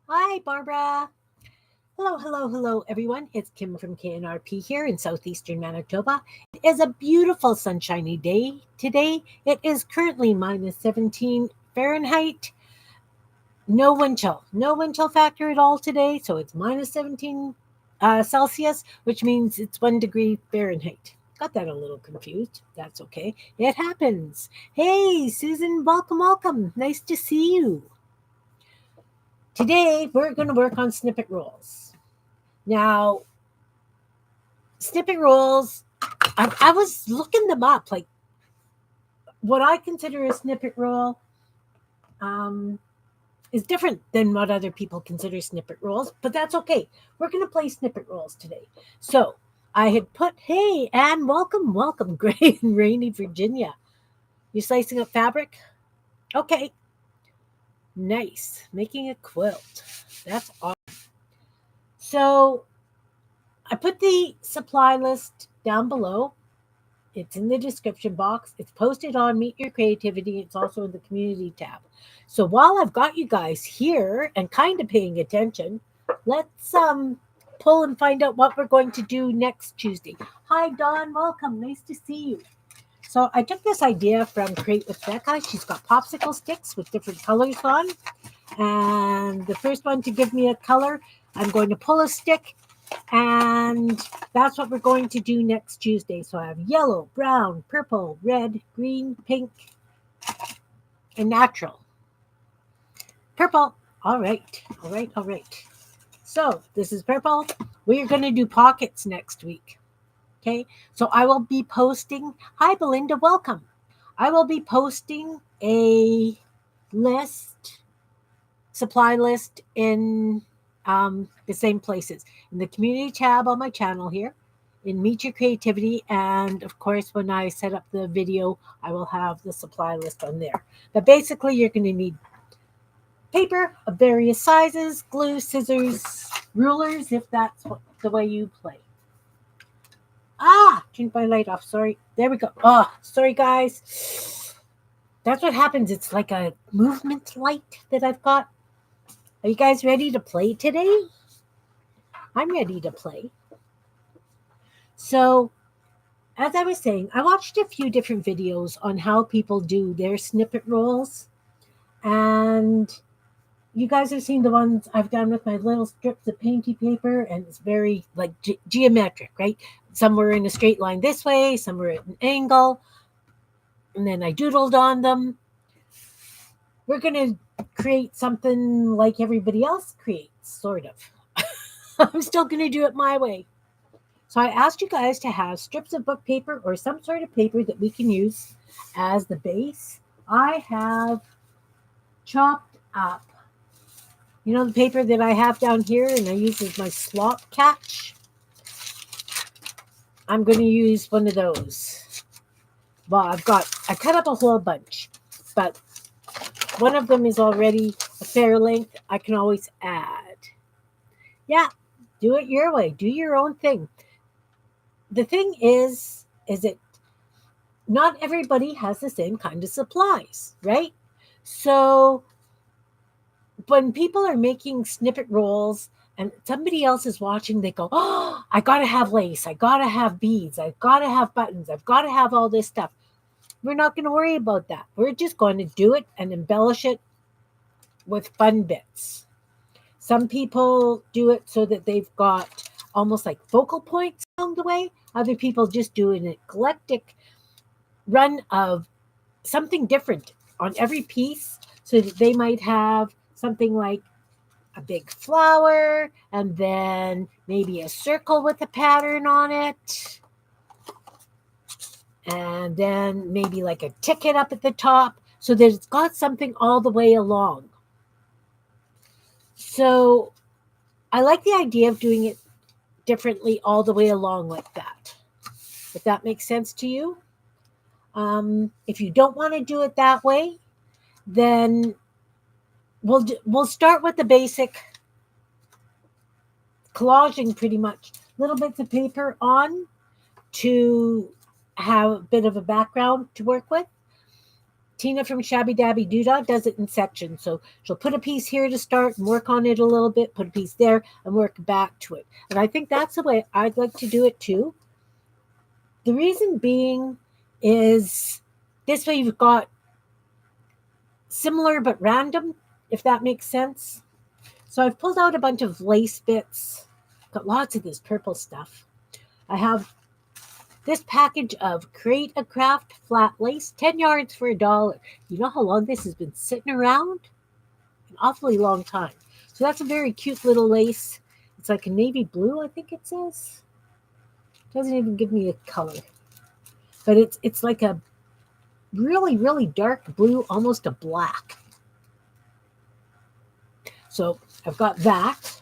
Hi, Barbara. Hello, hello, hello, everyone. It's Kim from K&RP here in southeastern Manitoba. It is a beautiful sunshiny day today. It is currently minus 17 Fahrenheit. No wind chill factor at all today. So it's minus 17 Celsius, which means it's 1 degree Fahrenheit. Got that a little confused. That's okay. It happens. Hey, Susan, welcome, welcome. Nice to see you. Today, we're going to work on snippet rolls. Now, snippet rolls, I was looking them up. Like, what I consider a snippet roll um, is different than what other people consider snippet rolls, but that's okay. We're going to play snippet rolls today. So, I had put, hey, Anne, welcome, welcome, Gray and Rainy, Virginia. You slicing up fabric? Okay, nice. Making a quilt. That's awesome. So, I put the supply list down below. It's in the description box. It's posted on Meet Your Creativity. It's also in the community tab. So while I've got you guys here and kind of paying attention, let's pull and find out what we're going to do next Tuesday. Hi Dawn, welcome. Nice to see you. So I took this idea from Create with Becca. She's got popsicle sticks with different colors on. And the first one to give me a color, I'm going to pull a stick, and that's what we're going to do next Tuesday. So I have yellow, brown, purple, red, green, pink, and natural. Purple. All right. All right. All right. So this is purple. We're going to do pockets next week. Okay. So I will be posting. Hi, Belinda. Welcome. I will be posting a list, supply list in the same places in the community tab on my channel here, in Meet Your Creativity, and of course, when I set up the video, I will have the supply list on there. But basically, you're going to need paper of various sizes, glue, scissors, rulers, if that's the way you play. Turned my light off. Sorry. There we go. Sorry, guys. That's what happens. It's like a movement light that I've got. Are you guys ready to play today? I'm ready to play. So, as I was saying, I watched a few different videos on how people do their snippet rolls. And you guys have seen the ones I've done with my little strips of painty paper, and it's very like geometric, right? Some were in a straight line this way, some were at an angle, and then I doodled on them. We're going to create something like everybody else creates, sort of. I'm still going to do it my way. So I asked you guys to have strips of book paper or some sort of paper that we can use as the base. I have chopped up, the paper that I have down here, and I use as my slot catch. I'm going to use one of those. Well, I cut up a whole bunch, but one of them is already a fair length. I can always add. Yeah, do it your way. Do your own thing. The thing is that not everybody has the same kind of supplies, right? So when people are making snippet rolls and somebody else is watching, they go, oh, I got to have lace. I got to have beads. I've got to have buttons. I've got to have all this stuff. We're not going to worry about that. We're just going to do it and embellish it with fun bits. Some people do it so that they've got almost like focal points along the way. Other people just do an eclectic run of something different on every piece, so that they might have something like a big flower and then maybe a circle with a pattern on it, and then maybe like a ticket up at the top, so that it's got something all the way along. So I like the idea of doing it differently all the way along like that. If that makes sense to you. If you don't want to do it that way, then we'll start with the basic collaging, pretty much little bits of paper on to have a bit of a background to work with. Tina from Shabby Dabby Doodah does it in sections. So she'll put a piece here to start and work on it a little bit, put a piece there and work back to it. And I think that's the way I'd like to do it too. The reason being is this way you've got similar but random, if that makes sense. So I've pulled out a bunch of lace bits. Got lots of this purple stuff. I have this package of Create a Craft flat lace, 10 yards for $1. You know how long this has been sitting around? An awfully long time. So that's a very cute little lace. It's like a navy blue, I think it says. Doesn't even give me a color. But it's like a really, really dark blue, almost a black. So I've got that.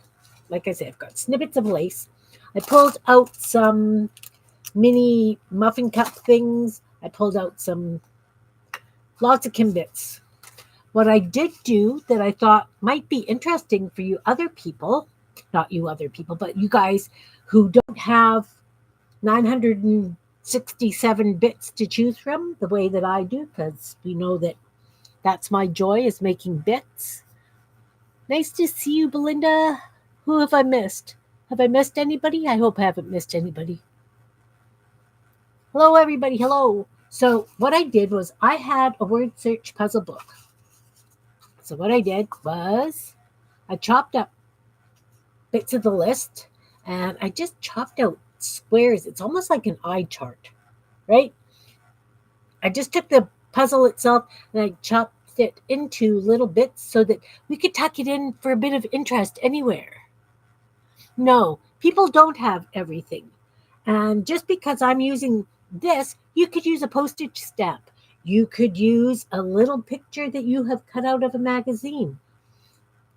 Like I said, I've got snippets of lace. I pulled out some mini muffin cup things. I pulled out lots of Kim bits. What I did do that I thought might be interesting for you other people, not you other people, but you guys who don't have 967 bits to choose from the way that I do, because we know that that's my joy, is making bits. Nice to see you, Belinda. Who have I missed? Have I missed anybody? I hope I haven't missed anybody. Hello, everybody. Hello. So what I did was I had a word search puzzle book. So what I did was I chopped up bits of the list and I just chopped out squares. It's almost like an eye chart, right? I just took the puzzle itself and I chopped it into little bits so that we could tuck it in for a bit of interest anywhere. No, people don't have everything. And just because I'm using this, you could use a postage stamp. You could use a little picture that you have cut out of a magazine.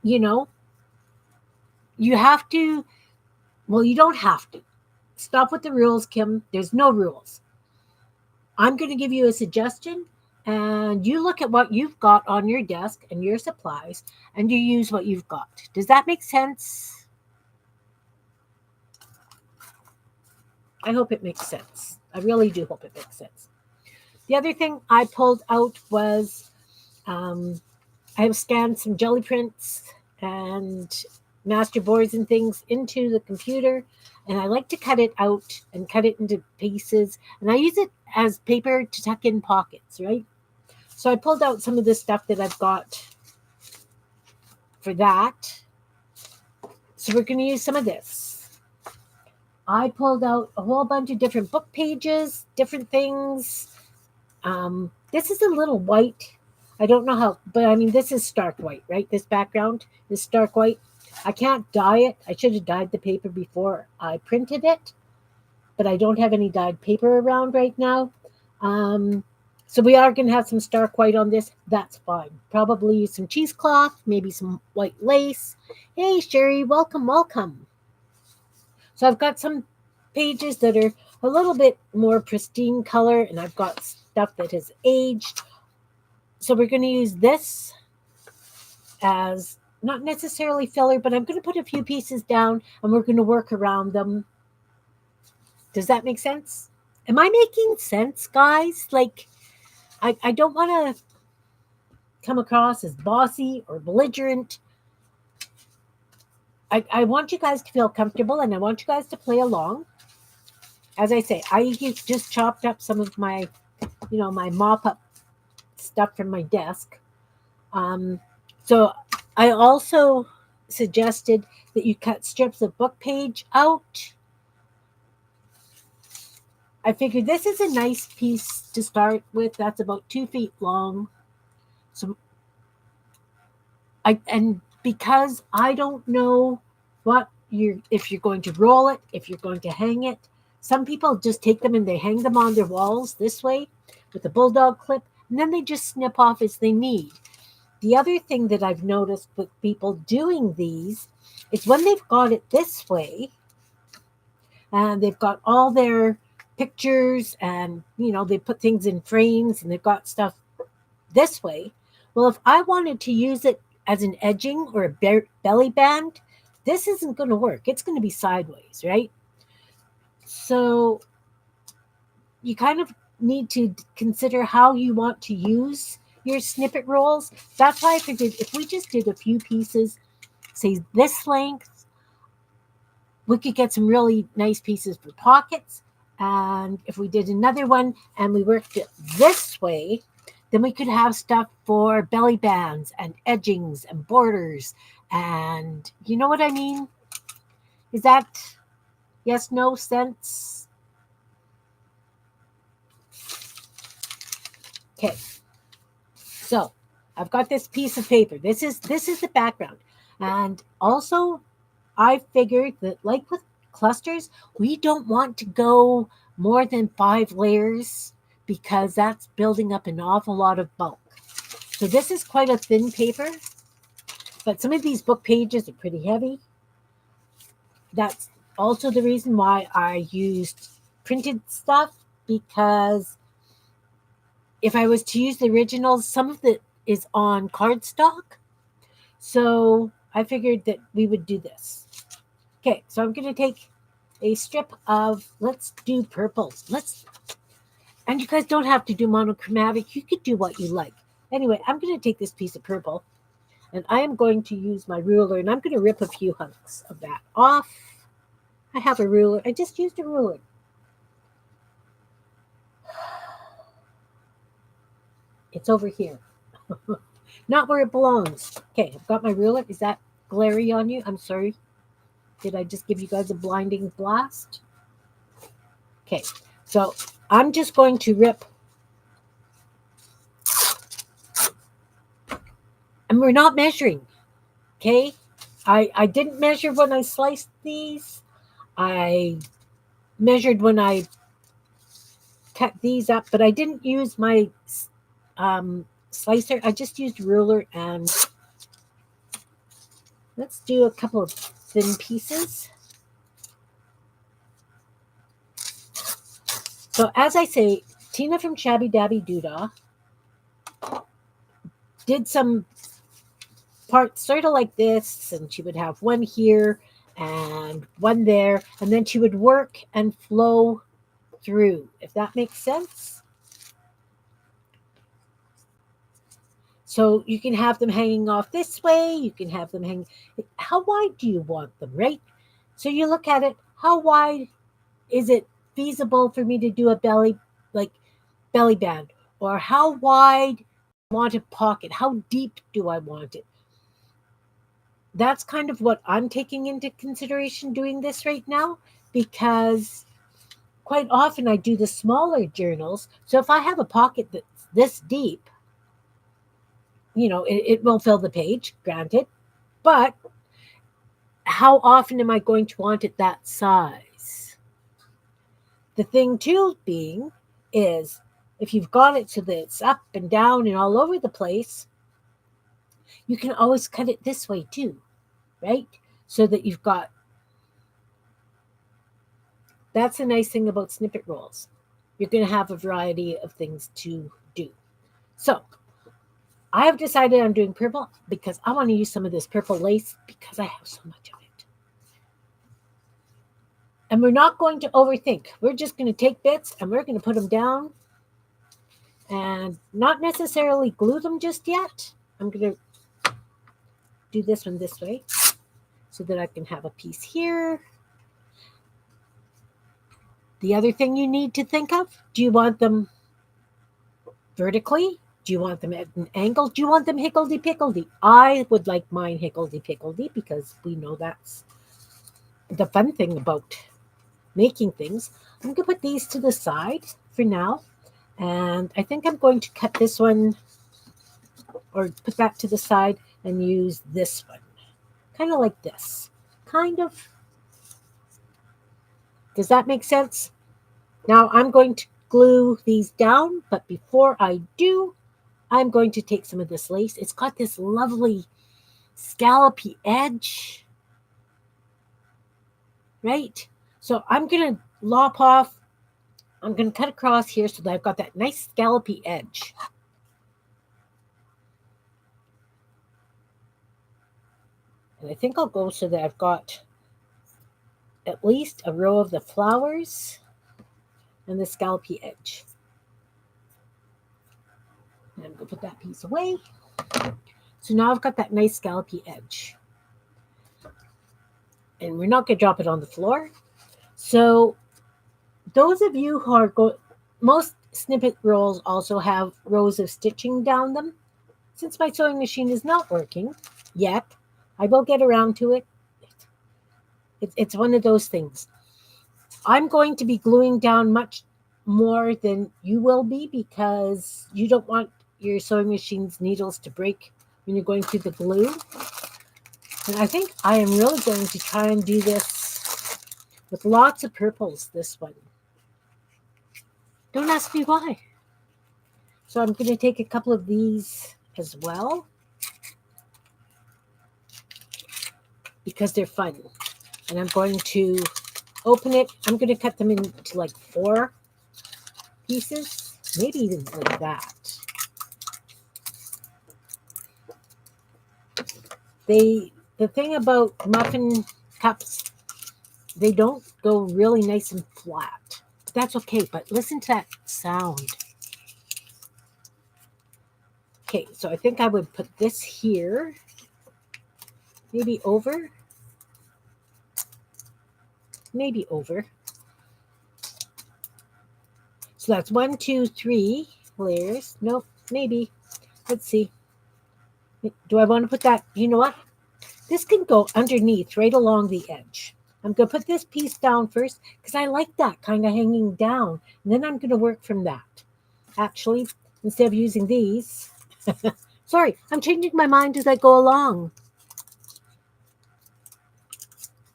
You know, you have to, well, you don't have to. Stop with the rules, Kim. There's no rules. I'm going to give you a suggestion, and you look at what you've got on your desk and your supplies, and you use what you've got. Does that make sense? I hope it makes sense. I really do hope it makes sense. The other thing I pulled out was I have scanned some jelly prints and master boards and things into the computer, and I like to cut it out and cut it into pieces, and I use it as paper to tuck in pockets, right? So I pulled out some of the stuff that I've got for that. So we're going to use some of this. I pulled out a whole bunch of different book pages, different things. This is a little white. I don't know how, but I mean, this is stark white, right? This background is stark white. I can't dye it. I should have dyed the paper before I printed it, but I don't have any dyed paper around right now. So we are going to have some stark white on this. That's fine. Probably some cheesecloth, maybe some white lace. Hey, Sherry, welcome, welcome. So I've got some pages that are a little bit more pristine color, and I've got stuff that has aged. So we're going to use this as not necessarily filler, but I'm going to put a few pieces down, and we're going to work around them. Does that make sense? Am I making sense, guys? Like, I don't want to come across as bossy or belligerent. I want you guys to feel comfortable, and I want you guys to play along. As I say, I just chopped up some of my, my mop-up stuff from my desk. So I also suggested that you cut strips of book page out. I figured this is a nice piece to start with. That's about 2 feet long. So because I don't know if you're going to roll it, if you're going to hang it. Some people just take them and they hang them on their walls this way with a bulldog clip, and then they just snip off as they need. The other thing that I've noticed with people doing these is when they've got it this way, and they've got all their pictures and, they put things in frames and they've got stuff this way. Well, if I wanted to use it as an edging or a belly band, this isn't going to work. It's going to be sideways, right? So you kind of need to consider how you want to use your snippet rolls. That's why I figured if we just did a few pieces, say this length, we could get some really nice pieces for pockets. And if we did another one and we worked it this way, then we could have stuff for belly bands and edgings and borders. And you know what I mean? Is that yes, no sense? Okay. So I've got this piece of paper. This is the background. And also I figured that like with clusters, we don't want to go more than 5 layers because that's building up an awful lot of bulk. So this is quite a thin paper, but some of these book pages are pretty heavy. That's also the reason why I used printed stuff, because if I was to use the originals, some of it is on cardstock. So I figured that we would do this. Okay, so I'm going to take a strip of, let's do purples. And you guys don't have to do monochromatic. You could do what you like. Anyway, I'm going to take this piece of purple and I am going to use my ruler and I'm going to rip a few hunks of that off. I have a ruler. I just used a ruler. It's over here. Not where it belongs. Okay, I've got my ruler. Is that glary on you? I'm sorry. Did I just give you guys a blinding blast? Okay, so I'm just going to rip. And we're not measuring, okay? I didn't measure when I sliced these. I measured when I cut these up, but I didn't use my slicer. I just used ruler, and let's do a couple of thin pieces. So as I say, Tina from Shabby Dabby Doodah did some parts sort of like this, and she would have one here and one there, and then she would work and flow through, if that makes sense. So you can have them hanging off this way, you can have them hang. How wide do you want them, right? So you look at it, how wide is it feasible for me to do a belly band? Or how wide do I want a pocket? How deep do I want it? That's kind of what I'm taking into consideration doing this right now, because quite often I do the smaller journals. So if I have a pocket that's this deep, it will fill the page, granted, but how often am I going to want it that size? The thing too being is, if you've got it so that it's up and down and all over the place, you can always cut it this way too, right? So that you've got, that's the nice thing about snippet rolls. You're going to have a variety of things to do. So I have decided I'm doing purple because I want to use some of this purple lace because I have so much of it. And we're not going to overthink. We're just going to take bits and we're going to put them down and not necessarily glue them just yet. I'm going to do this one this way so that I can have a piece here. The other thing you need to think of, do you want them vertically? Do you want them at an angle? Do you want them higgledy-piggledy? I would like mine higgledy-piggledy because we know that's the fun thing about making things. I'm going to put these to the side for now. And I think I'm going to cut this one or put that to the side and use this one. Kind of like this. Kind of. Does that make sense? Now I'm going to glue these down, but before I do, I'm going to take some of this lace. It's got this lovely scallopy edge, right? So I'm going to lop off. I'm going to cut across here so that I've got that nice scallopy edge. And I think I'll go so that I've got at least a row of the flowers and the scallopy edge. I'm going to put that piece away. So now I've got that nice scallopy edge. And we're not going to drop it on the floor. So those of you who are most snippet rolls also have rows of stitching down them. Since my sewing machine is not working yet, I will get around to it. It's one of those things. I'm going to be gluing down much more than you will be because you don't want your sewing machine's needles to break when you're going through the glue. And I think I am really going to try and do this with lots of purples, this one. Don't ask me why. So I'm going to take a couple of these as well because they're fun. And I'm going to open it. I'm going to cut them into like 4 pieces, maybe even like that. The thing about muffin cups, they don't go really nice and flat. But that's okay, but listen to that sound. Okay, so I think I would put this here, maybe over. Maybe over. So that's 1, 2, 3 layers. Nope, maybe. Let's see. Do I want to put that? You know what? This can go underneath, right along the edge. I'm going to put this piece down first because I like that kind of hanging down. And then I'm going to work from that. Actually, instead of using these. Sorry, I'm changing my mind as I go along.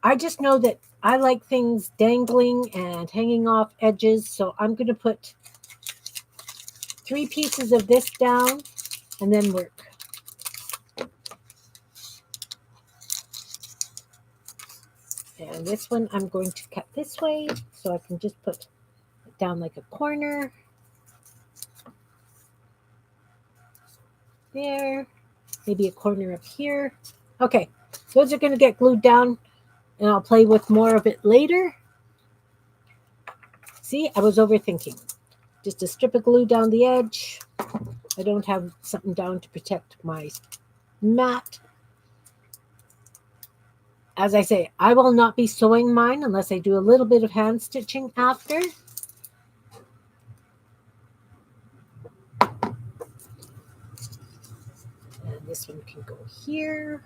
I just know that I like things dangling and hanging off edges. So I'm going to put 3 pieces of this down and then work. And this one I'm going to cut this way so I can just put it down like a corner. There. Maybe a corner up here. Okay, those are going to get glued down and I'll play with more of it later. See, I was overthinking. Just a strip of glue down the edge. I don't have something down to protect my mat. As I say, I will not be sewing mine unless I do a little bit of hand stitching after. And this one can go here.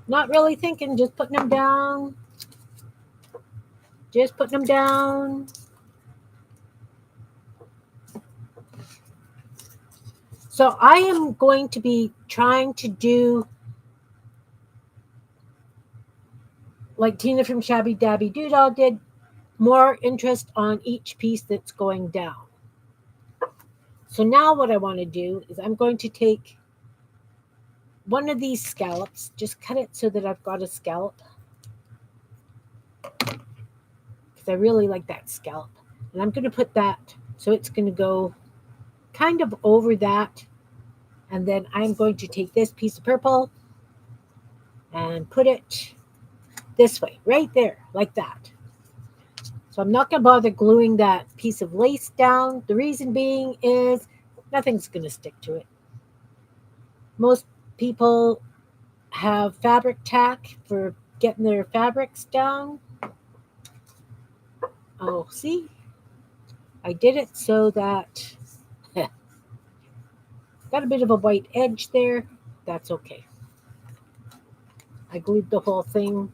Not really thinking, just putting them down. Just putting them down. So I am going to be trying to do like Tina from Shabby Dabby Doodle did, more interest on each piece that's going down. So now what I want to do is I'm going to take one of these scallops, just cut it so that I've got a scallop. Because I really like that scallop. And I'm going to put that, so it's going to go kind of over that. And then I'm going to take this piece of purple and put it this way, right there, like that. So I'm not going to bother gluing that piece of lace down. The reason being is nothing's going to stick to it. Most people have fabric tack for getting their fabrics down. Oh, see? I did it so that got a bit of a white edge there. That's okay. I glued the whole thing.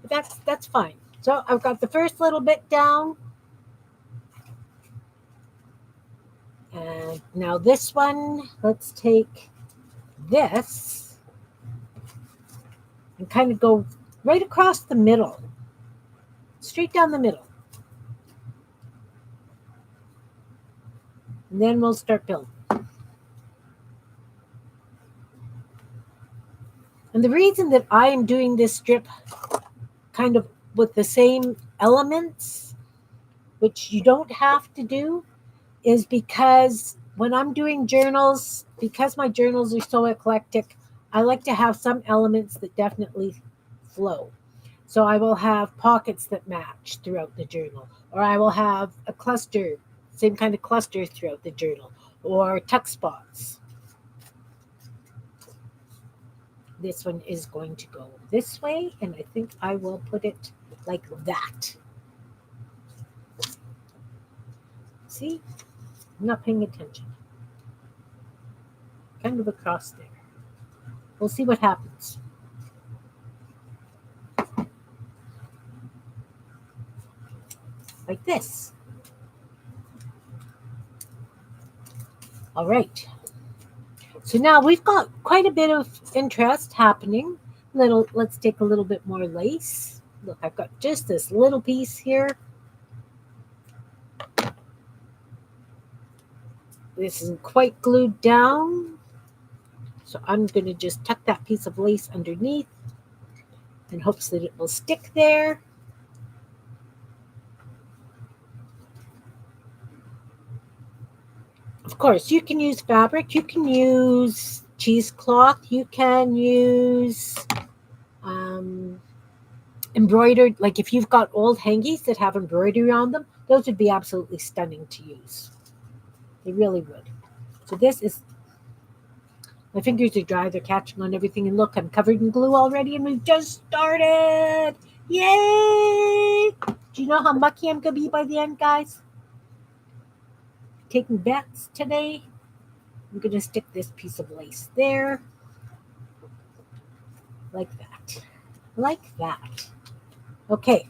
But that's fine. So I've got the first little bit down. And now this one, let's take this and kind of go right across the middle, straight down the middle. And then we'll start building. And the reason that I am doing this strip kind of with the same elements, which you don't have to do, is because when I'm doing journals, because my journals are so eclectic, I like to have some elements that definitely flow. So I will have pockets that match throughout the journal, or I will have a cluster, same kind of cluster throughout the journal, or tuck spots. This one is going to go this way, and I think I will put it like that. See? I'm not paying attention. Kind of across there. We'll see what happens. Like this. All right. So now we've got quite a bit of interest happening. Let's take a little bit more lace. Look, I've got just this little piece here. This isn't quite glued down. So I'm going to just tuck that piece of lace underneath in hopes that it will stick there. Of course, you can use fabric, you can use cheesecloth, you can use embroidered, like if you've got old hangies that have embroidery on them, those would be absolutely stunning to use. They really would. So this is, my fingers are dry, they're catching on everything, and look, I'm covered in glue already, and we've just started. Yay! Do you know how mucky I'm going to be by the end, guys? Taking bets today. I'm going to stick this piece of lace there. Like that. Like that. Okay.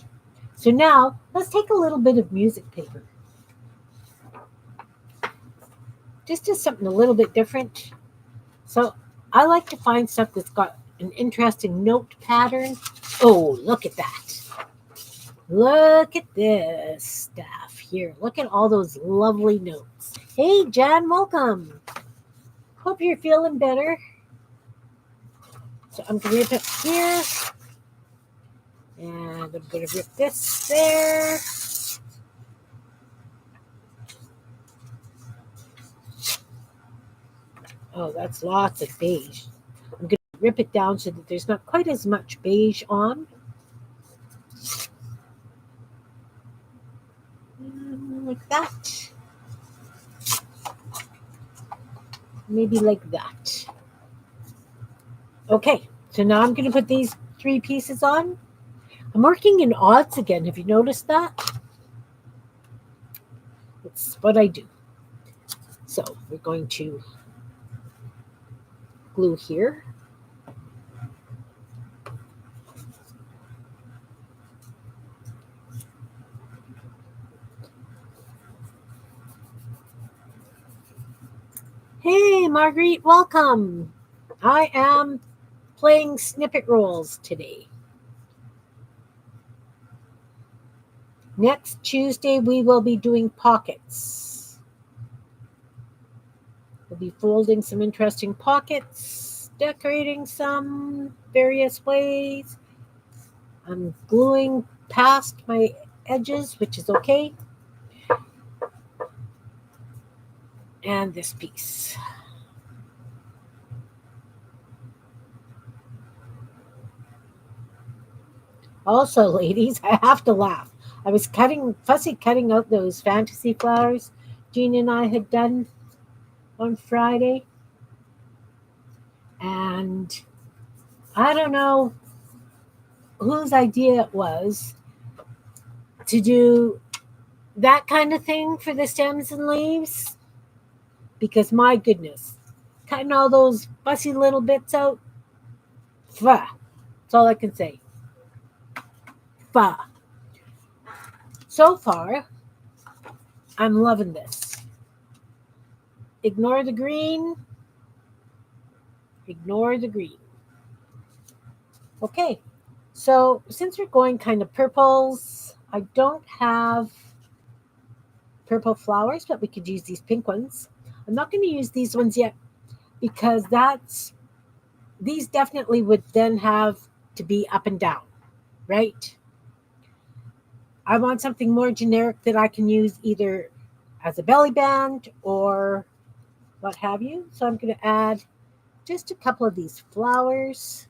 So now, let's take a little bit of music paper. Just do something a little bit different. So I like to find stuff that's got an interesting note pattern. Oh, look at that. Look at this stuff here. Look at all those lovely notes. Hey, Jan, welcome. Hope you're feeling better. So I'm going to rip it here. And I'm going to rip this there. Oh, that's lots of beige. I'm going to rip it down so that there's not quite as much beige on. Like that. Maybe like that. Okay, so now I'm going to put these 3 pieces on. I'm working in odds again. Have you noticed that? It's what I do. So we're going to glue here. Hey, Marguerite, welcome. I am playing snippet rolls today. Next Tuesday, we will be doing pockets. We'll be folding some interesting pockets, decorating some various ways. I'm gluing past my edges, which is okay. And this piece. Also, ladies, I have to laugh. I was fussy cutting out those fantasy flowers Jean and I had done on Friday. And I don't know whose idea it was to do that kind of thing for the stems and leaves. Because my goodness, cutting all those fussy little bits out, fuh. That's all I can say. Fuh. So far, I'm loving this. Ignore the green. Ignore the green. Okay, so since we're going kind of purples, I don't have purple flowers, but we could use these pink ones. I'm not going to use these ones yet because these definitely would then have to be up and down, right? I want something more generic that I can use either as a belly band or what have you. So I'm going to add just a couple of these flowers.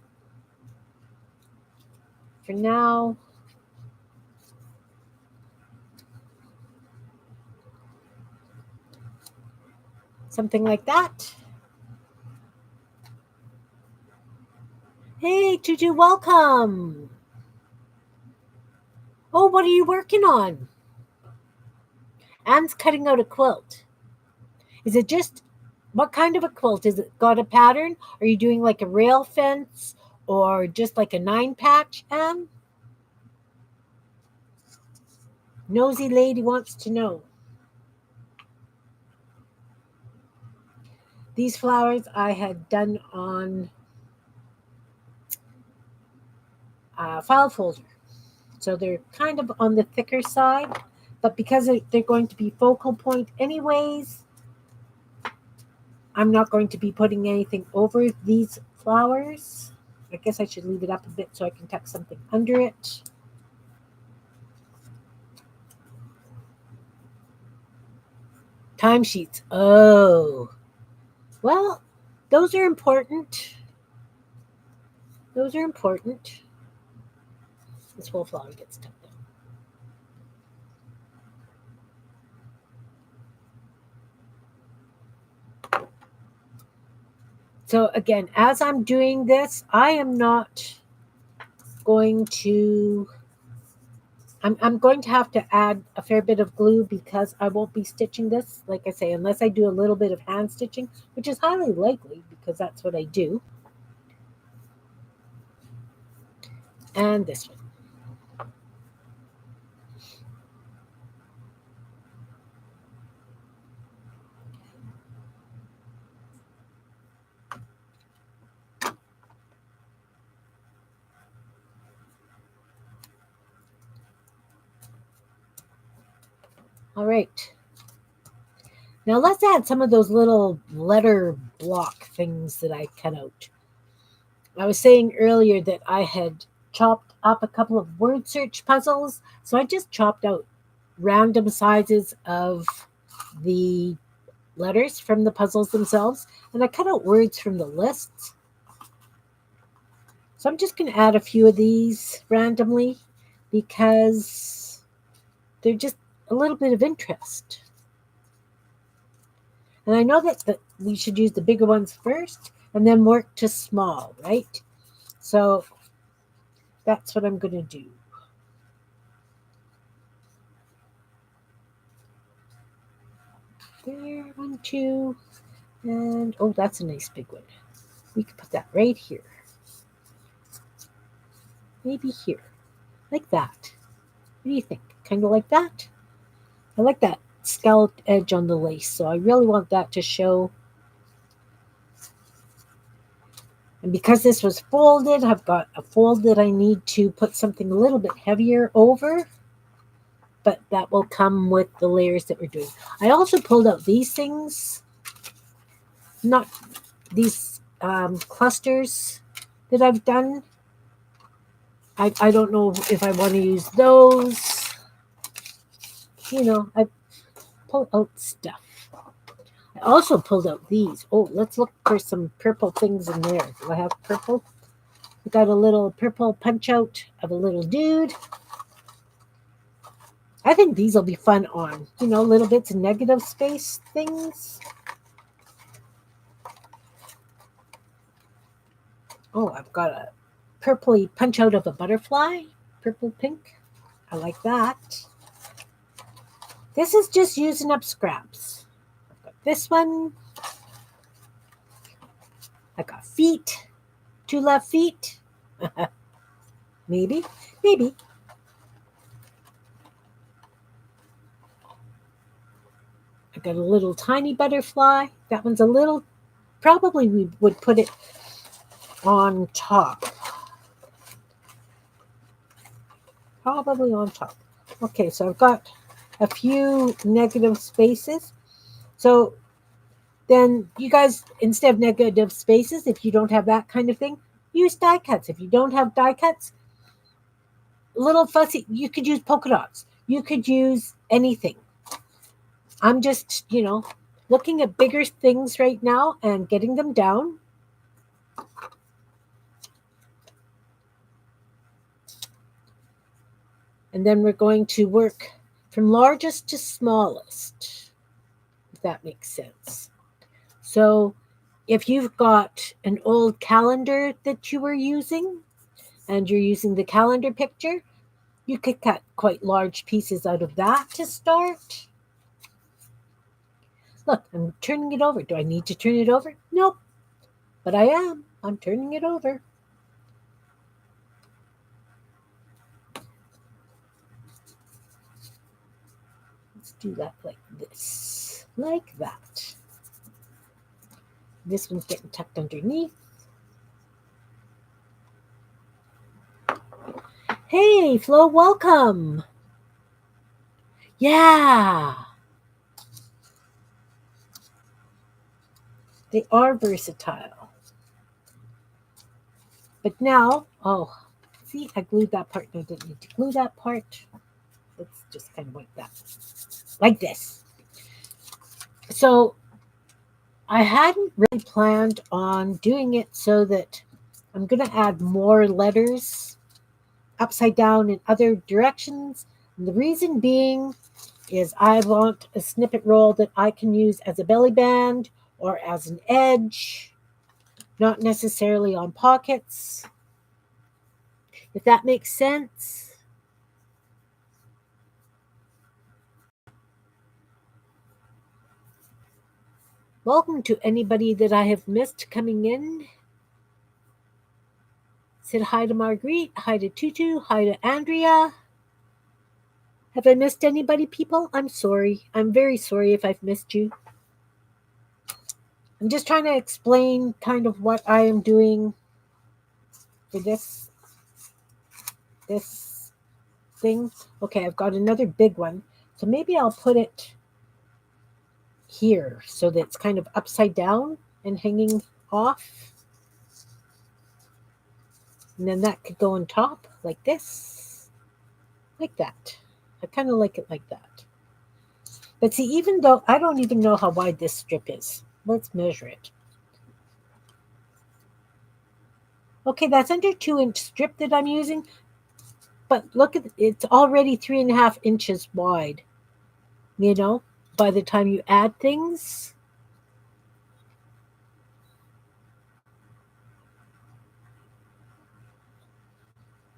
for now. Something like that. Hey, Tutu, welcome. Oh, what are you working on? Anne's cutting out a quilt. Is it just, what kind of a quilt? Is it got a pattern? Are you doing like a rail fence or just like a 9-patch, Anne? Nosy lady wants to know. These flowers I had done on file folder. So they're kind of on the thicker side, but because they're going to be focal point anyways, I'm not going to be putting anything over these flowers. I guess I should leave it up a bit so I can tuck something under it. Timesheets. Oh. Well, those are important. Those are important. This whole flower gets tucked down. So again, as I'm doing this, I am not going to, I'm going to have to add a fair bit of glue because I won't be stitching this, like I say, unless I do a little bit of hand stitching, which is highly likely because that's what I do. And this one. All right. Now let's add some of those little letter block things that I cut out. I was saying earlier that I had chopped up a couple of word search puzzles, so I just chopped out random sizes of the letters from the puzzles themselves, and I cut out words from the lists. So I'm just going to add a few of these randomly because they're just a little bit of interest. And I know that we should use the bigger ones first and then work to small, right? So that's what I'm going to do. There, 1, 2, and oh, that's a nice big one. We could put that right here. Maybe here, like that. What do you think? Kind of like that? I like that scalloped edge on the lace, so I really want that to show. And because this was folded, I've got a fold that I need to put something a little bit heavier over, but that will come with the layers that we're doing. I also pulled out these things, not these clusters that I've done. I don't know if I want to use those. You know, I pull out stuff. I also pulled out these. Oh, let's look for some purple things in there. Do I have purple? We got a little purple punch out of a little dude. I think these will be fun on, little bits of negative space things. Oh, I've got a purpley punch out of a butterfly. Purple pink. I like that. This is just using up scraps. I've got this one. I got feet. 2 left feet. Maybe. I got a little tiny butterfly. That one's a little, probably we would put it on top. Probably on top. Okay, so I've got a few negative spaces. So then you guys, instead of negative spaces, if you don't have that kind of thing, use die cuts. If you don't have die cuts, little fussy, you could use polka dots. You could use anything. I'm just, looking at bigger things right now and getting them down. And then we're going to work from largest to smallest, if that makes sense. So if you've got an old calendar that you were using and you're using the calendar picture, you could cut quite large pieces out of that to start. Look, I'm turning it over. Do I need to turn it over? Nope. But I am. I'm turning it over. Let's do that like this. Like that. This one's getting tucked underneath. Hey, Flo, welcome. Yeah. They are versatile. But now, see, I glued that part and I didn't need to glue that part. Let's just kind of like that. Like this. So I hadn't really planned on doing it so that I'm going to add more letters upside down in other directions. And the reason being is I want a snippet roll that I can use as a belly band or as an edge, not necessarily on pockets, if that makes sense. Welcome to anybody that I have missed coming in. Said hi to Marguerite, hi to Tutu, hi to Andrea. Have I missed anybody, people? I'm sorry. I'm very sorry if I've missed you. I'm just trying to explain kind of what I am doing for this thing. Okay, I've got another big one. So maybe I'll put it here so that it's kind of upside down and hanging off. And then that could go on top like this. Like that. I kind of like it like that. But see, even though I don't even know how wide this strip is. Let's measure it. Okay, that's under 2-inch strip that I'm using. But look at it's already 3.5 inches wide. You know, by the time you add things.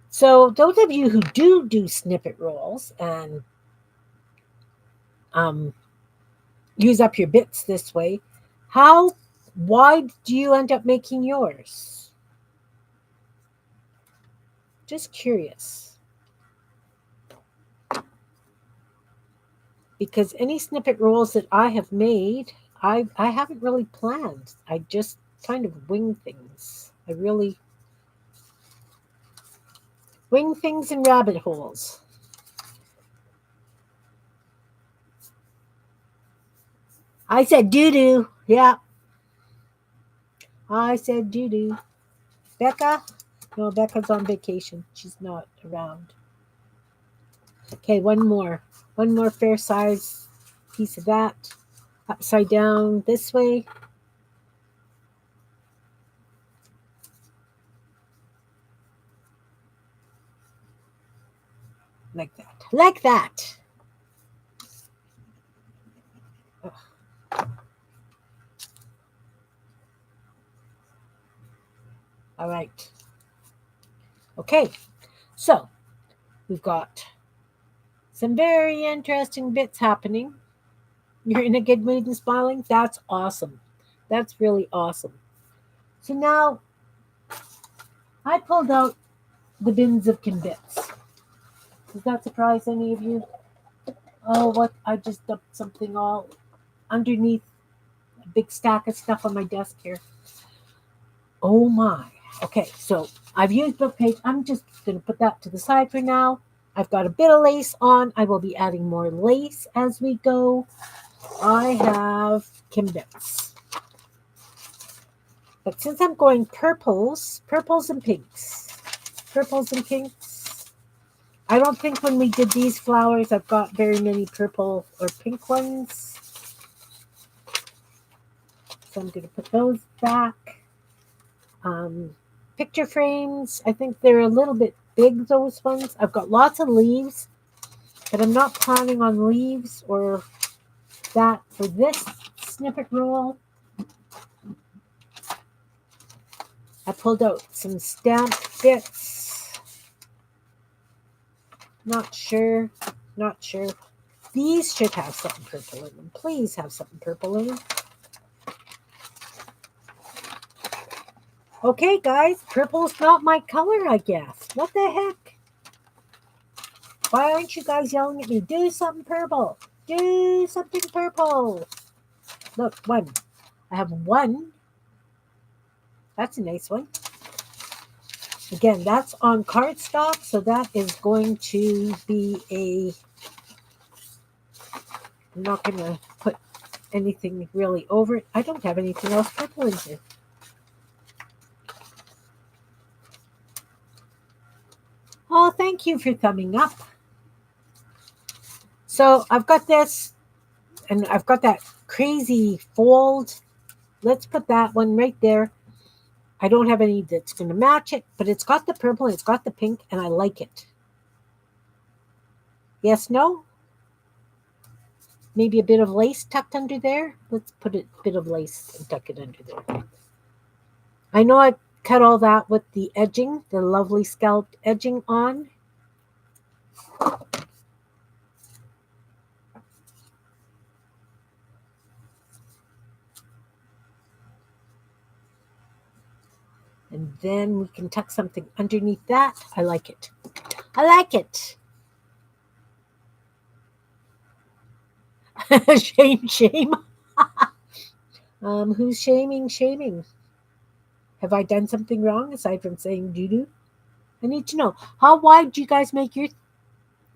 So those of you who do snippet rolls and use up your bits this way, how wide do you end up making yours? Just curious. Because any snippet rolls that I have made, I haven't really planned. I just kind of wing things. I really wing things in rabbit holes. I said doo-doo. Yeah. I said doo-doo. Becca? No, Becca's on vacation. She's not around. Okay, one more. One more fair size piece of that. Upside down this way. Like that. Like that. Ugh. All right. Okay, so we've got some very interesting bits happening. You're in a good mood and smiling? That's awesome. That's really awesome. So now I pulled out the bins of bits. Does that surprise any of you? Oh, what? I just dumped something all underneath a big stack of stuff on my desk here. Oh my. Okay, so I've used book page. I'm just going to put that to the side for now. I've got a bit of lace on. I will be adding more lace as we go. I have bits. But since I'm going purples and pinks, I don't think when we did these flowers, I've got very many purple or pink ones. So I'm going to put those back. Picture frames, I think they're a little bit big those ones. I've got lots of leaves, but I'm not planning on leaves or that for this snippet roll. I pulled out some stamp bits. Not sure. These should have something purple in them. Please have something purple in them. Okay, guys, purple's not my color, I guess. What the heck? Why aren't you guys yelling at me? Do something purple. Do something purple. Look, one. I have one. That's a nice one. Again, that's on cardstock, so that is going to be a... I'm not going to put anything really over it. I don't have anything else purple in here. Oh, thank you for thumbing up. So I've got this, and I've got that crazy fold. Let's put that one right there. I don't have any that's going to match it, but it's got the purple and it's got the pink, and I like it. Yes, no? Maybe a bit of lace tucked under there. Let's put a bit of lace and tuck it under there. I know I cut all that with the edging, the lovely scalloped edging on. And then we can tuck something underneath that. I like it. I like it. Shame. Who's shaming? Have I done something wrong aside from saying doo-doo? I need to know. How wide do you guys make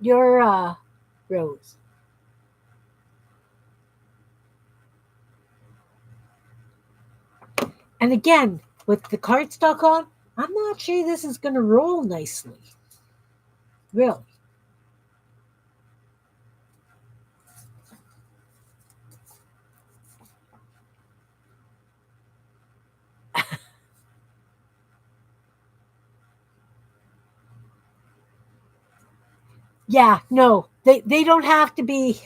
your rows? And again, with the cardstock on, I'm not sure this is going to roll nicely. Really. Yeah, no, they don't have to be.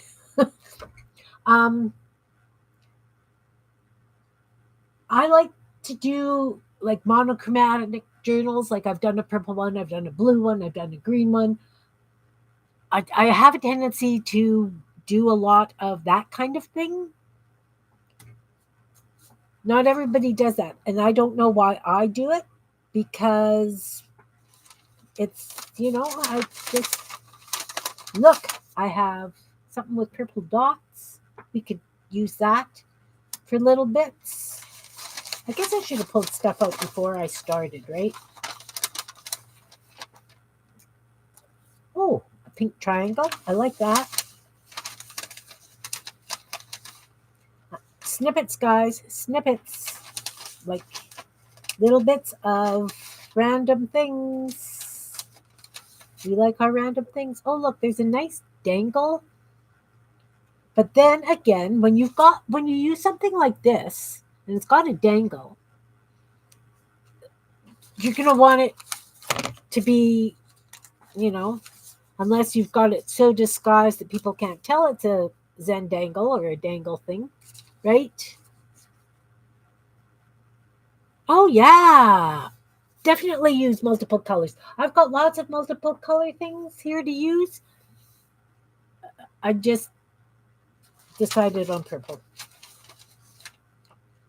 I like to do like monochromatic journals. Like I've done a purple one, I've done a blue one, I've done a green one. I have a tendency to do a lot of that kind of thing. Not everybody does that, and I don't know why I do it, because it's, I just look. I have something with purple dots. We could use that for little bits. I guess I should have pulled stuff out before I started, right? Oh, a pink triangle. I like that. Snippets, guys. Snippets. Like little bits of random things. We like our random things. Oh, look, there's a nice dangle. But then again, when you use something like this, and it's got a dangle, you're going to want it to be, unless you've got it so disguised that people can't tell it's a Zen dangle or a dangle thing, right? Oh, yeah. Definitely use multiple colors. I've got lots of multiple color things here to use. I just decided on purple.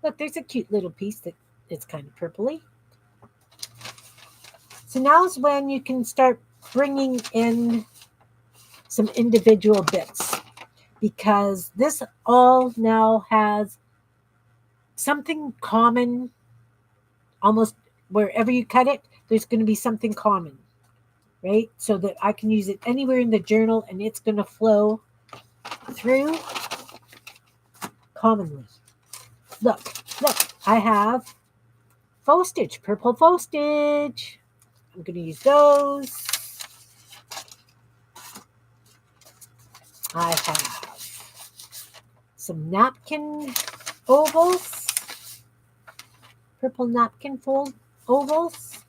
Look, there's a cute little piece that is kind of purpley. So now's when you can start bringing in some individual bits, because this all now has something common. Almost wherever you cut it, there's going to be something common, right? So that I can use it anywhere in the journal and it's going to flow through commonly. Look, I have postage, purple postage. I'm going to use those. I have some napkin ovals, purple napkin fold ovals.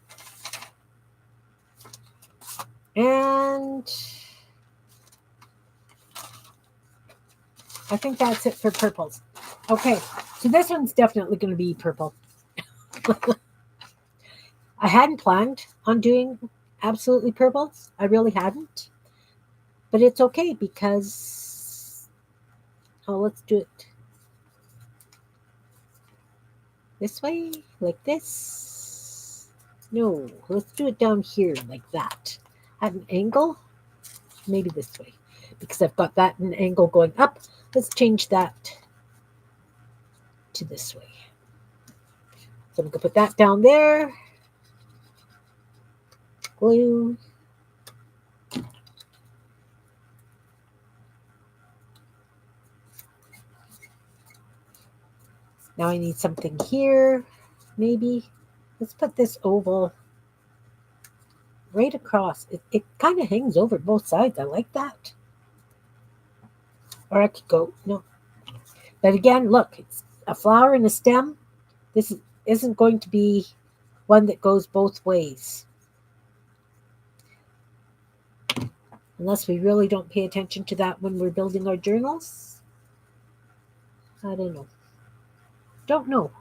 And I think that's it for purples. Okay, so this one's definitely going to be purple. I hadn't planned on doing absolutely purples. I really hadn't. But it's okay because, oh, let's do it this way, like this. No, let's do it down here like that. At an angle, maybe this way. Because I've got that an angle going up. Let's change that to this way. So I'm going to put that down there. Glue. Now I need something here, maybe. Let's put this oval right across. It kind of hangs over both sides. I like that. Or I could go, no. But again, look, it's a flower and a stem. This isn't going to be one that goes both ways. Unless we really don't pay attention to that when we're building our journals. I don't know. Don't know.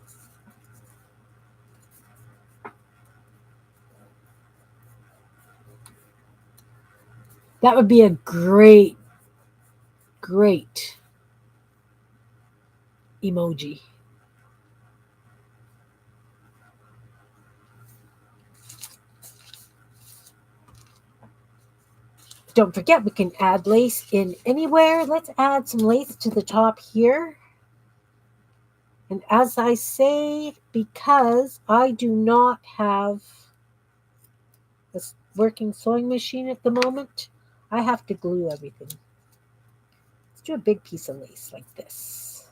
That would be a great, great emoji. Don't forget, we can add lace in anywhere. Let's add some lace to the top here. And as I say, because I do not have a working sewing machine at the moment, I have to glue everything. Let's do a big piece of lace like this.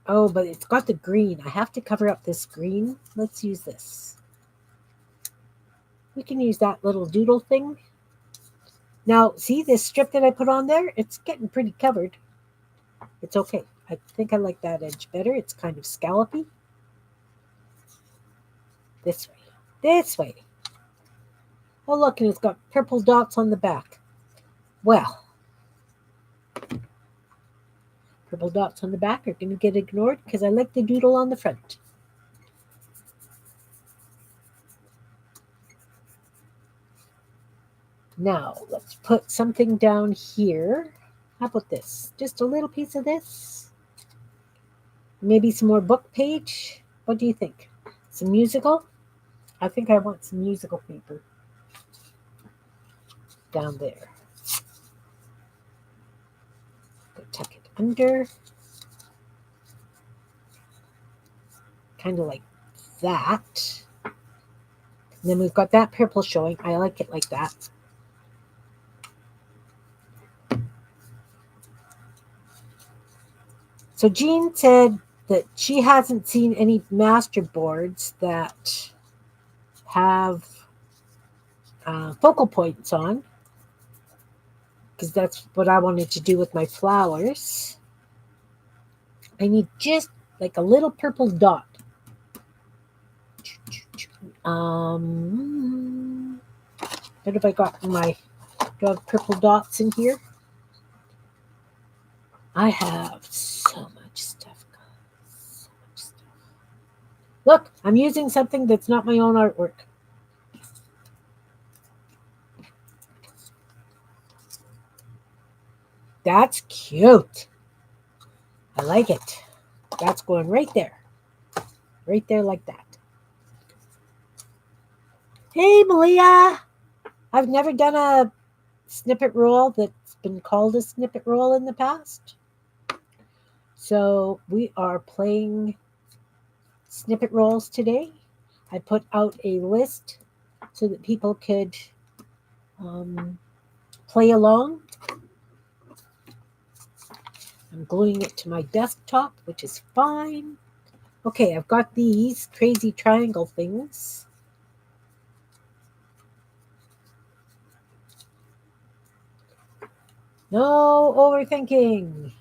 Oh, but it's got the green. I have to cover up this green. Let's use this. We can use that little doodle thing. Now, see this strip that I put on there? It's getting pretty covered. It's okay. I think I like that edge better. It's kind of scallopy. This way. This way. Oh, look, and it's got purple dots on the back. Well, purple dots on the back are going to get ignored because I like the doodle on the front. Now, let's put something down here. How about this? Just a little piece of this. Maybe some more book page. What do you think? Some musical? I think I want some musical paper down there. Go tuck it under. Kind of like that. And then we've got that purple showing. I like it like that. So Jean said that she hasn't seen any master boards that have focal points on, because that's what I wanted to do with my flowers. I need just like a little purple dot. What have I got in my, do I have purple dots in here? I have so much stuff, guys. So much stuff. Look, I'm using something that's not my own artwork. That's cute. I like it. That's going right there. Right there like that. Hey, Malia. I've never done a snippet roll that's been called a snippet roll in the past. So we are playing snippet rolls today. I put out a list so that people could play along. I'm gluing it to my desktop, which is fine. Okay, I've got these crazy triangle things. No overthinking.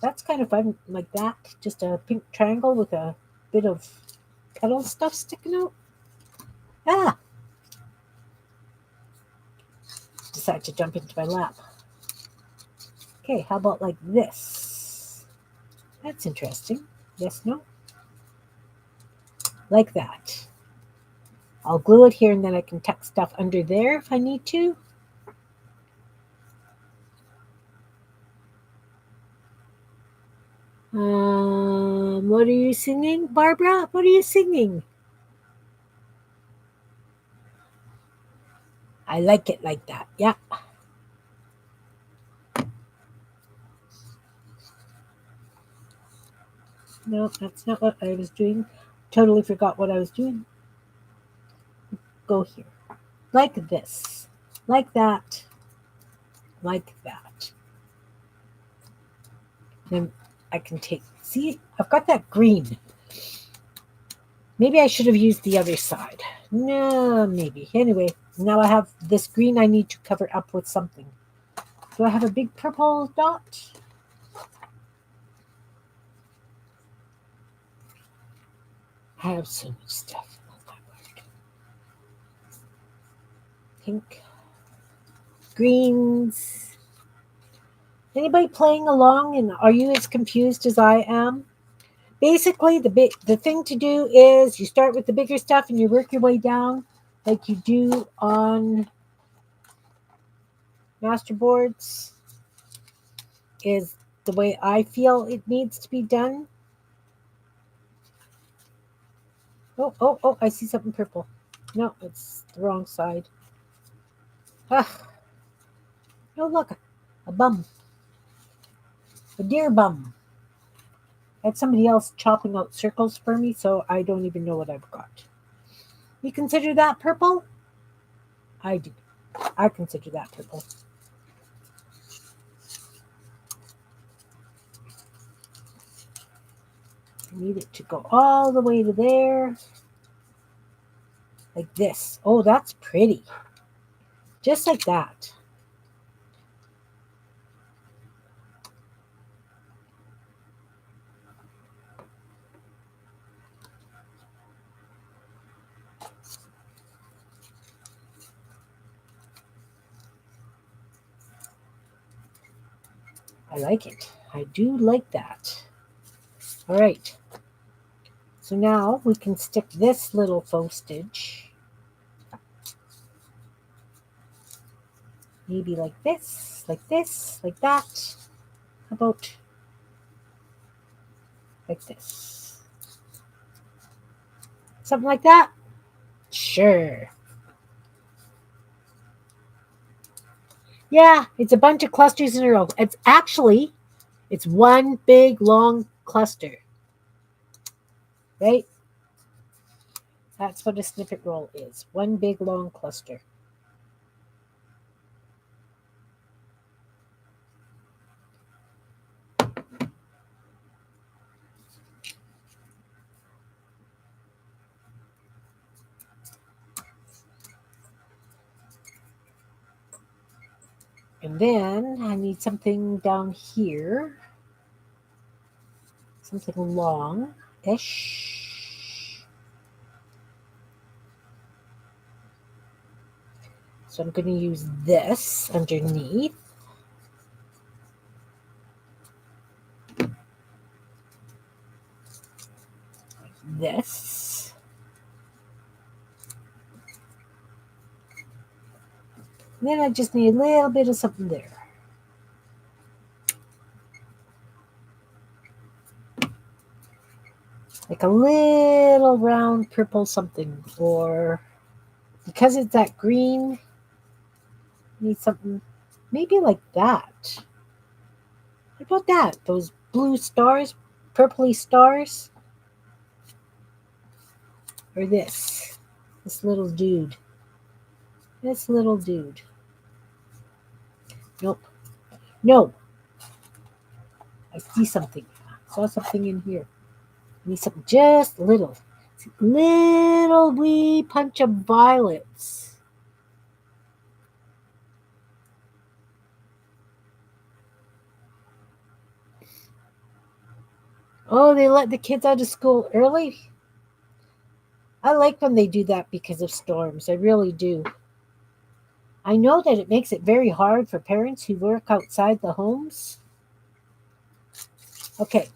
That's kind of fun, like that. Just a pink triangle with a bit of petal stuff sticking out. Ah! Decided to jump into my lap. Okay, how about like this? That's interesting. Yes, no? Like that. I'll glue it here and then I can tuck stuff under there if I need to. What are you singing, Barbara? What are you singing? I like it like that. Yeah. No, that's not what I was doing. Totally forgot what I was doing. Go here. Like this. Like that. Like that. Then I can take, see, I've got that green. Maybe I should have used the other side. No, maybe. Anyway, now I have this green I need to cover up with something. Do I have a big purple dot? I have so much stuff. Oh my word. Pink. Greens. Anybody playing along and are you as confused as I am? Basically, the thing to do is you start with the bigger stuff and you work your way down like you do on masterboards is the way I feel it needs to be done. Oh, I see something purple. No, it's the wrong side. Ah, no, look, a bum. A deer bum. I had somebody else chopping out circles for me, so I don't even know what I've got. You consider that purple? I do. I consider that purple. I need it to go all the way to there. Like this. Oh, that's pretty. Just like that. I like it. I do like that. All right. So now we can stick this little postage. Maybe like this, like this, like that. How about like this? Something like that? Sure. Yeah, it's a bunch of clusters in a row. It's one big long cluster. Right? That's what a snippet roll is. One big long cluster. And then I need something down here. Something long-ish. So I'm going to use this underneath. Like this. And then I just need a little bit of something there. Like a little round purple something. Or because it's that green, need something maybe like that. How about that? Those blue stars, purpley stars. Or this. This little dude. This little dude. Nope. No. I see something. I saw something in here. I need something just little. Little wee punch of violets. Oh, they let the kids out of school early? I like when they do that because of storms. I really do. I know that it makes it very hard for parents who work outside the homes. Okay,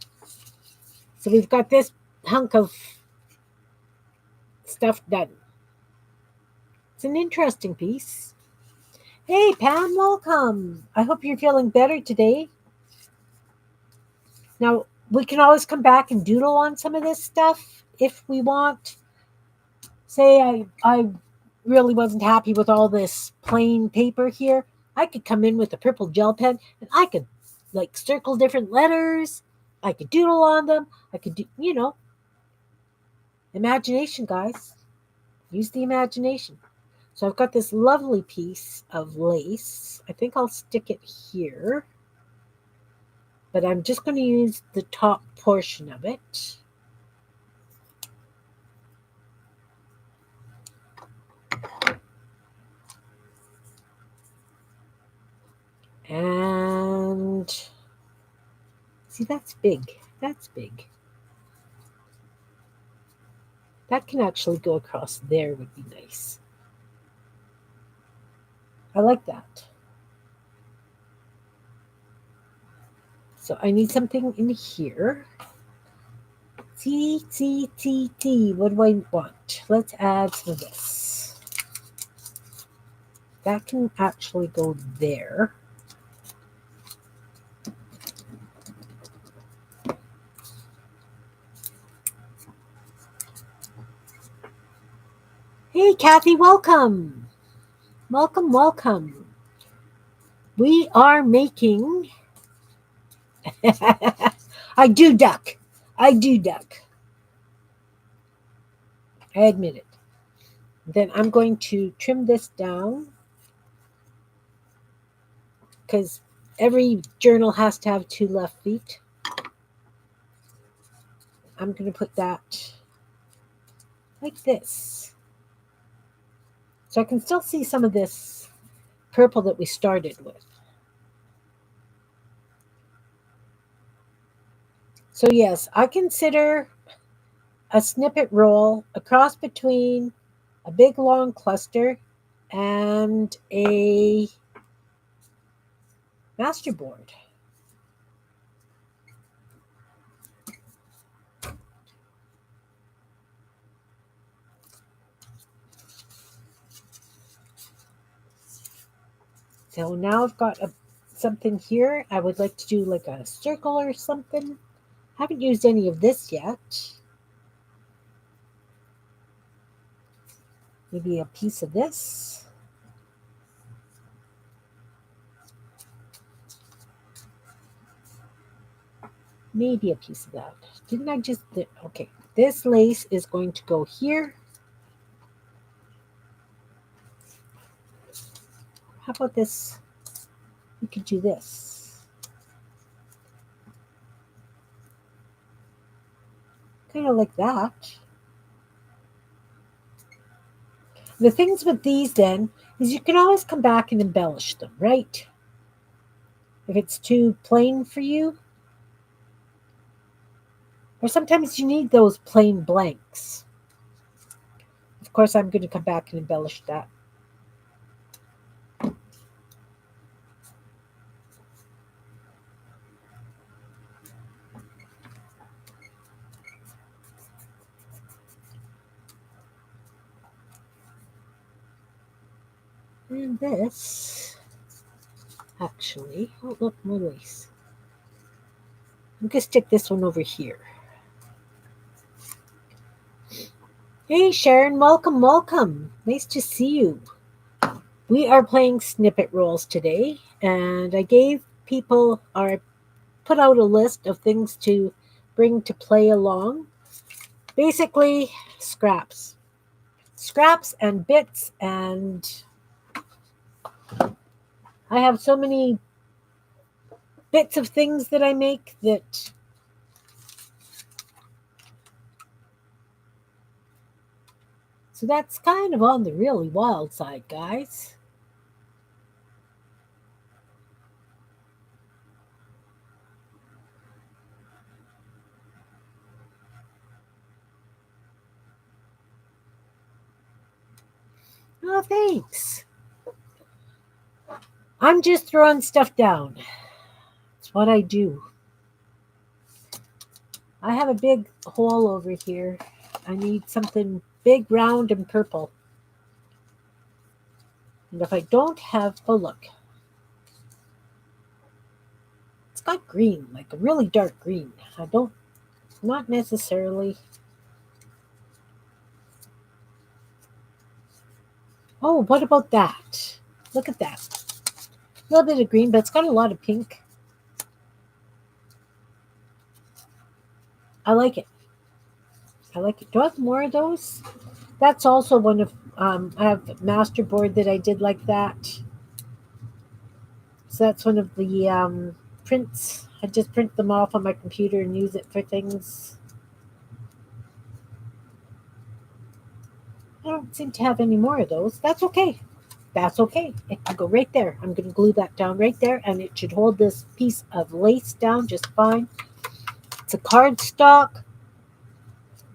so we've got this hunk of stuff done. It's an interesting piece. Hey, Pam, welcome. I hope you're feeling better today. Now, we can always come back and doodle on some of this stuff if we want. Say I really wasn't happy with all this plain paper here. I could come in with a purple gel pen and I could like circle different letters. I could doodle on them. I could do, imagination, guys. Use the imagination. So I've got this lovely piece of lace. I think I'll stick it here. But I'm just going to use the top portion of it. And see, that's big. That's big. That can actually go across there, would be nice. I like that. So I need something in here. T. What do I want? Let's add some of this. That can actually go there. Hey, Kathy, welcome. Welcome. We are making. I do duck. I admit it. Then I'm going to trim this down because every journal has to have two left feet. I'm going to put that like this. So I can still see some of this purple that we started with. So yes, I consider a snippet roll a cross between a big long cluster and a masterboard. So now I've got something here. I would like to do like a circle or something. Haven't used any of this yet. Maybe a piece of this. Maybe a piece of that. Didn't I just... Okay, this lace is going to go here. How about this? We could do this. Kind of like that. The things with these then is you can always come back and embellish them, right? If it's too plain for you. Or sometimes you need those plain blanks. Of course, I'm going to come back and embellish that. And this, actually, oh look, more lace. I'm going to stick this one over here. Hey Sharon, welcome. Nice to see you. We are playing snippet rolls today, and I gave people, or put out a list of things to bring to play along. Basically, scraps and bits, and I have so many bits of things that I make that so that's kind of on the really wild side, guys. Oh, thanks. I'm just throwing stuff down. It's what I do. I have a big hole over here. I need something big, round, and purple. And if I don't have, oh look, it's got green, like a really dark green. I don't, not necessarily. Oh, what about that? Look at that. A little bit of green, but it's got a lot of pink. I like it. I like it. Do I have more of those? That's also one of, I have a masterboard that I did like that. So that's one of the prints. I just print them off on my computer and use it for things. I don't seem to have any more of those. That's okay. That's okay. It can go right there. I'm going to glue that down right there, and it should hold this piece of lace down just fine. It's a cardstock.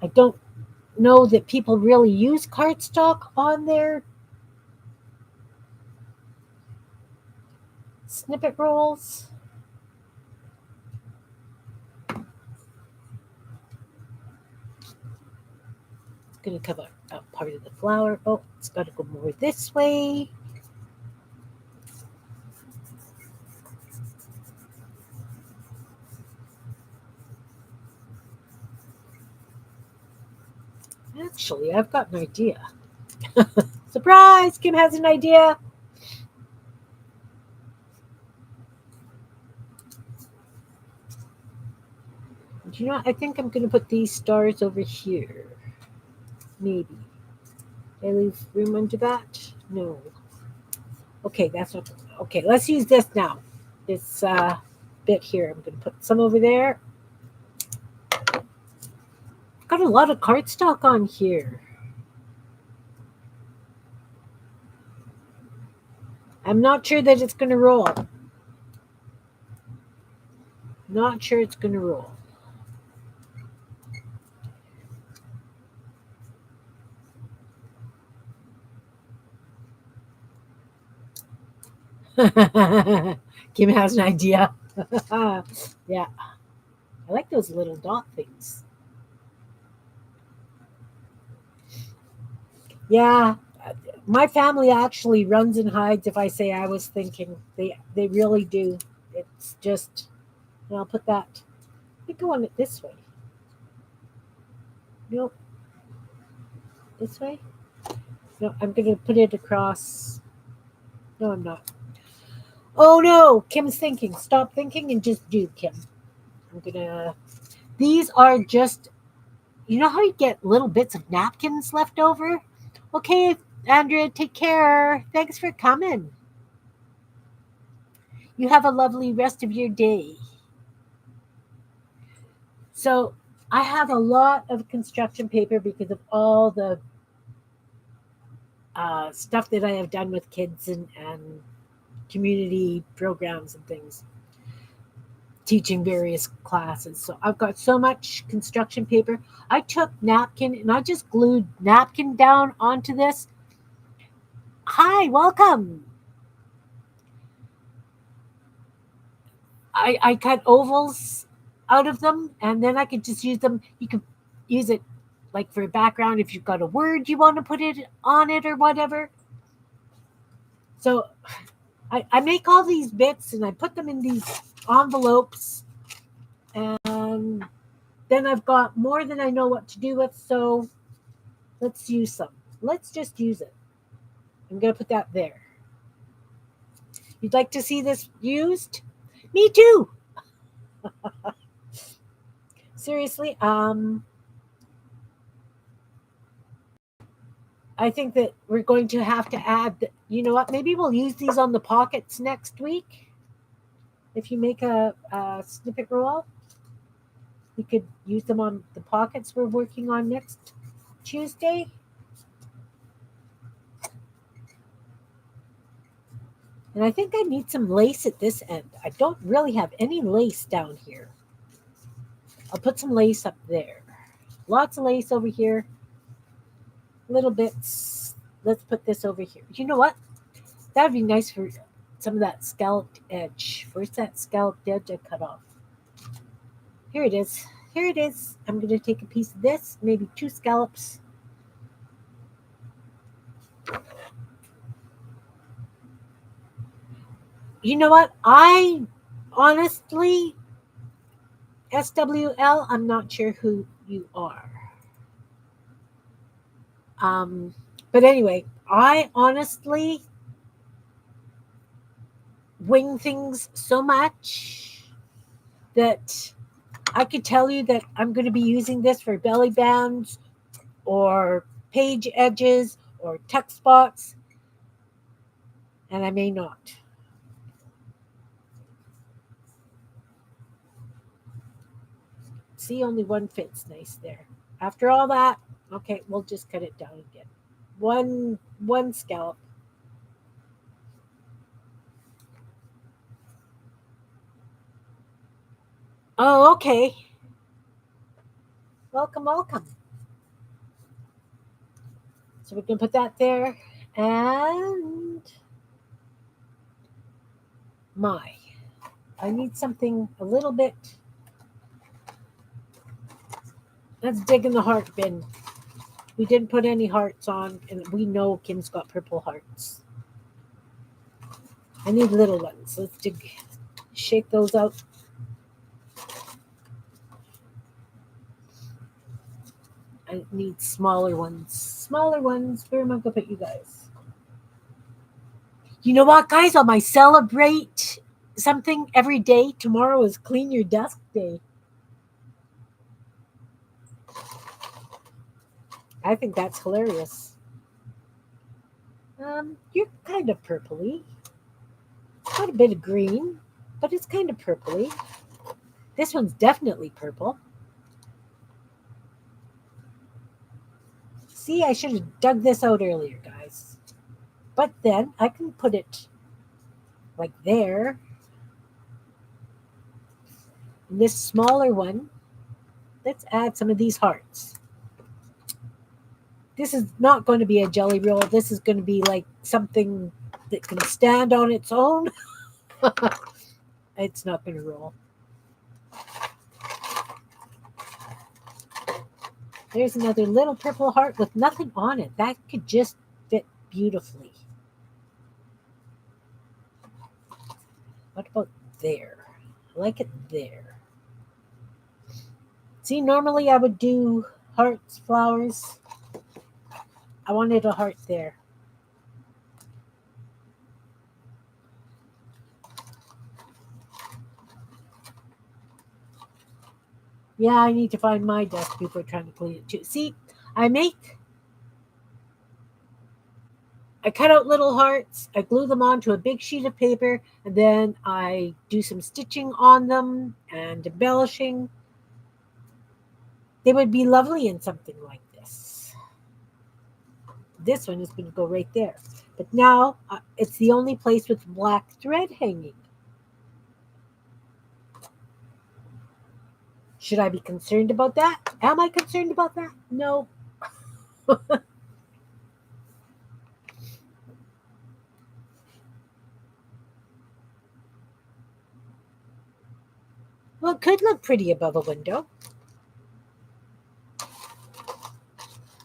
I don't know that people really use cardstock on their snippet rolls. It's going to cover up part of the flower. Oh, it's got to go more this way. Actually, I've got an idea. Surprise! Kim has an idea. Do you know, I think I'm going to put these stars over here. Maybe. Did I leave room under that? No. Okay, that's not. Okay, let's use this now. This bit here. I'm going to put some over there. Got a lot of cardstock on here. I'm not sure that it's going to roll. Not sure it's going to roll. Kim has an idea. Yeah. I like those little dot things. Yeah. My family actually runs and hides if I say I was thinking. They really do. It's just, and I'll put that. I go on it this way. Nope. This way? No, I'm going to put it across. No, I'm not. Oh no, Kim's thinking. Stop thinking and just do, Kim. I'm going to. These are just, you know how you get little bits of napkins left over? Okay, Andrea, take care. Thanks for coming. You have a lovely rest of your day. So, I have a lot of construction paper because of all the stuff that I have done with kids and community programs and things, teaching various classes. So I've got so much construction paper. I took napkin and I just glued napkin down onto this. Hi, welcome. I cut ovals out of them and then I could just use them. You could use it like for a background if you've got a word you want to put it on it or whatever. So I make all these bits and I put them in these envelopes, and then I've got more than I know what to do with. So let's use some. Let's just use it. I'm going to put that there. You'd like to see this used? Me too. Seriously, I think that we're going to have to add, you know what, maybe we'll use these on the pockets next week. If you make a snippet roll, we could use them on the pockets we're working on next Tuesday. And I think I need some lace at this end. I don't really have any lace down here. I'll put some lace up there. Lots of lace over here. Little bits let's put this over here. You know what? That would be nice for some of that scalloped edge. Where's that scalloped edge I cut off? Here it is. Here it is. I'm going to take a piece of this, maybe 2 scallops. You know what? I honestly, SWL, I'm not sure who you are. But anyway, I honestly wing things so much that I could tell you that I'm going to be using this for belly bands or page edges or tuck spots, and I may not. See, only one fits nice there. After all that, okay, we'll just cut it down again. One scallop. Oh, okay. Welcome, welcome. So we're gonna put that there, and I need something a little bit. Let's dig in the heart bin. We didn't put any hearts on, and we know Kim's got purple hearts. I need little ones. Let's shake those out. I need smaller ones. Smaller ones. Where am I gonna put you guys? You know what, guys? On my celebrate something every day, tomorrow is clean your desk day. I think that's hilarious. You're kind of purpley. Got a bit of green, but it's kind of purpley. This one's definitely purple. See, I should have dug this out earlier, guys. But then I can put it like there. And this smaller one, let's add some of these hearts. This is not going to be a jelly roll. This is going to be like something that can stand on its own. It's not going to roll. There's another little purple heart with nothing on it. That could just fit beautifully. What about there? I like it there. See, normally I would do hearts, flowers. I wanted a heart there. Yeah, I need to find my desk before trying to clean it too. See, I cut out little hearts, I glue them onto a big sheet of paper, and then I do some stitching on them and embellishing. They would be lovely in something like this. This one is going to go right there. But now it's the only place with black thread hanging. Should I be concerned about that? Am I concerned about that? No. Well, it could look pretty above a window.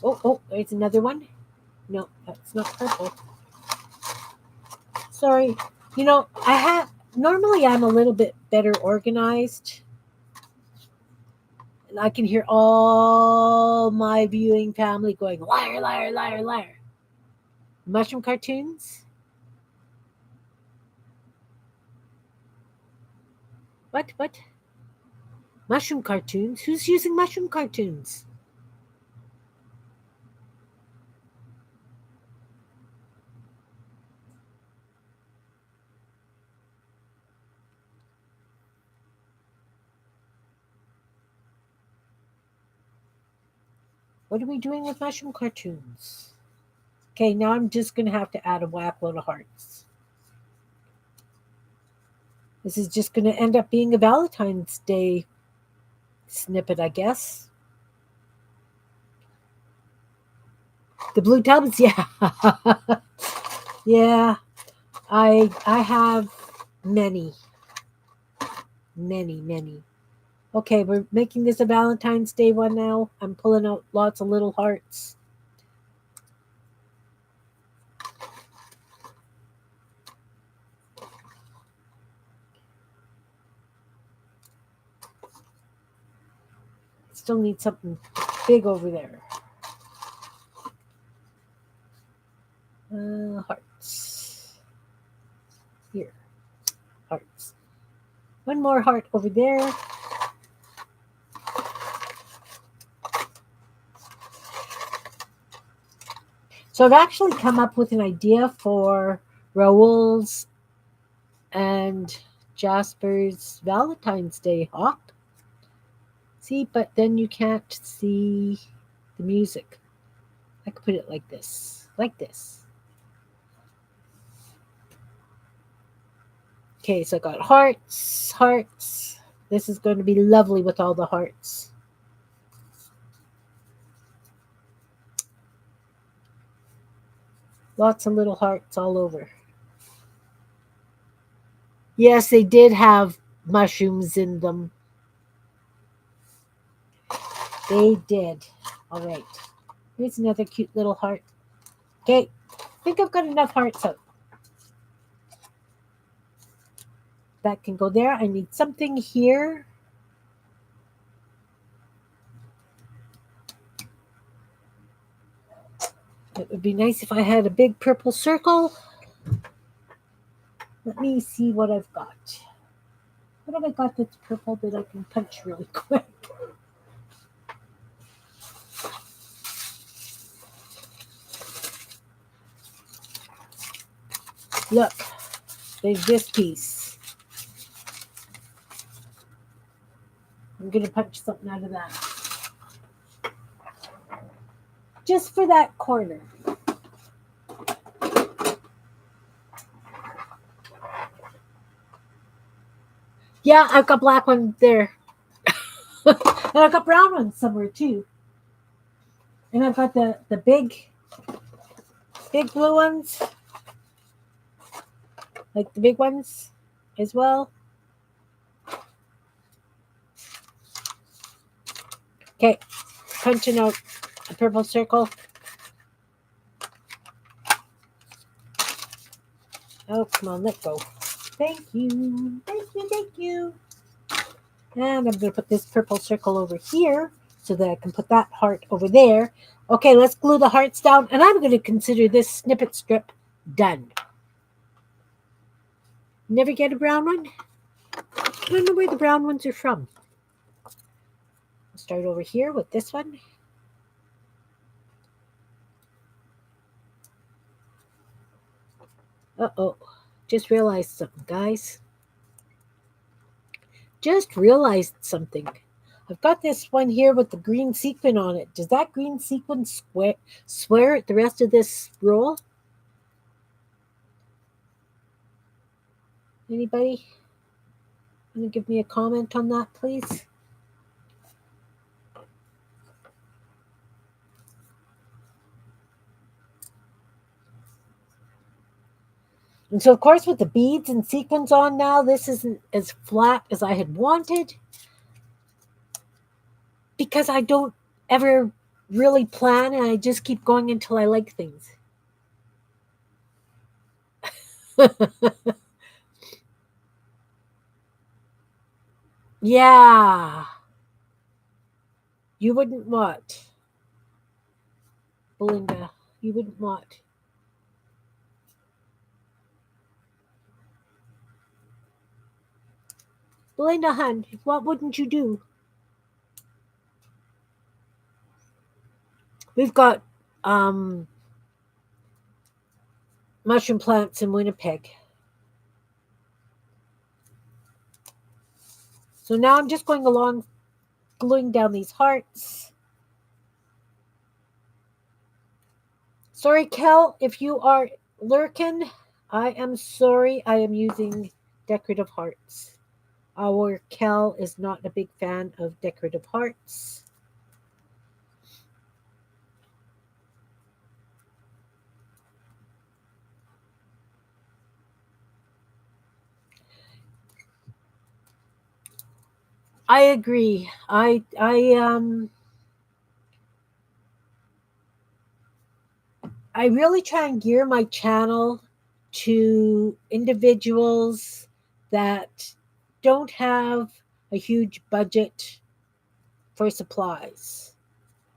Oh, there's another one. No, that's not purple. Sorry. You know, normally I'm a little bit better organized. And I can hear all my viewing family going, liar, liar, liar, liar. Mushroom cartoons? What? Mushroom cartoons? Who's using mushroom cartoons? What are we doing with mushroom cartoons? Okay, now I'm just going to have to add a whack load of hearts. This is just going to end up being a Valentine's Day snippet, I guess. The blue tubs, yeah. Yeah, I have many, many, many. Okay, we're making this a Valentine's Day one now. I'm pulling out lots of little hearts. Still need something big over there. Hearts. Here. Hearts. One more heart over there. So I've actually come up with an idea for Raoul's and Jasper's Valentine's Day hop. See, but then you can't see the music. I could put it like this. Like this. Okay, so I got hearts, hearts. This is going to be lovely with all the hearts. Lots of little hearts all over. Yes, they did have mushrooms in them. They did. All right. Here's another cute little heart. Okay, I think I've got enough hearts out. That can go there. I need something here. It would be nice if I had a big purple circle. Let me see what I've got. What have I got that's purple that I can punch really quick? Look, there's this piece. I'm going to punch something out of that. Just for that corner. Yeah, I've got black ones there. And I've got brown ones somewhere too. And I've got the big blue ones. Like the big ones as well. Okay, punching out a purple circle. Oh, come on, let go. Thank you. Thank you, thank you. And I'm going to put this purple circle over here so that I can put that heart over there. Okay, let's glue the hearts down. And I'm going to consider this snippet strip done. Never get a brown one? I don't know where the brown ones are from. I'll start over here with this one. Uh-oh. Just realized something, guys. Just realized something. I've got this one here with the green sequin on it. Does that green sequin swear at the rest of this roll? Anybody? Can you give me a comment on that, please? And so, of course, with the beads and sequins on now, this isn't as flat as I had wanted because I don't ever really plan and I just keep going until I like things. Yeah. You wouldn't what? Belinda, you wouldn't what? Belinda, hun, what wouldn't you do? We've got mushroom plants in Winnipeg. So now I'm just going along, gluing down these hearts. Sorry, Kel, if you are lurking, I am sorry. I am using decorative hearts. Our Kel is not a big fan of decorative hearts. I agree. I really try and gear my channel to individuals that don't have a huge budget for supplies.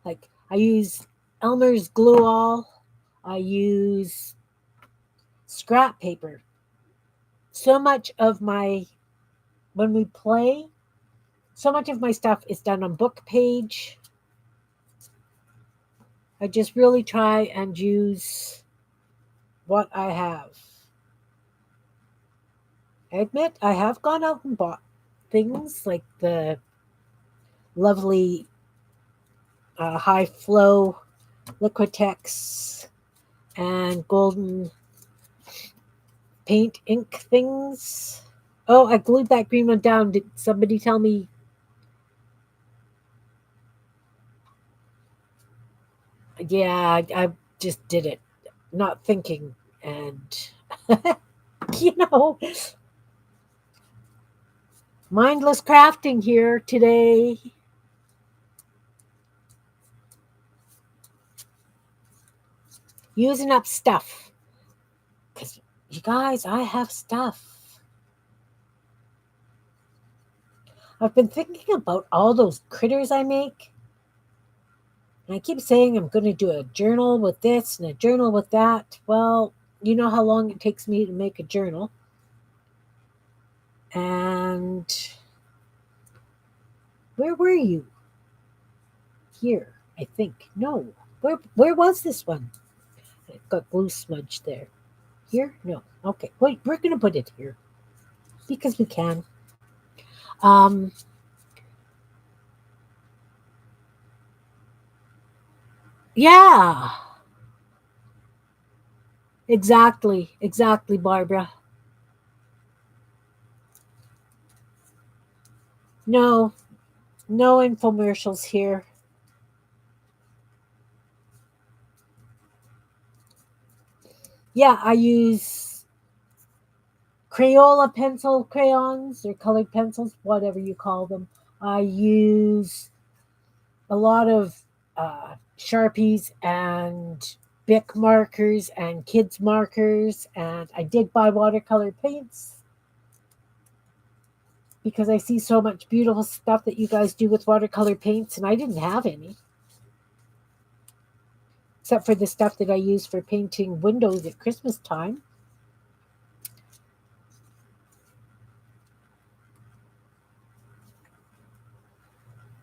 Like I use Elmer's glue all. I use scrap paper. So much of my when we play, so much of my stuff is done on book page. I just really try and use what I have. I admit I have gone out and bought things like the lovely high flow Liquitex and golden paint ink things. Oh, I glued that green one down. Did somebody tell me? Yeah, I just did it, not thinking. And, you know, mindless crafting here today. Using up stuff. Because, you guys, I have stuff. I've been thinking about all those critters I make. And I keep saying I'm going to do a journal with this and a journal with that. Well, you know how long it takes me to make a journal. And where were you? Here, I think. No. Where was this one? It got glue smudged there. Here? No. Okay. Wait, we're going to put it here because we can. Um, yeah. Exactly, Barbara. No, no infomercials here. Yeah, I use Crayola pencil crayons or colored pencils, whatever you call them. I use a lot of Sharpies and Bic markers and kids markers, and I did buy watercolor paints because I see so much beautiful stuff that you guys do with watercolor paints, and I didn't have any except for the stuff that I use for painting windows at Christmas time.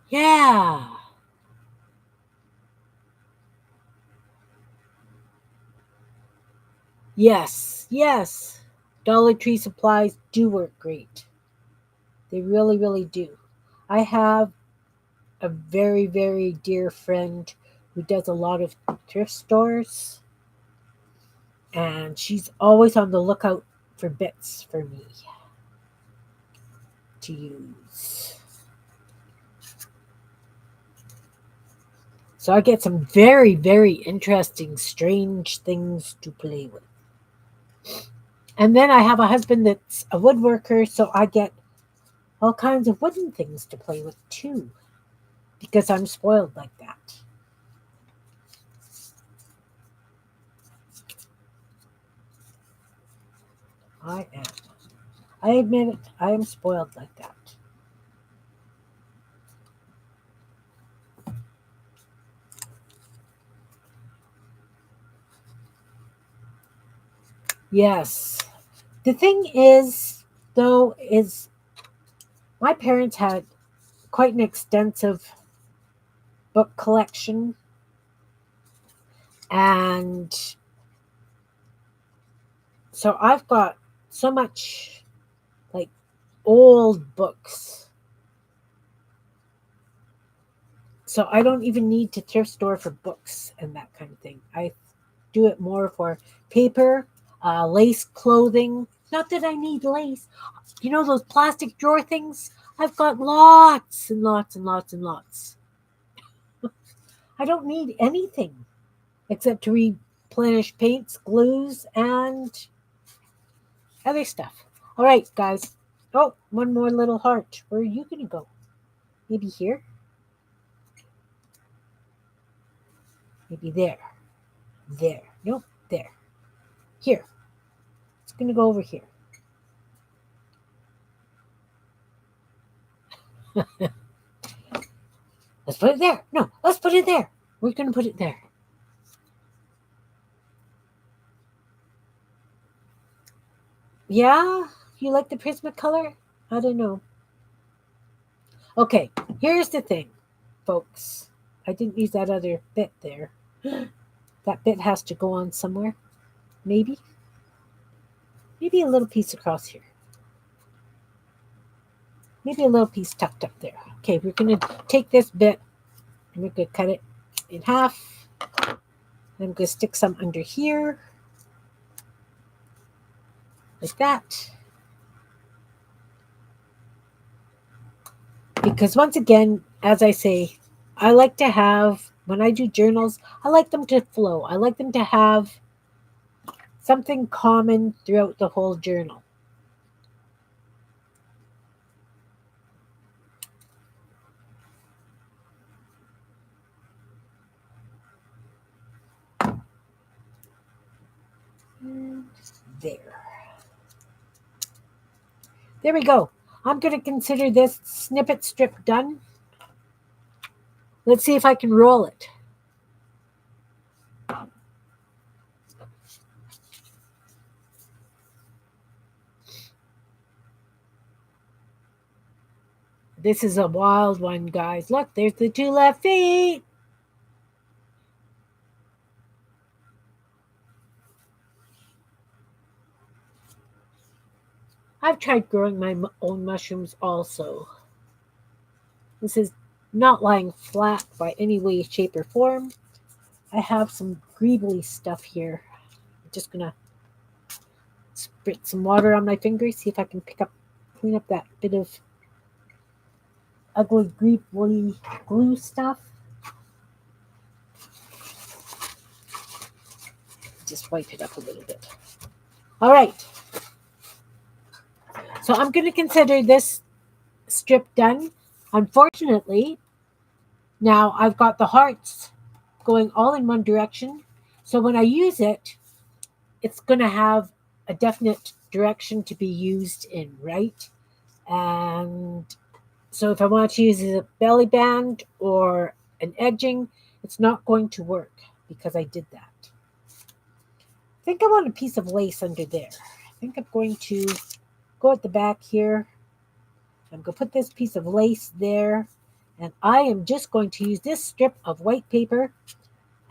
Yeah. Yes. Dollar Tree supplies do work great. They really, really do. I have a very, very dear friend who does a lot of thrift stores, and she's always on the lookout for bits for me to use. So I get some very, very interesting, strange things to play with. And then I have a husband that's a woodworker, so I get all kinds of wooden things to play with too, because I'm spoiled like that. I am. I admit it, I am spoiled like that. Yes. The thing is, though, is my parents had quite an extensive book collection, and so I've got so much like old books. So I don't even need to thrift store for books and that kind of thing. I do it more for paper, lace clothing. Not that I need lace. You know those plastic drawer things? I've got lots and lots and lots and lots. I don't need anything except to replenish paints, glues, and other stuff. All right, guys. Oh, one more little heart. Where are you going to go? Maybe here. Maybe there. There. Nope. There. Here. It's going to go over here. Let's put it there. No, let's put it there. We're going to put it there. Yeah? You like the Prismacolor? I don't know. Okay, here's the thing, folks. I didn't use that other bit there. That bit has to go on somewhere. Maybe. Maybe a little piece across here. Maybe a little piece tucked up there. Okay, we're going to take this bit and we're going to cut it in half. I'm going to stick some under here. Like that. Because once again, as I say, I like to have, when I do journals, I like them to flow. I like them to have something common throughout the whole journal. And there. There we go. I'm going to consider this snippet strip done. Let's see if I can roll it. This is a wild one, guys. Look, there's the two left feet. I've tried growing my own mushrooms also. This is not lying flat by any way, shape, or form. I have some greebly stuff here. I'm just going to spritz some water on my fingers, see if I can clean up that bit of ugly greebly glue stuff. Just wipe it up a little bit. All right. So I'm going to consider this strip done. Unfortunately, now I've got the hearts going all in one direction. So when I use it, it's going to have a definite direction to be used in, right? And so if I want to use a belly band or an edging, it's not going to work because I did that. I think I want a piece of lace under there. I think I'm going to go at the back here. I'm going to put this piece of lace there. And I am just going to use this strip of white paper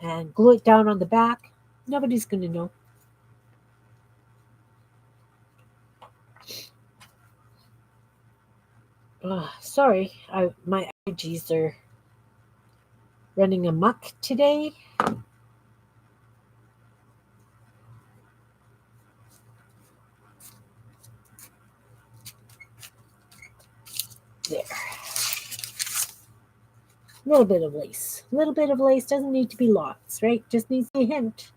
and glue it down on the back. Nobody's going to know. Sorry, my allergies are running amok today. There. A little bit of lace. A little bit of lace doesn't need to be lots, right? Just needs a hint.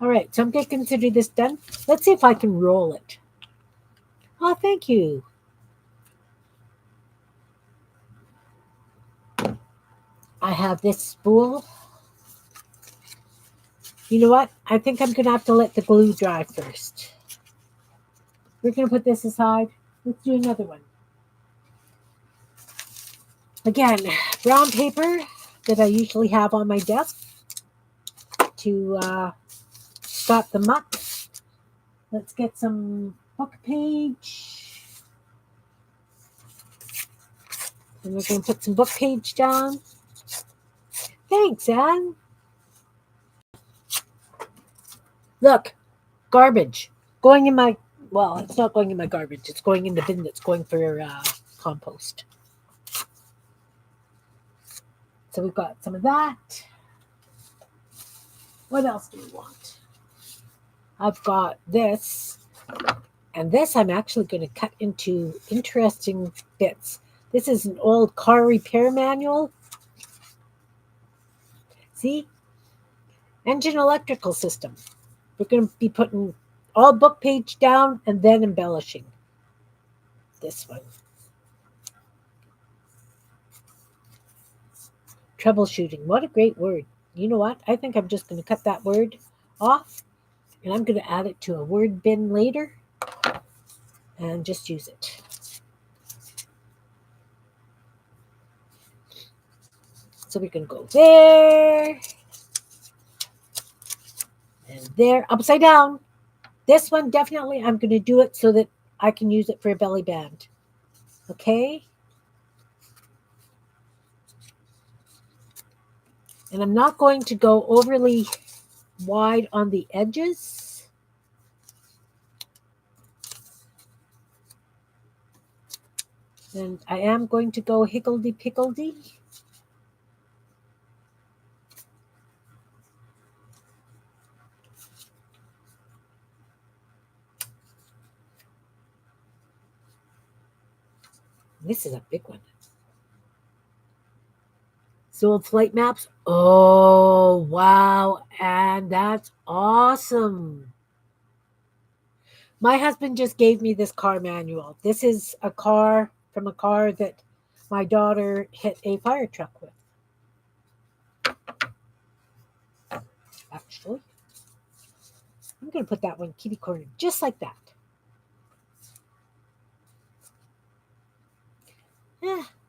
All right, so I'm going to consider this done. Let's see if I can roll it. Oh, thank you. I have this spool. You know what? I think I'm going to have to let the glue dry first. We're going to put this aside. Let's do another one. Again, brown paper that I usually have on my desk to stop the muck. Let's get some book page. And we're going to put some book page down. Thanks, Anne. Look, garbage. Going in my, well, it's not going in my garbage. It's going in the bin that's going for compost. So we've got some of that. What else do we want? I've got this. And this I'm actually going to cut into interesting bits. This is an old car repair manual. See? Engine electrical system. We're going to be putting all book page down and then embellishing this one. Troubleshooting. What a great word. You know what? I think I'm just going to cut that word off and I'm going to add it to a word bin later and just use it. So we can go there and there, upside down. This one, definitely, I'm going to do it so that I can use it for a belly band. Okay? And I'm not going to go overly wide on the edges. And I am going to go higgledy-piggledy. This is a big one. Sold flight maps. Oh, wow. And that's awesome. My husband just gave me this car manual. This is a car from a car that my daughter hit a fire truck with. Actually, I'm going to put that one kitty corner just like that.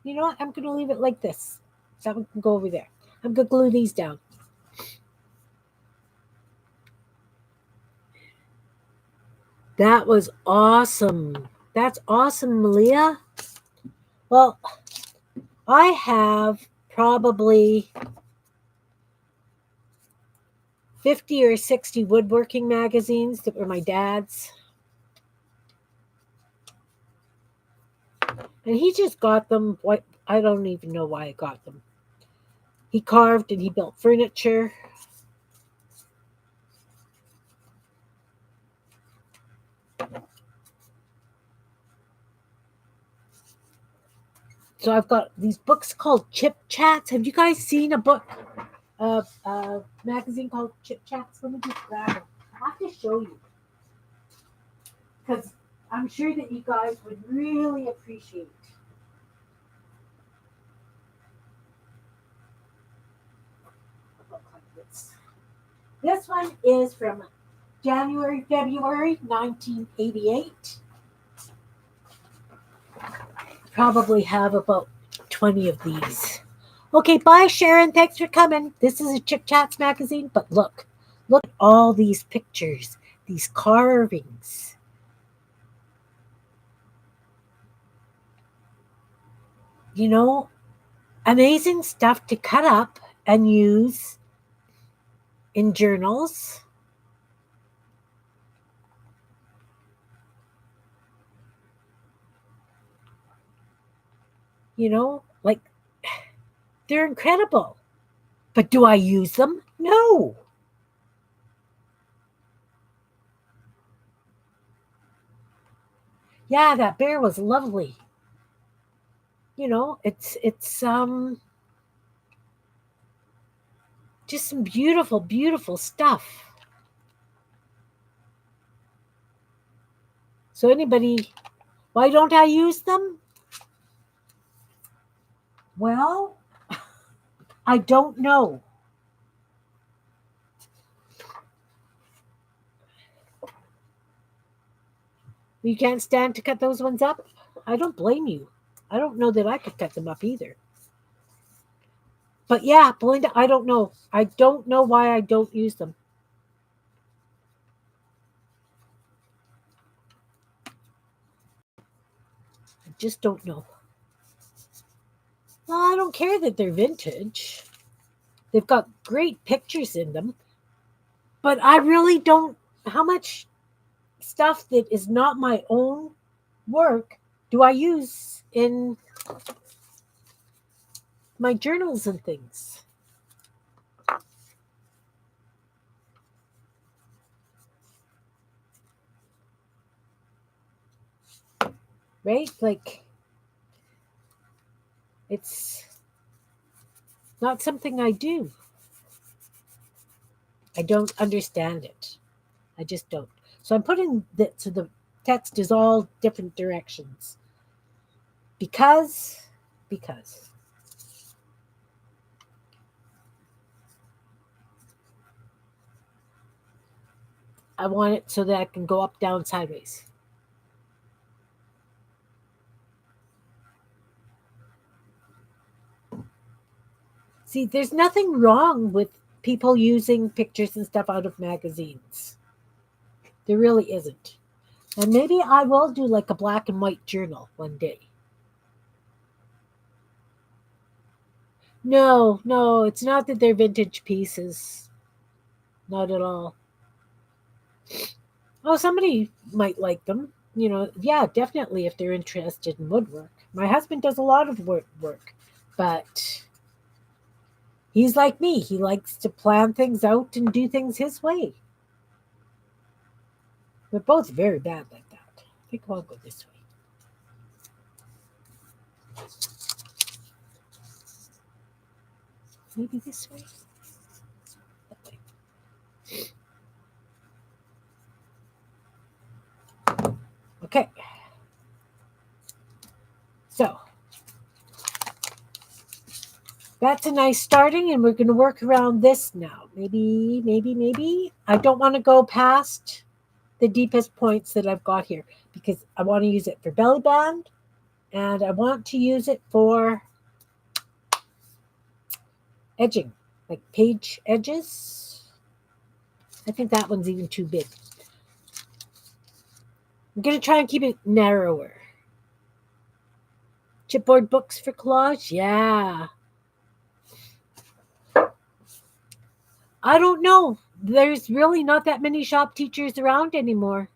You know what? I'm going to leave it like this. That one can go over there. I'm going to glue these down. That was awesome. That's awesome, Malia. Well, I have probably 50 or 60 woodworking magazines that were my dad's. And he just got them. I don't even know why I got them. He carved and he built furniture. So I've got these books called Chip Chats. Have you guys seen a magazine called Chip Chats? Let me just grab it. I have to show you. Because I'm sure that you guys would really appreciate a book like this. This one is from January, February 1988. Probably have about 20 of these. Okay, bye, Sharon. Thanks for coming. This is a Chip Chats magazine, but look at all these pictures, these carvings. You know, amazing stuff to cut up and use in journals. You know, like they're incredible. But do I use them? No. Yeah, that bear was lovely. You know, it's just some beautiful, beautiful stuff. So anybody, why don't I use them? Well, I don't know. You can't stand to cut those ones up? I don't blame you. I don't know that I could cut them up either. But yeah, Belinda, I don't know. I don't know why I don't use them. I just don't know. Well, I don't care that they're vintage. They've got great pictures in them. But I really don't. How much stuff that is not my own work do I use in my journals and things? Right? Like, it's not something I do. I don't understand it. I just don't. So I'm putting so the text is all different directions. Because I want it so that I can go up, down, sideways. See, there's nothing wrong with people using pictures and stuff out of magazines. There really isn't. And maybe I will do like a black and white journal one day. No, no, it's not that they're vintage pieces. Not at all. Oh, somebody might like them. Yeah, definitely if they're interested in woodwork. My husband does a lot of work, but he's like me. He likes to plan things out and do things his way. We're both very bad like that. I think I'll go this way. Maybe this way? That way. Okay. So that's a nice starting, and we're going to work around this now. Maybe. I don't want to go past the deepest points that I've got here because I want to use it for belly band, and I want to use it for edging, like page edges. I think that one's even too big. I'm going to try and keep it narrower. Chipboard books for collage? Yeah. I don't know. There's really not that many shop teachers around anymore.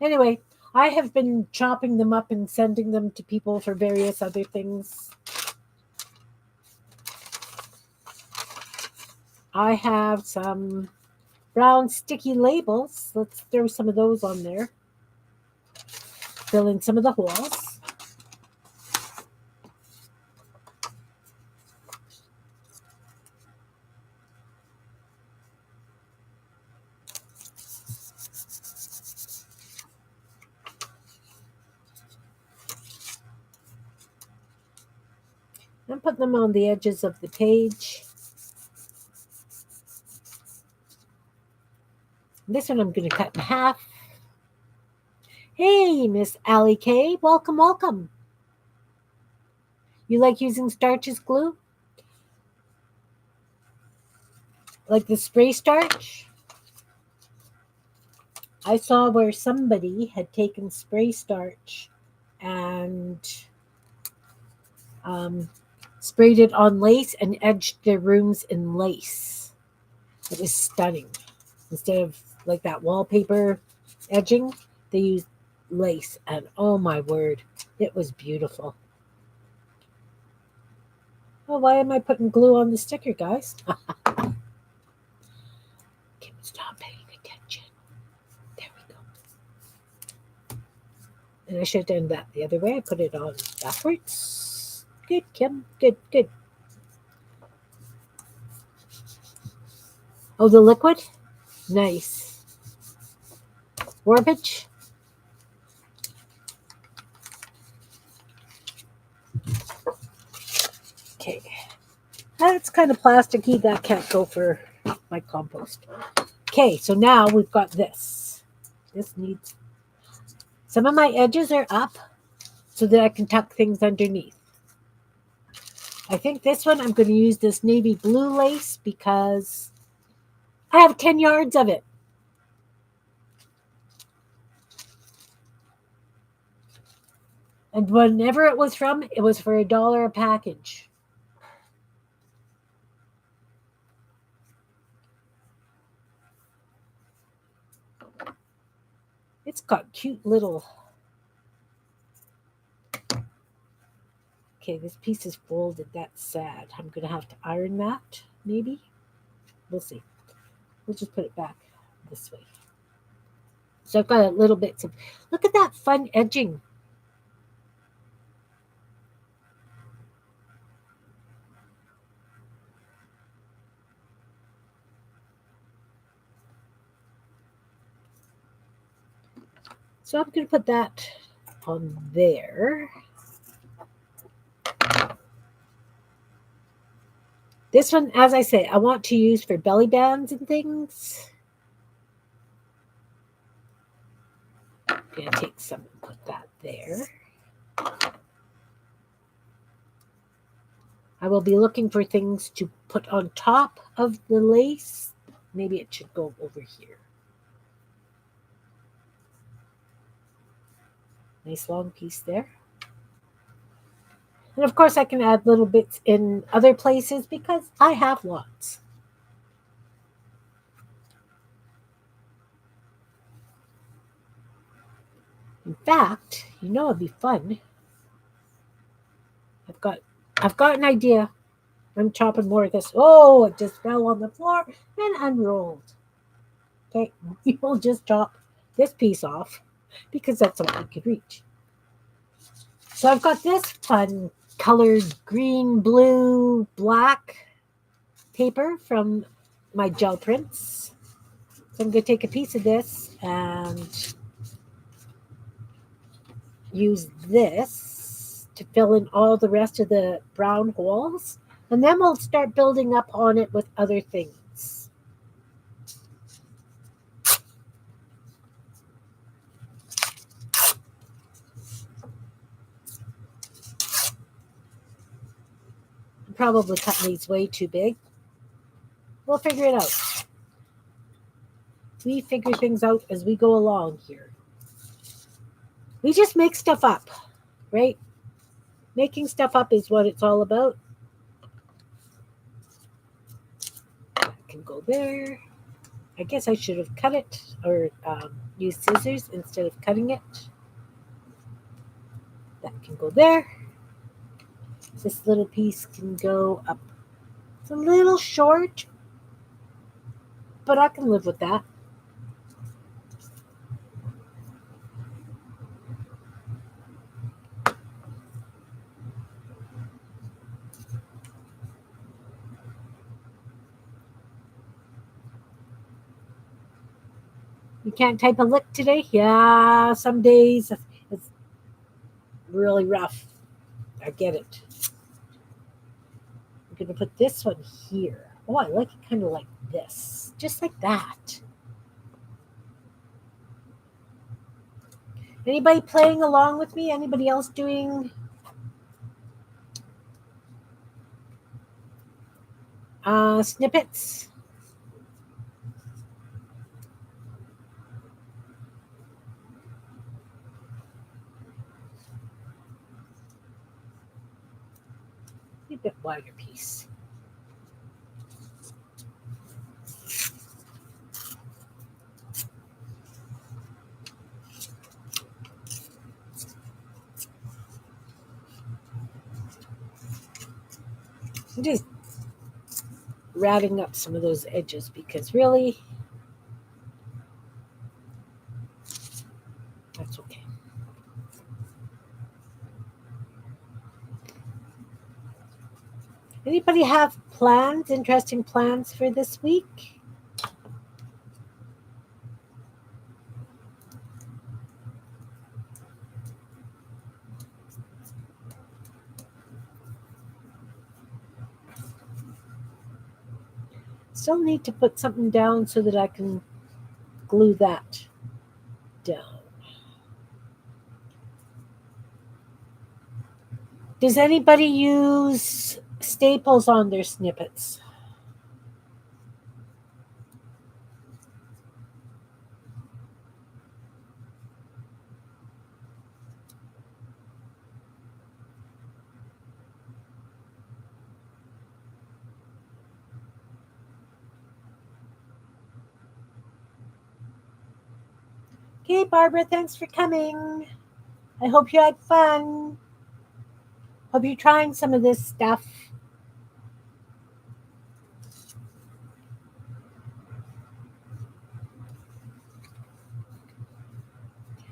Anyway, I have been chopping them up and sending them to people for various other things. I have some brown sticky labels. Let's throw some of those on there. Fill in some of the holes. And put them on the edges of the page. This one I'm going to cut in half. Hey, Miss Allie K. Welcome, welcome. You like using starch as glue? Like the spray starch? I saw where somebody had taken spray starch and sprayed it on lace and edged their rooms in lace. It was stunning. Instead of like that wallpaper edging, they used lace, and oh my word, it was beautiful. Oh, why am I putting glue on the sticker, guys? Kim, stop paying attention. There we go. And I should have done that the other way. I put it on backwards. Good, Kim. Good, good. Oh, the liquid? Nice. Warbage? Okay. That's kind of plasticky. That can't go for my compost. Okay, so now we've got this. This needs... Some of my edges are up so that I can tuck things underneath. I think this one I'm going to use this navy blue lace because I have 10 yards of it. And whenever it was from, it was for $1 a package. It's got cute little... Okay, this piece is folded. That's sad. I'm going to have to iron that, maybe. We'll see. We'll just put it back this way. So I've got a little bit of... Look at that fun edging. So I'm going to put that on there. This one, as I say, I want to use for belly bands and things. going to take some and put that there. I will be looking for things to put on top of the lace. Maybe it should go over here. Nice long piece there. And of course I can add little bits in other places because I have lots. In fact, you know it'd be fun. I've got an idea. I'm chopping more of this. Oh, it just fell on the floor and unrolled. Okay, we will just chop this piece off because that's all we could reach. So I've got this fun colored green, blue, black paper from my gel prints. So I'm going to take a piece of this and use this to fill in all the rest of the brown holes. And then we'll start building up on it with other things. I'm probably cutting these way too big. We'll figure it out. We figure things out as we go along here. We just make stuff up, right? Making stuff up is what it's all about. That can go there. I guess I should have cut it or used scissors instead of cutting it. That can go there. This little piece can go up. It's a little short, but I can live with that. You can't type a lick today? Yeah, some days it's really rough. I get it. I'm going to put this one here. Oh, I like it kind of like this. Just like that. Anybody playing along with me? Anybody else doing snippets? A bit wider piece. I'm just ratting up some of those edges because really, that's okay. Anybody have plans, interesting plans for this week? Still need to put something down so that I can glue that down. Does anybody use staples on their snippets? Okay, Barbara, thanks for coming. I hope you had fun. Hope you're trying some of this stuff.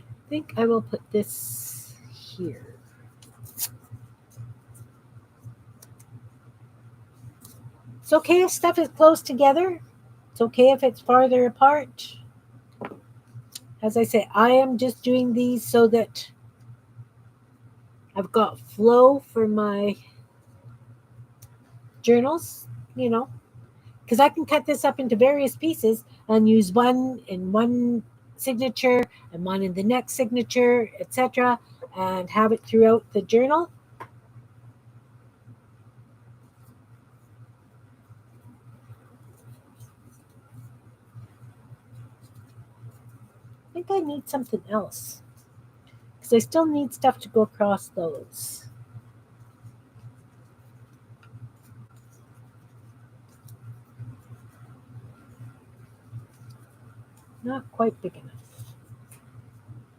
I think I will put this here. It's okay if stuff is close together. It's okay if it's farther apart. As I say, I am just doing these so that I've got flow for my journals, you know, because I can cut this up into various pieces and use one in one signature and one in the next signature, etc., and have it throughout the journal. I think I need something else because I still need stuff to go across those. Not quite big enough.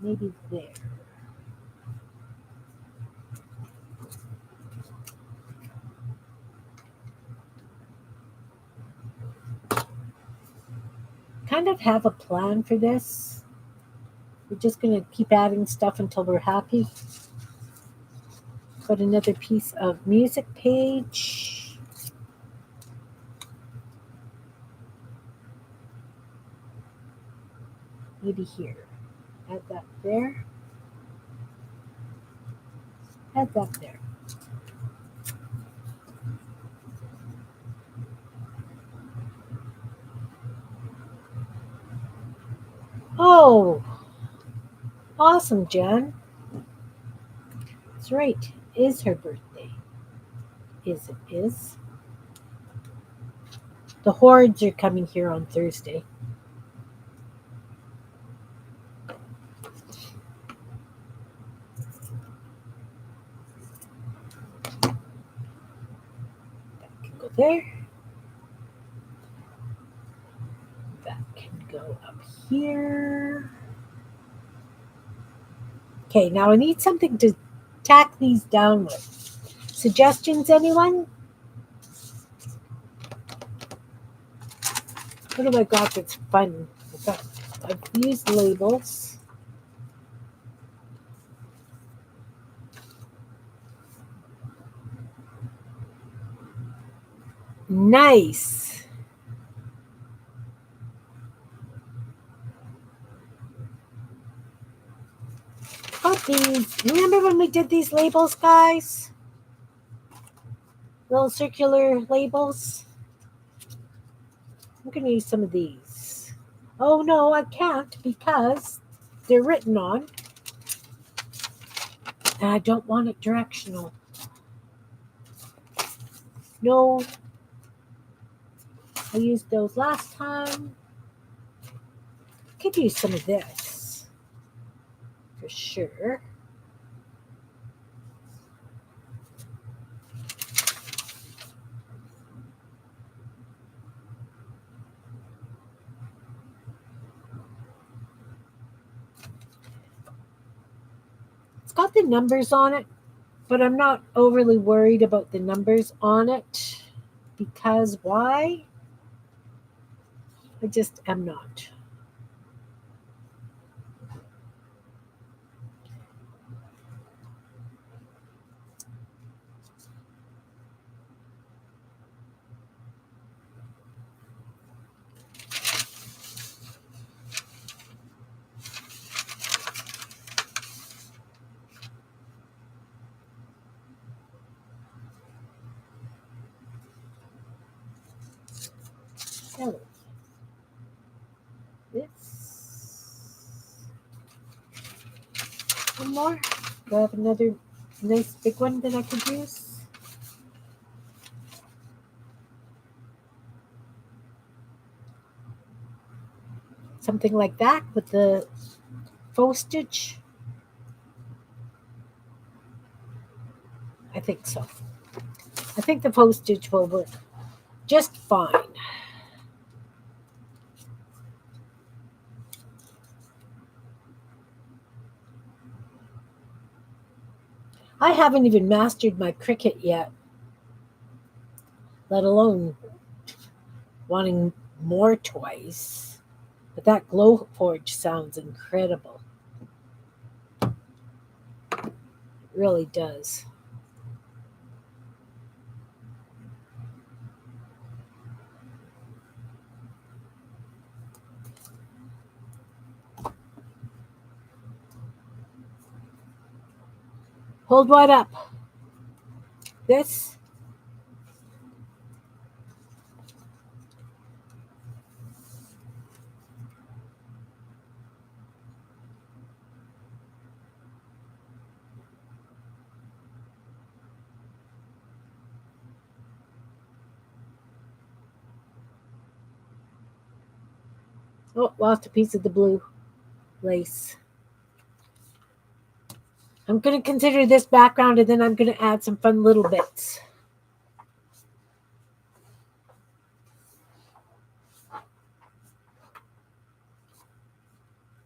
Maybe there. Kind of have a plan for this. We're just going to keep adding stuff until we're happy. Got another piece of music page. Maybe here. Add that there. Add that there. Oh, awesome, Jen. That's right. It is her birthday. It is. The hordes are coming here on Thursday. That can go there. That can go up here. Okay, now I need something to tack these down with. Suggestions, anyone? What have I got that's fun? I've used labels. Nice. Got these. Remember when we did these labels, guys? Little circular labels. I'm going to use some of these. Oh, no, I can't because they're written on. And I don't want it directional. No. I used those last time. Could use some of this. For sure. It's got the numbers on it, but I'm not overly worried about the numbers on it. Because why? I just am not. So, this. One more. Do I have another nice big one that I could use? Something like that with the postage. I think so. I think the postage will work just fine. I haven't even mastered my Cricut yet, let alone wanting more toys. But that Glowforge sounds incredible. It really does. Hold what up? This? Oh, lost a piece of the blue lace. I'm going to consider this background and then I'm going to add some fun little bits.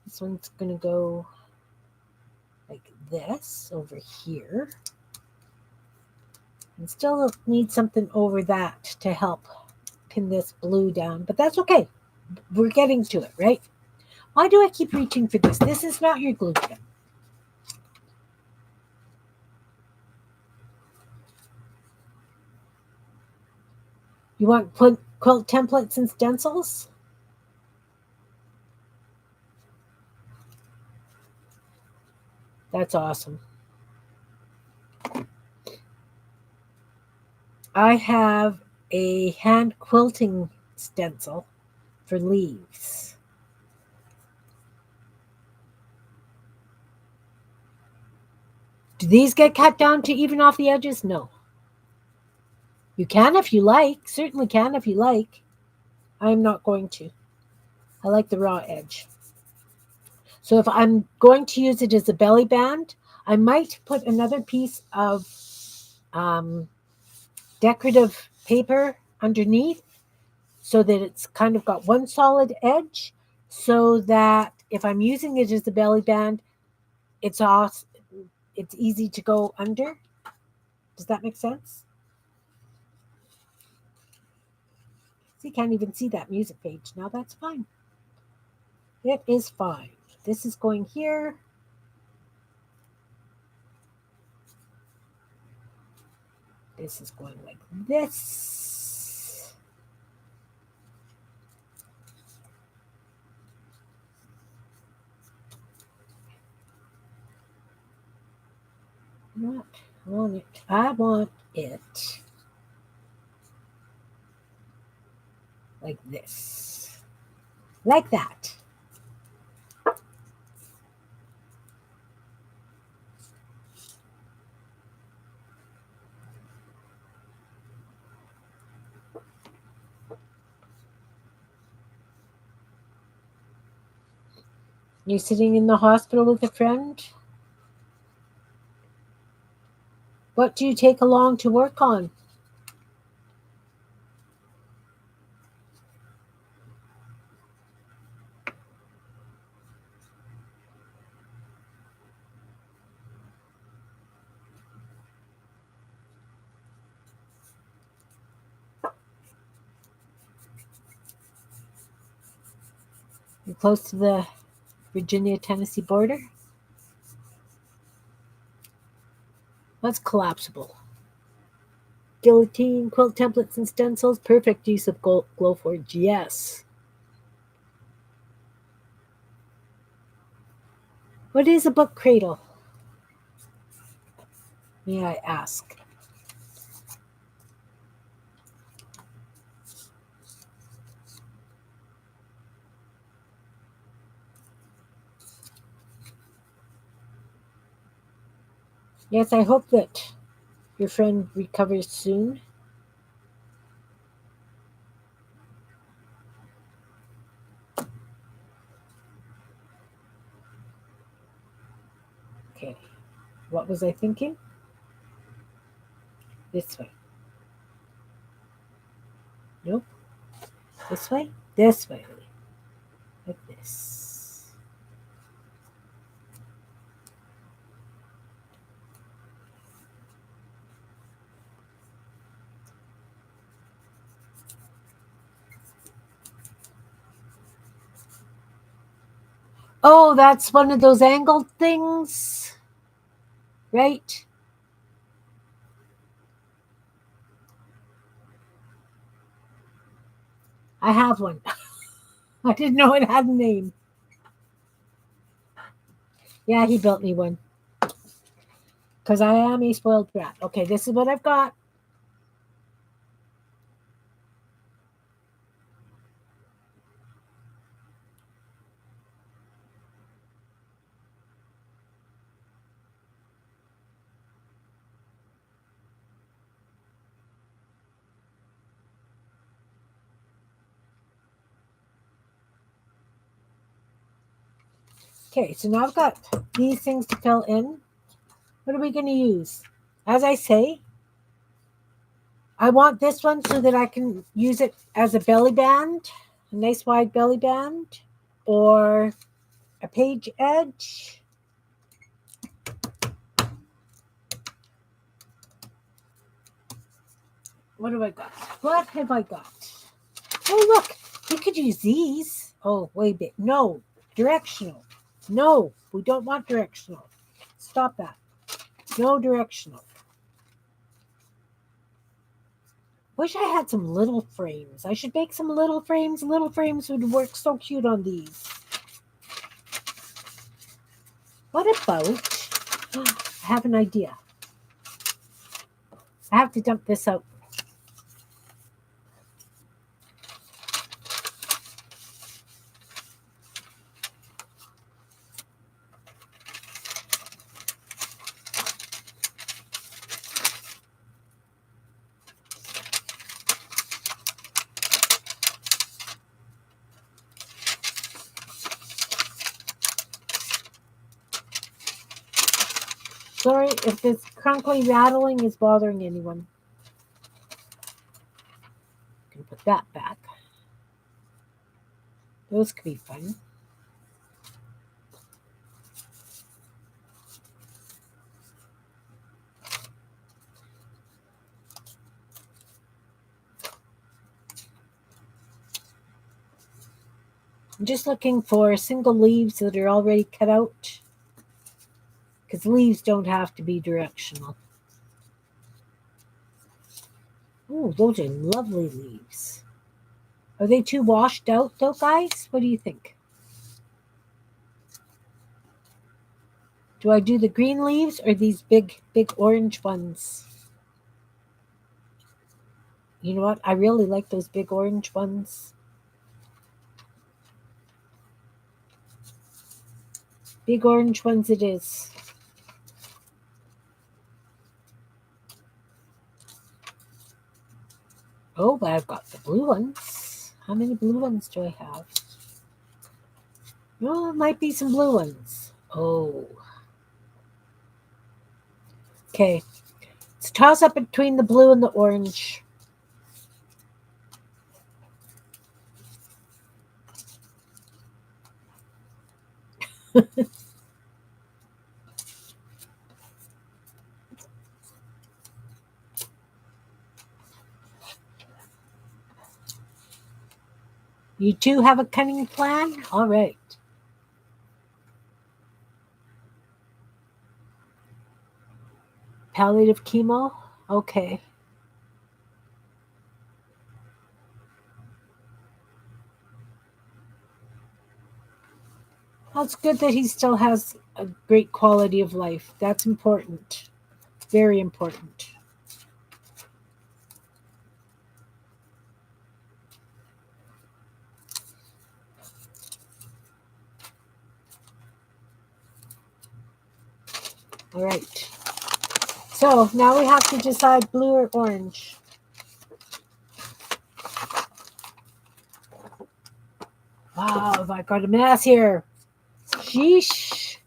This one's going to go like this over here. And still need something over that to help pin this blue down, but that's okay. We're getting to it, right? Why do I keep reaching for this? This is not your glue tip. You want quilt templates and stencils? That's awesome. I have a hand quilting stencil for leaves. Do these get cut down to even off the edges? No. You can if you like. Certainly can if you like. I'm not going to. I like the raw edge. So if I'm going to use it as a belly band, I might put another piece of decorative paper underneath so that it's kind of got one solid edge, so that if I'm using it as a belly band, it's easy to go under. Does that make sense? So you can't even see that music page. Now that's fine. It is fine. This is going here. This is going like this. Not want it. I want it like this. Like that. You sitting in the hospital with a friend? What do you take along to work on? You're close to the Virginia-Tennessee border? That's collapsible. Guillotine, quilt templates and stencils, perfect use of Glowforge, yes. What is a book cradle? May I ask? Yes, I hope that your friend recovers soon. Okay, what was I thinking? This way. Nope. This way? This way. Like this. Oh, that's one of those angled things, right? I have one. I didn't know it had a name. Yeah, he built me one. Because I am a spoiled brat. Okay, this is what I've got. Okay, so now I've got these things to fill in. What are we going to use? As I say, I want this one so that I can use it as a belly band, a nice wide belly band, or a page edge. What have I got? What have I got? Oh, look, we could use these. Oh, wait a bit. No, directional. No, we don't want directional. Stop that. No directional. Wish I had some little frames. I should make some little frames. Little frames would work so cute on these. What about... I have an idea. I have to dump this out. Sorry if this crunkly rattling is bothering anyone. Can put that back. Those could be fun. I'm just looking for single leaves that are already cut out, because leaves don't have to be directional. Ooh, those are lovely leaves. Are they too washed out though, guys? What do you think? Do I do the green leaves or these big orange ones? You know what? I really like those big orange ones. Big orange ones it is. Oh, but I've got the blue ones. How many blue ones do I have? Oh, it might be some blue ones. Oh. Okay. Let's toss up between the blue and the orange. You two have a cunning plan? All right. Palliative chemo? Okay. Well, it's good that he still has a great quality of life. That's important. Very important. All right. So now we have to decide blue or orange. Wow, have I got a mess here? Sheesh.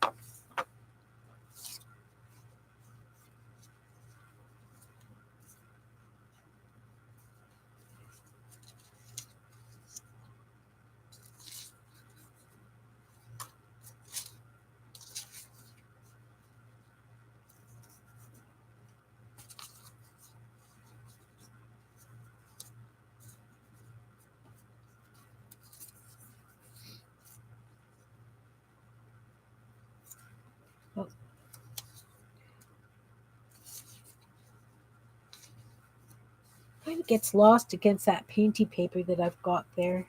Oh. Kind of gets lost against that painty paper that I've got there.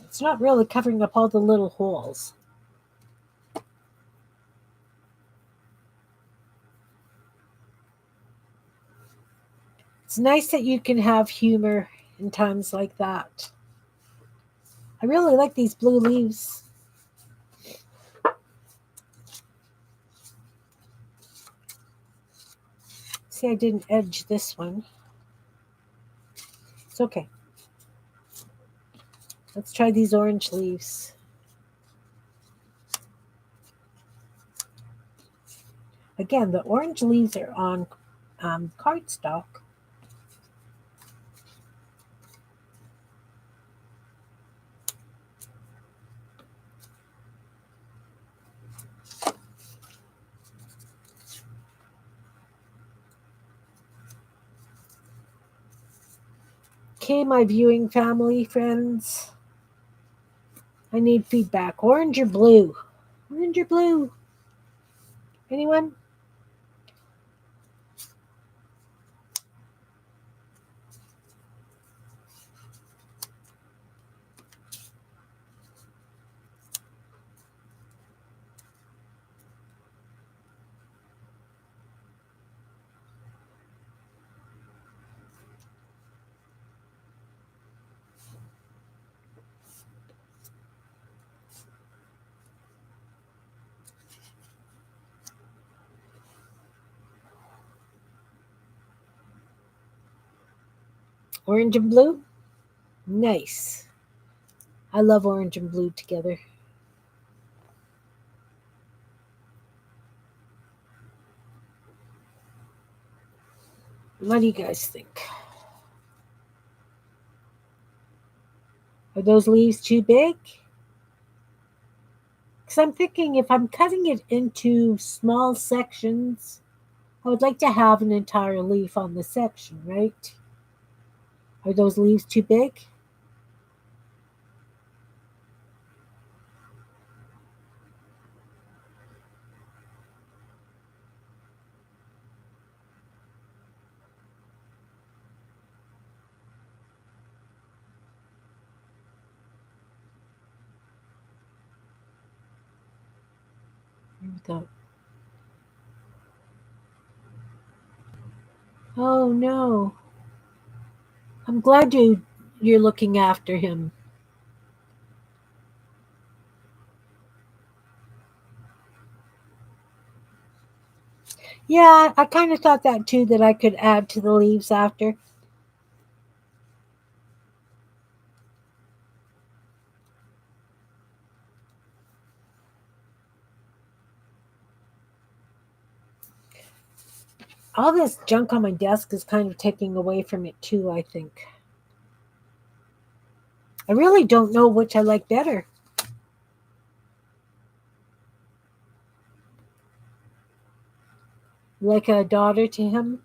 It's not really covering up all the little holes. It's nice that you can have humor in times like that. I really like these blue leaves. See, I didn't edge this one. It's okay. Let's try these orange leaves. Again, the orange leaves are on cardstock. Okay, my viewing family, friends. I need feedback. Orange or blue? Orange or blue? Anyone? Orange and blue? Nice. I love orange and blue together. What do you guys think? Are those leaves too big? Because I'm thinking if I'm cutting it into small sections, I would like to have an entire leaf on the section, right? Are those leaves too big? Here we go. Oh no. I'm glad you're looking after him. Yeah, I kind of thought that too, that I could add to the leaves after. All this junk on my desk is kind of taking away from it too, I think. I really don't know which I like better. Like a daughter to him.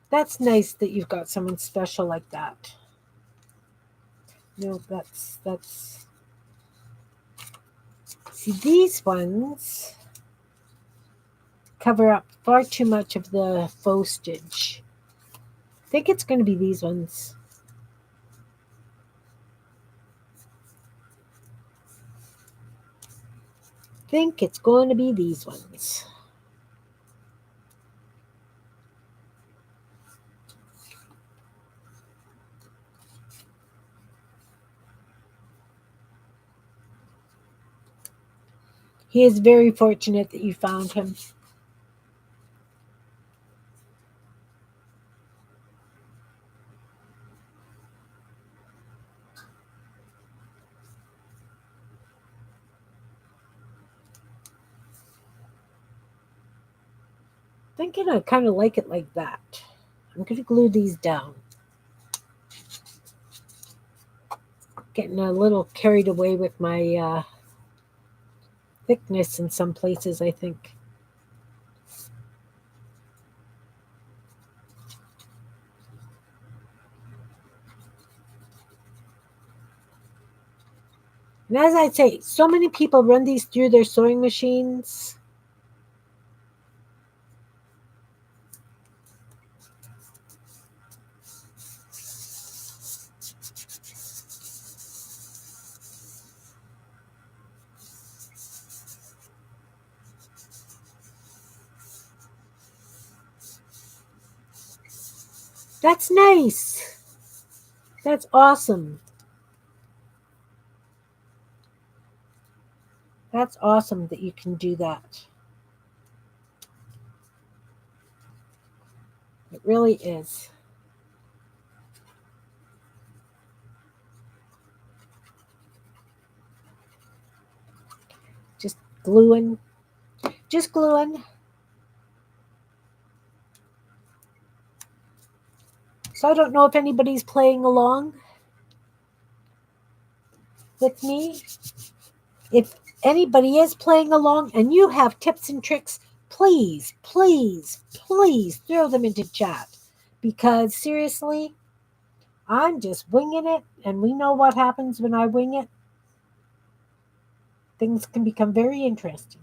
That's nice that you've got someone special like that. No, that's see these ones cover up far too much of the postage. I think it's going to be these ones. I think it's going to be these ones. He is very fortunate that you found him. Thinking I kind of like it like that. I'm going to glue these down. Getting a little carried away with my thickness in some places, I think. And as I say, so many people run these through their sewing machines. That's nice. That's awesome. That's awesome that you can do that. It really is. Just gluing. Just gluing. So I don't know if anybody's playing along with me. If anybody is playing along and you have tips and tricks, please, please, please throw them into chat. Because seriously, I'm just winging it, and we know what happens when I wing it. Things can become very interesting.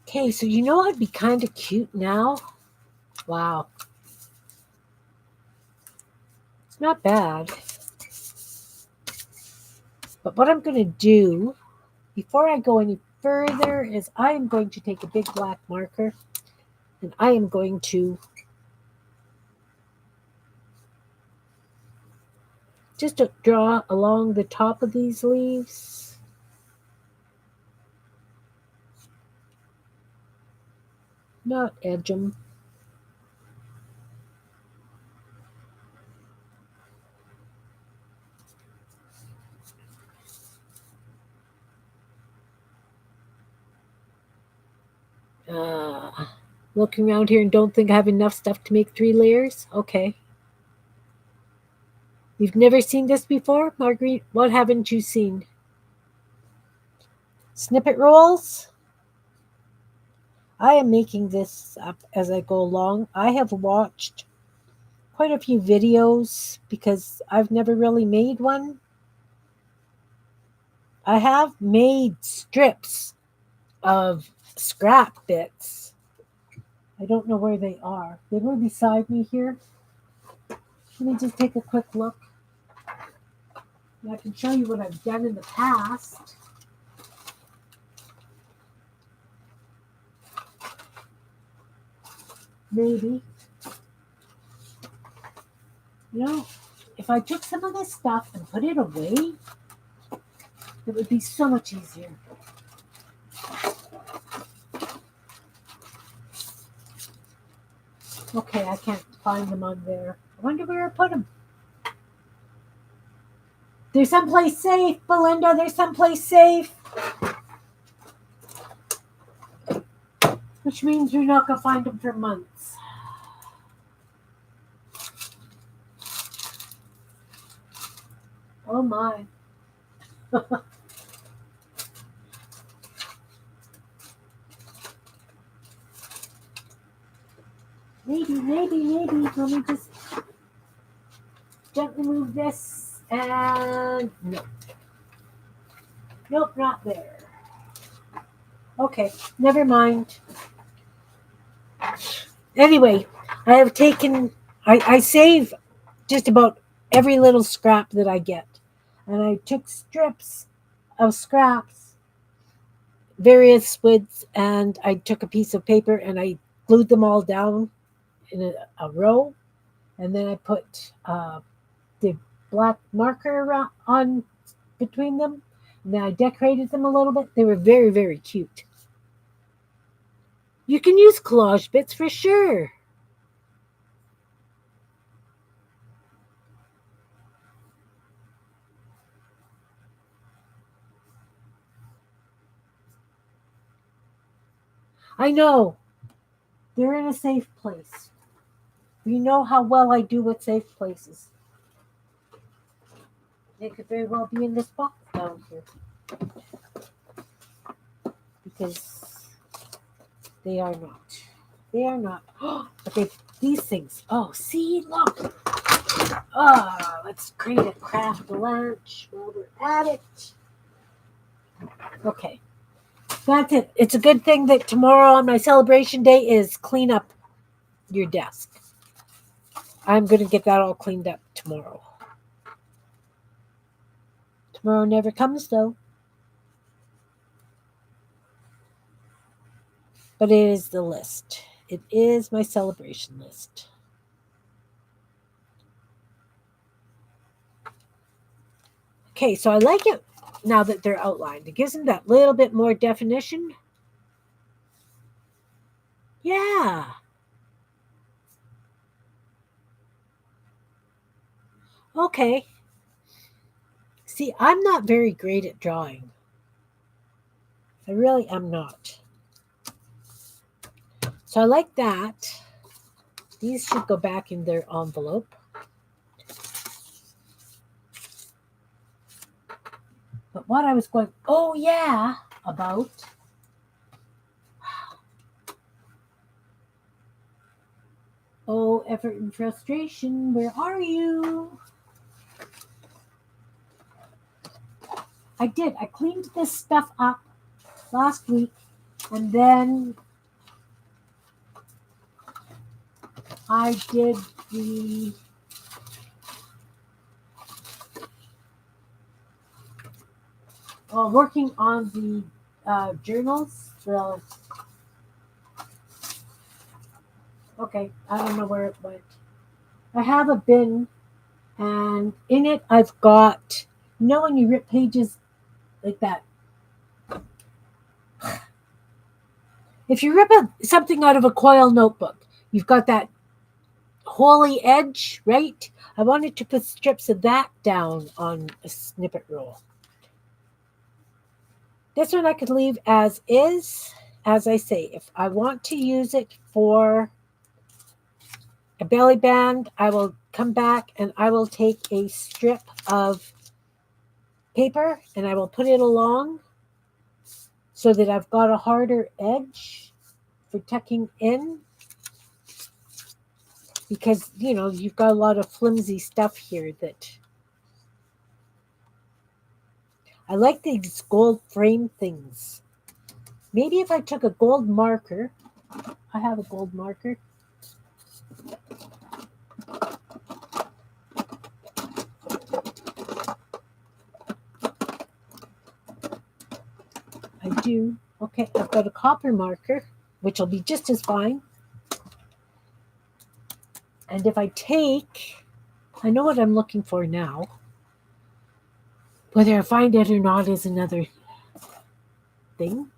Okay, so you know I'd be kind of cute now? Wow. It's not bad. But what I'm going to do before I go any further is I am going to take a big black marker and I am going to just draw along the top of these leaves. Not edge them. Looking around here and don't think I have enough stuff to make 3 layers? Okay. You've never seen this before, Marguerite? What haven't you seen? Snippet rolls? I am making this up as I go along. I have watched quite a few videos because I've never really made one. I have made strips of scrap bits. I don't know where they are. They were beside me here. Let me just take a quick look. And I can show you what I've done in the past. Maybe. You know, if I took some of this stuff and put it away, it would be so much easier. Okay, I can't find them on there. I wonder where I put them. They're someplace safe, Belinda. They're someplace safe. Which means you're not going to find them for months. Oh my. Maybe. Let me just gently move this and no. Nope, not there. Okay, never mind. Anyway, I save just about every little scrap that I get. And I took strips of scraps, various widths, and I took a piece of paper and I glued them all down in a row. And then I put the black marker on between them. And then I decorated them a little bit. They were very, very cute. You can use collage bits for sure. I know. They're in a safe place. You know how well I do with safe places. They could very well be in this box down here. Because they are not. They are not. But these things. Oh, see, look. Let's create a craft lunch while we're at it. Okay. That's it. It's a good thing that tomorrow on my celebration day is clean up your desk. I'm going to get that all cleaned up tomorrow. Tomorrow never comes, though. But it is the list. It is my celebration list. Okay, so I like it now that they're outlined. It gives them that little bit more definition. Yeah. Okay. See, I'm not very great at drawing. I really am not. So I like that. These should go back in their envelope. But what I was going, oh yeah, about. Oh, effort and frustration, where are you? I did. I cleaned this stuff up last week, and then I did the working on the journals. Okay, I don't know where it went. I have a bin, and in it I've got, when you rip pages like that. If you rip something out of a coil notebook, you've got that holy edge, right? I wanted to put strips of that down on a snippet roll. This one I could leave as is. As I say, if I want to use it for a belly band, I will come back and I will take a strip of paper and I will put it along so that I've got a harder edge for tucking in, because you've got a lot of flimsy stuff here. That I like these gold frame things. Maybe if I took a gold marker, I have a gold marker. I do. Okay, I've got a copper marker, which will be just as fine. And if I I know what I'm looking for now. Whether I find it or not is another thing.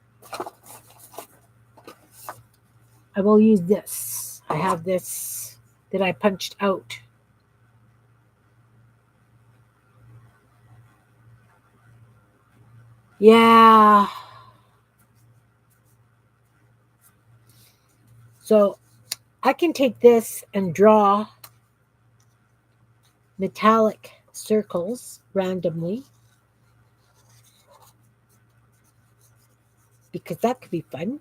I will use this. I have this that I punched out. Yeah. So I can take this and draw metallic circles randomly, because that could be fun.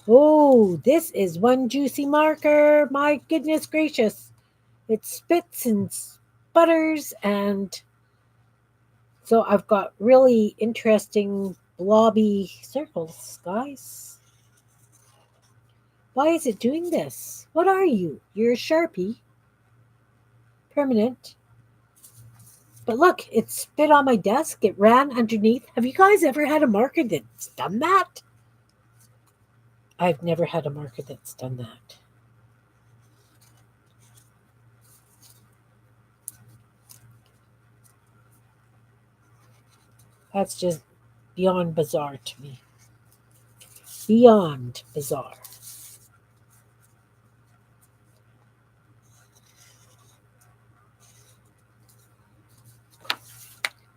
Oh, this is one juicy marker. My goodness gracious. It spits and sputters, and so I've got really interesting blobby circles, guys. Why is it doing this? What are you? You're a Sharpie. Permanent. But look, it spit on my desk. It ran underneath. Have you guys ever had a marker that's done that? I've never had a marker that's done that. That's just beyond bizarre to me. Beyond bizarre.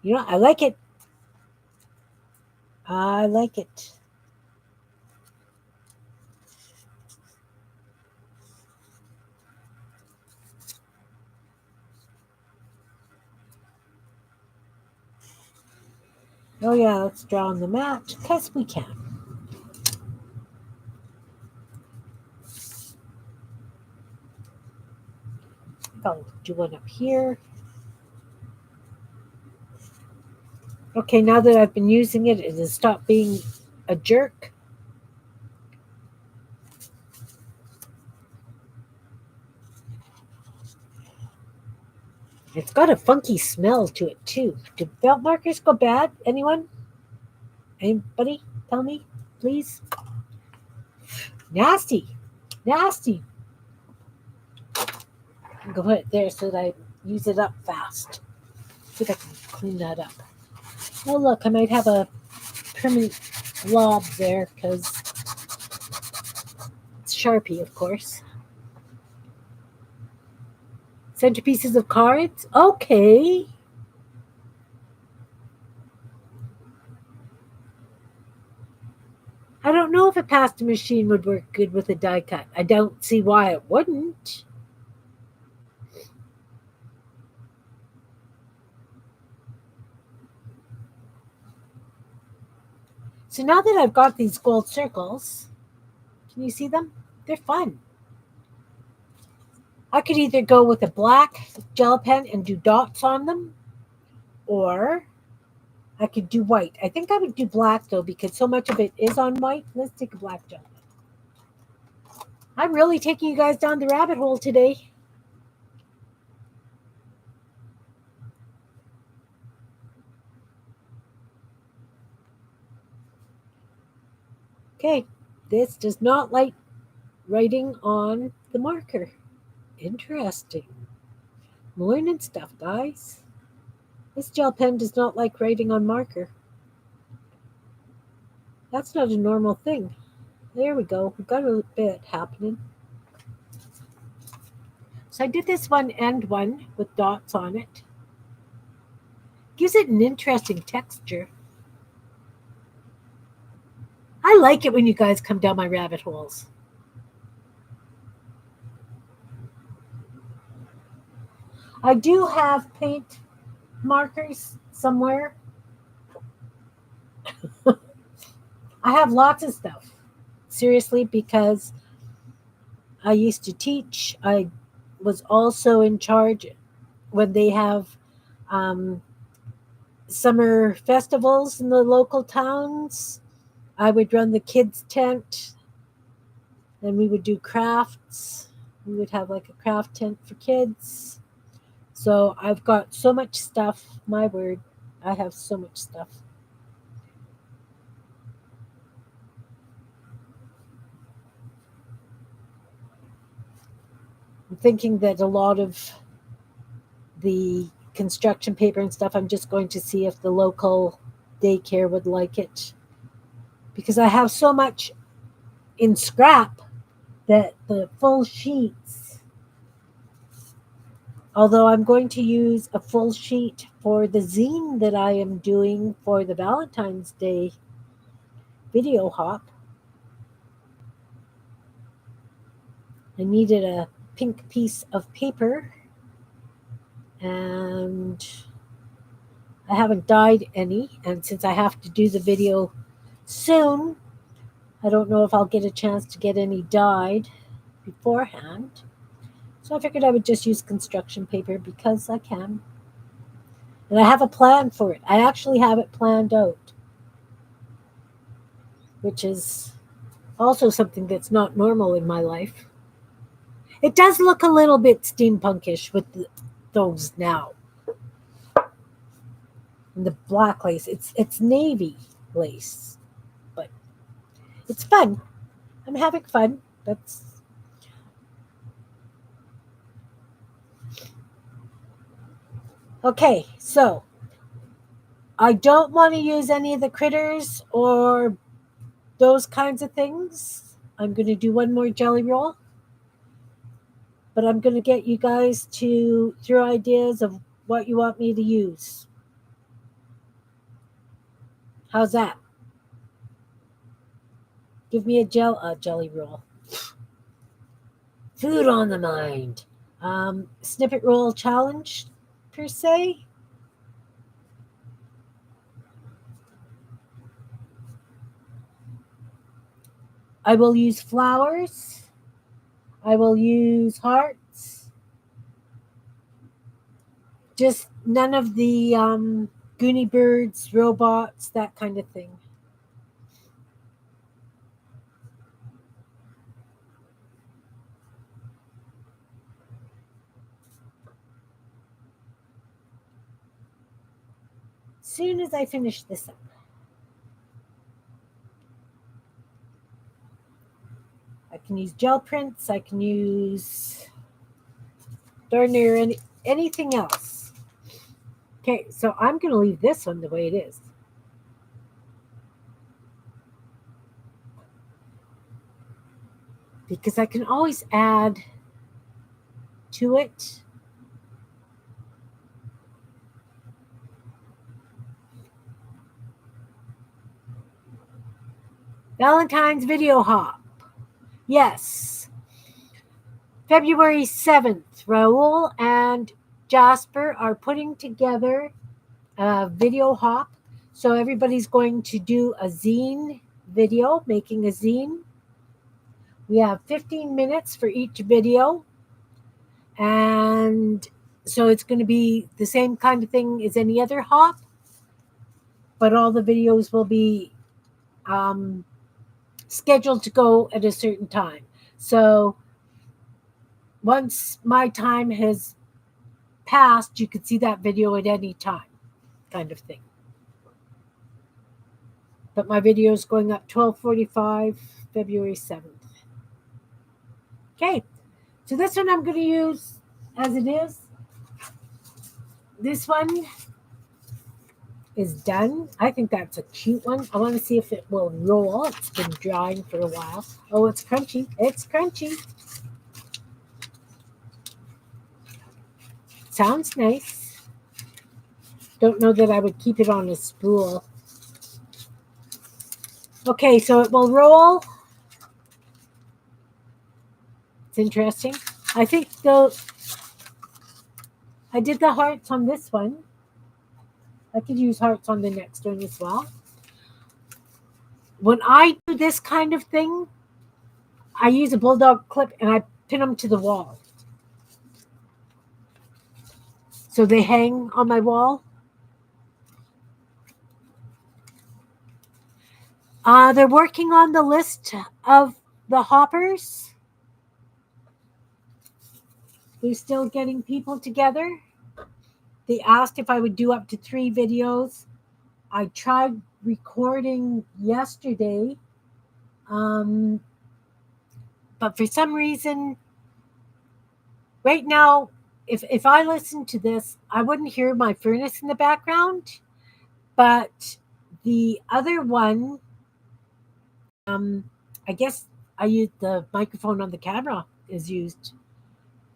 I like it. I like it. Oh yeah, let's draw on the mat, because we can. I'll do one up here. Okay, now that I've been using it, it has stopped being a jerk. It's got a funky smell to it too. Do felt markers go bad? Anyone? Anybody? Tell me, please. Nasty. Nasty. Go put it there so that I use it up fast. See if I can clean that up. Oh look, I might have a permanent blob there because it's Sharpie, of course. Centerpieces of cards? Okay. I don't know if a pasta machine would work good with a die cut. I don't see why it wouldn't. So now that I've got these gold circles, can you see them? They're fun. I could either go with a black gel pen and do dots on them, or I could do white. I think I would do black though because so much of it is on white. Let's take a black gel pen. I'm really taking you guys down the rabbit hole today. Okay, this does not like writing on the marker. Interesting. I'm learning stuff, guys. This gel pen does not like writing on marker. That's not a normal thing. There we go. We've got a bit happening. So I did this one and one with dots on it. Gives it an interesting texture. I like it when you guys come down my rabbit holes. I do have paint markers somewhere. I have lots of stuff. Seriously, because I used to teach. I was also in charge when they have summer festivals in the local towns. I would run the kids' tent, and we would do crafts. We would have like a craft tent for kids. So I've got so much stuff. My word, I have so much stuff. I'm thinking that a lot of the construction paper and stuff, I'm just going to see if the local daycare would like it. Because I have so much in scrap that the full sheets, although I'm going to use a full sheet for the zine that I am doing for the Valentine's Day video hop, I needed a pink piece of paper, and I haven't dyed any. And since I have to do the video soon, I don't know if I'll get a chance to get any dyed beforehand. So I figured I would just use construction paper because I can. And I have a plan for it. I actually have it planned out, which is also something that's not normal in my life. It does look a little bit steampunkish with those now. And the black lace, it's navy lace, but it's fun. I'm having fun. That's okay. So I don't want to use any of the critters or those kinds of things. I'm going to do one more jelly roll, but I'm going to get you guys to throw ideas of what you want me to use. How's that? Give me a jelly roll. Food on the mind. Snippet roll challenge, per se. I will use flowers. I will use hearts. Just none of the Goonie birds, robots, that kind of thing. soon as I finish this up. I can use gel prints. I can use darn near anything else. Okay, so I'm going to leave this one the way it is. Because I can always add to it. Valentine's video hop. Yes. February 7th, Raul and Jasper are putting together a video hop. So everybody's going to do a zine video, making a zine. We have 15 minutes for each video. And so it's going to be the same kind of thing as any other hop, but all the videos will be scheduled to go at a certain time. So once my time has passed, you could see that video at any time, kind of thing. But my video is going up 12:45, February 7th. Okay, so this one I'm going to use as it is. This one is done. I think that's a cute one. I want to see if it will roll. It's been drying for a while. Oh, it's crunchy. It's crunchy. Sounds nice. Don't know that I would keep it on a spool. Okay, so it will roll. It's interesting. I think I did the hearts on this one. I could use hearts on the next one as well. When I do this kind of thing, I use a bulldog clip and I pin them to the wall. So they hang on my wall. They're working on the list of the hoppers. They're still getting people together. They asked if I would do up to 3 videos. I tried recording yesterday, but for some reason, right now, if I listened to this, I wouldn't hear my furnace in the background. But the other one, I guess I used the microphone on the camera is used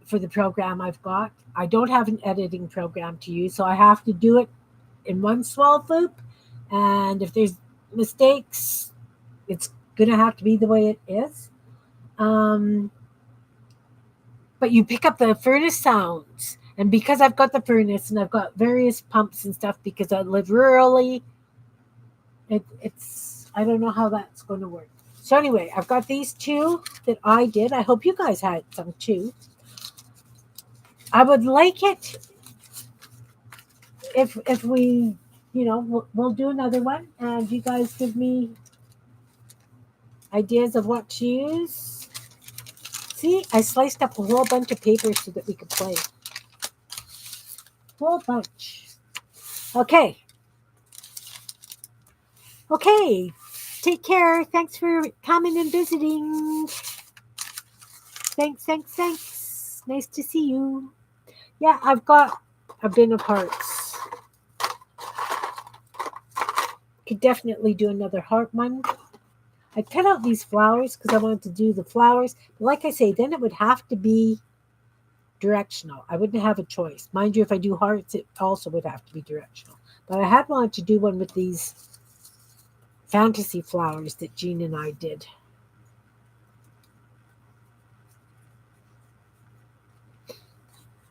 for the program I've got. I don't have an editing program to use, so I have to do it in one swell loop. And if there's mistakes, it's going to have to be the way it is. But you pick up the furnace sounds. And because I've got the furnace and I've got various pumps and stuff because I live rurally, it's I don't know how that's going to work. So anyway, I've got these 2 that I did. I hope you guys had some too. I would like it if we, we'll do another one and you guys give me ideas of what to use. See, I sliced up a whole bunch of paper so that we could play. Whole bunch. Okay. Okay. Take care. Thanks for coming and visiting. Thanks. Nice to see you. Yeah, I've got a bin of hearts. Could definitely do another heart one. I cut out these flowers because I wanted to do the flowers. But like I say, then it would have to be directional. I wouldn't have a choice. Mind you, if I do hearts, it also would have to be directional. But I had wanted to do one with these fantasy flowers that Jean and I did.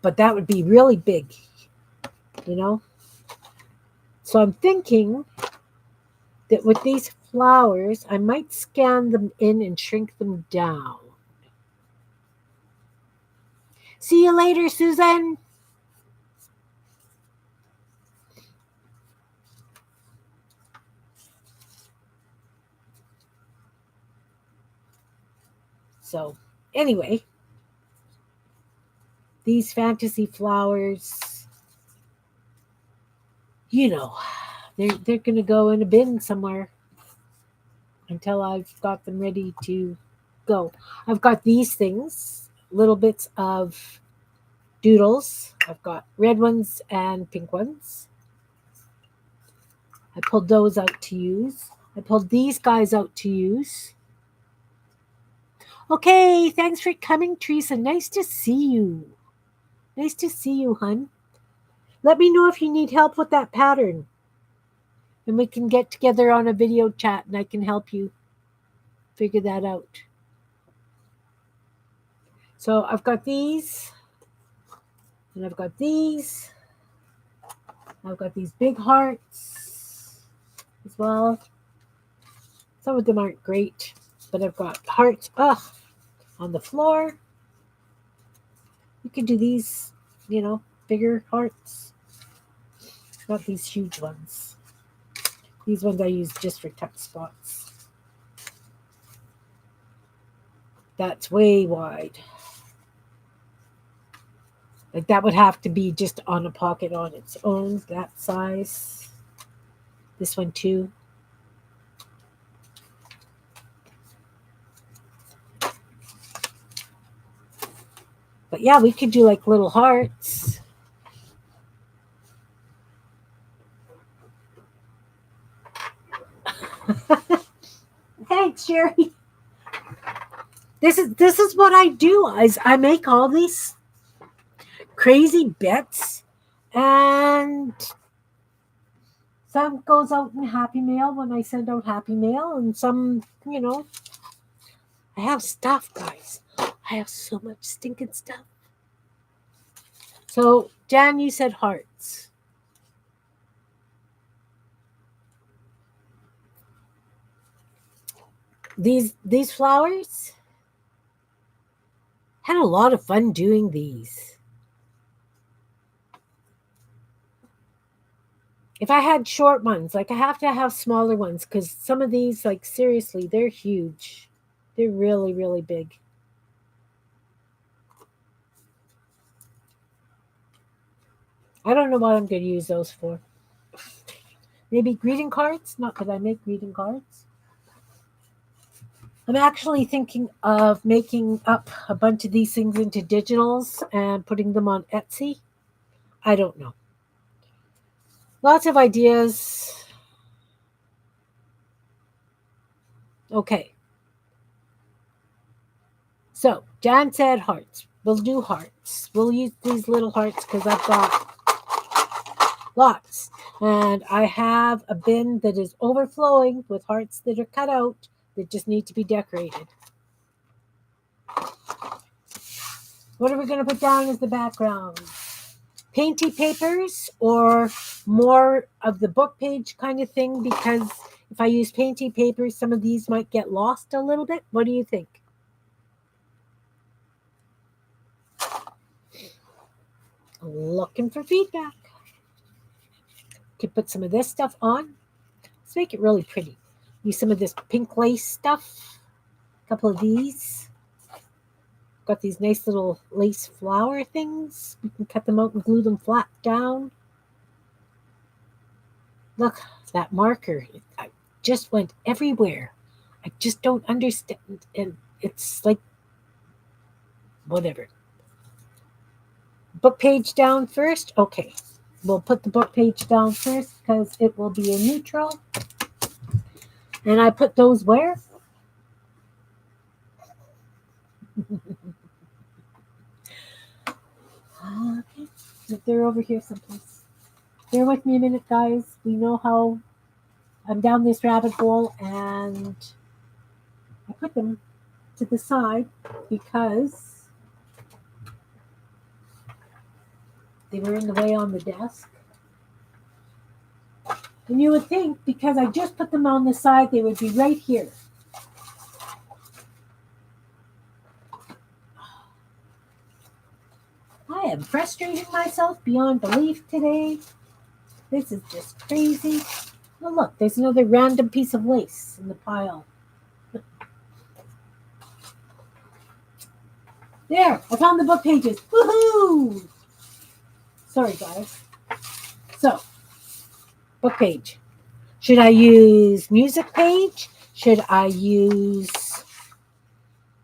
But that would be really big, So I'm thinking that with these flowers, I might scan them in and shrink them down. See you later, Susan. So anyway, these fantasy flowers, They're going to go in a bin somewhere until I've got them ready to go. I've got these things, little bits of doodles. I've got red ones and pink ones. I pulled those out to use. I pulled these guys out to use. Okay, thanks for coming, Teresa. Nice to see you. Nice to see you, hun. Let me know if you need help with that pattern. And we can get together on a video chat and I can help you figure that out. So I've got these. And I've got these. I've got these big hearts as well. Some of them aren't great, but I've got hearts on the floor. You could do these, bigger hearts. Not these huge ones. These ones I use just for tuck spots. That's way wide. Like that would have to be just on a pocket on its own, that size. This one too. But yeah, we could do like little hearts. Thanks, Sherry. This is what I do. I make all these crazy bets, and some goes out in Happy Mail when I send out Happy Mail, and some, I have stuff, guys. I have so much stinking stuff. So, Jan, you said hearts. These flowers, had a lot of fun doing these. If I had short ones, like I have to have smaller ones because some of these, like seriously, they're huge. They're really, really big. I don't know what I'm going to use those for. Maybe greeting cards? Not that I make greeting cards. I'm actually thinking of making up a bunch of these things into digitals and putting them on Etsy. I don't know. Lots of ideas. Okay. So, Jan said hearts. We'll do hearts. We'll use these little hearts because I've got lots. And I have a bin that is overflowing with hearts that are cut out that just need to be decorated. What are we going to put down as the background? Painty papers or more of the book page kind of thing? Because if I use painty papers, some of these might get lost a little bit. What do you think? Looking for feedback. Could put some of this stuff on. Let's make it really pretty. Use some of this pink lace stuff. A couple of these. Got these nice little lace flower things. We can cut them out and glue them flat down. Look, that marker. I just went everywhere. I just don't understand. And it's like, whatever. Book page down first. Okay. We'll put the book page down first because it will be a neutral. And I put those where? Okay. They're over here someplace. Bear with me a minute, guys. We know how I'm down this rabbit hole, and I put them to the side because they were in the way on the desk. And you would think, because I just put them on the side, they would be right here. I am frustrating myself beyond belief today. This is just crazy. Oh, look, there's another random piece of lace in the pile. There, I found the book pages. Woohoo! Sorry, guys. So, book page. Should I use music page? Should I use,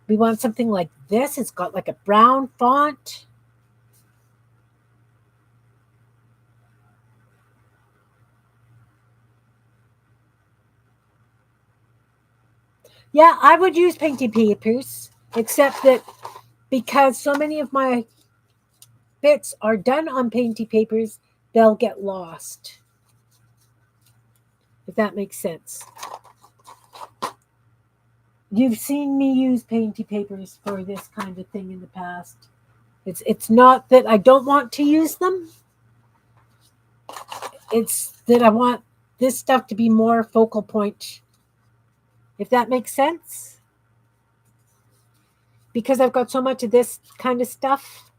we want something like this. It's got like a brown font. Yeah, I would use painted papers, except that because so many of my bits are done on painted papers, they'll get lost. If that makes sense. You've seen me use painted papers for this kind of thing in the past. It's not that I don't want to use them. It's that I want this stuff to be more focal point. If that makes sense. Because I've got so much of this kind of stuff.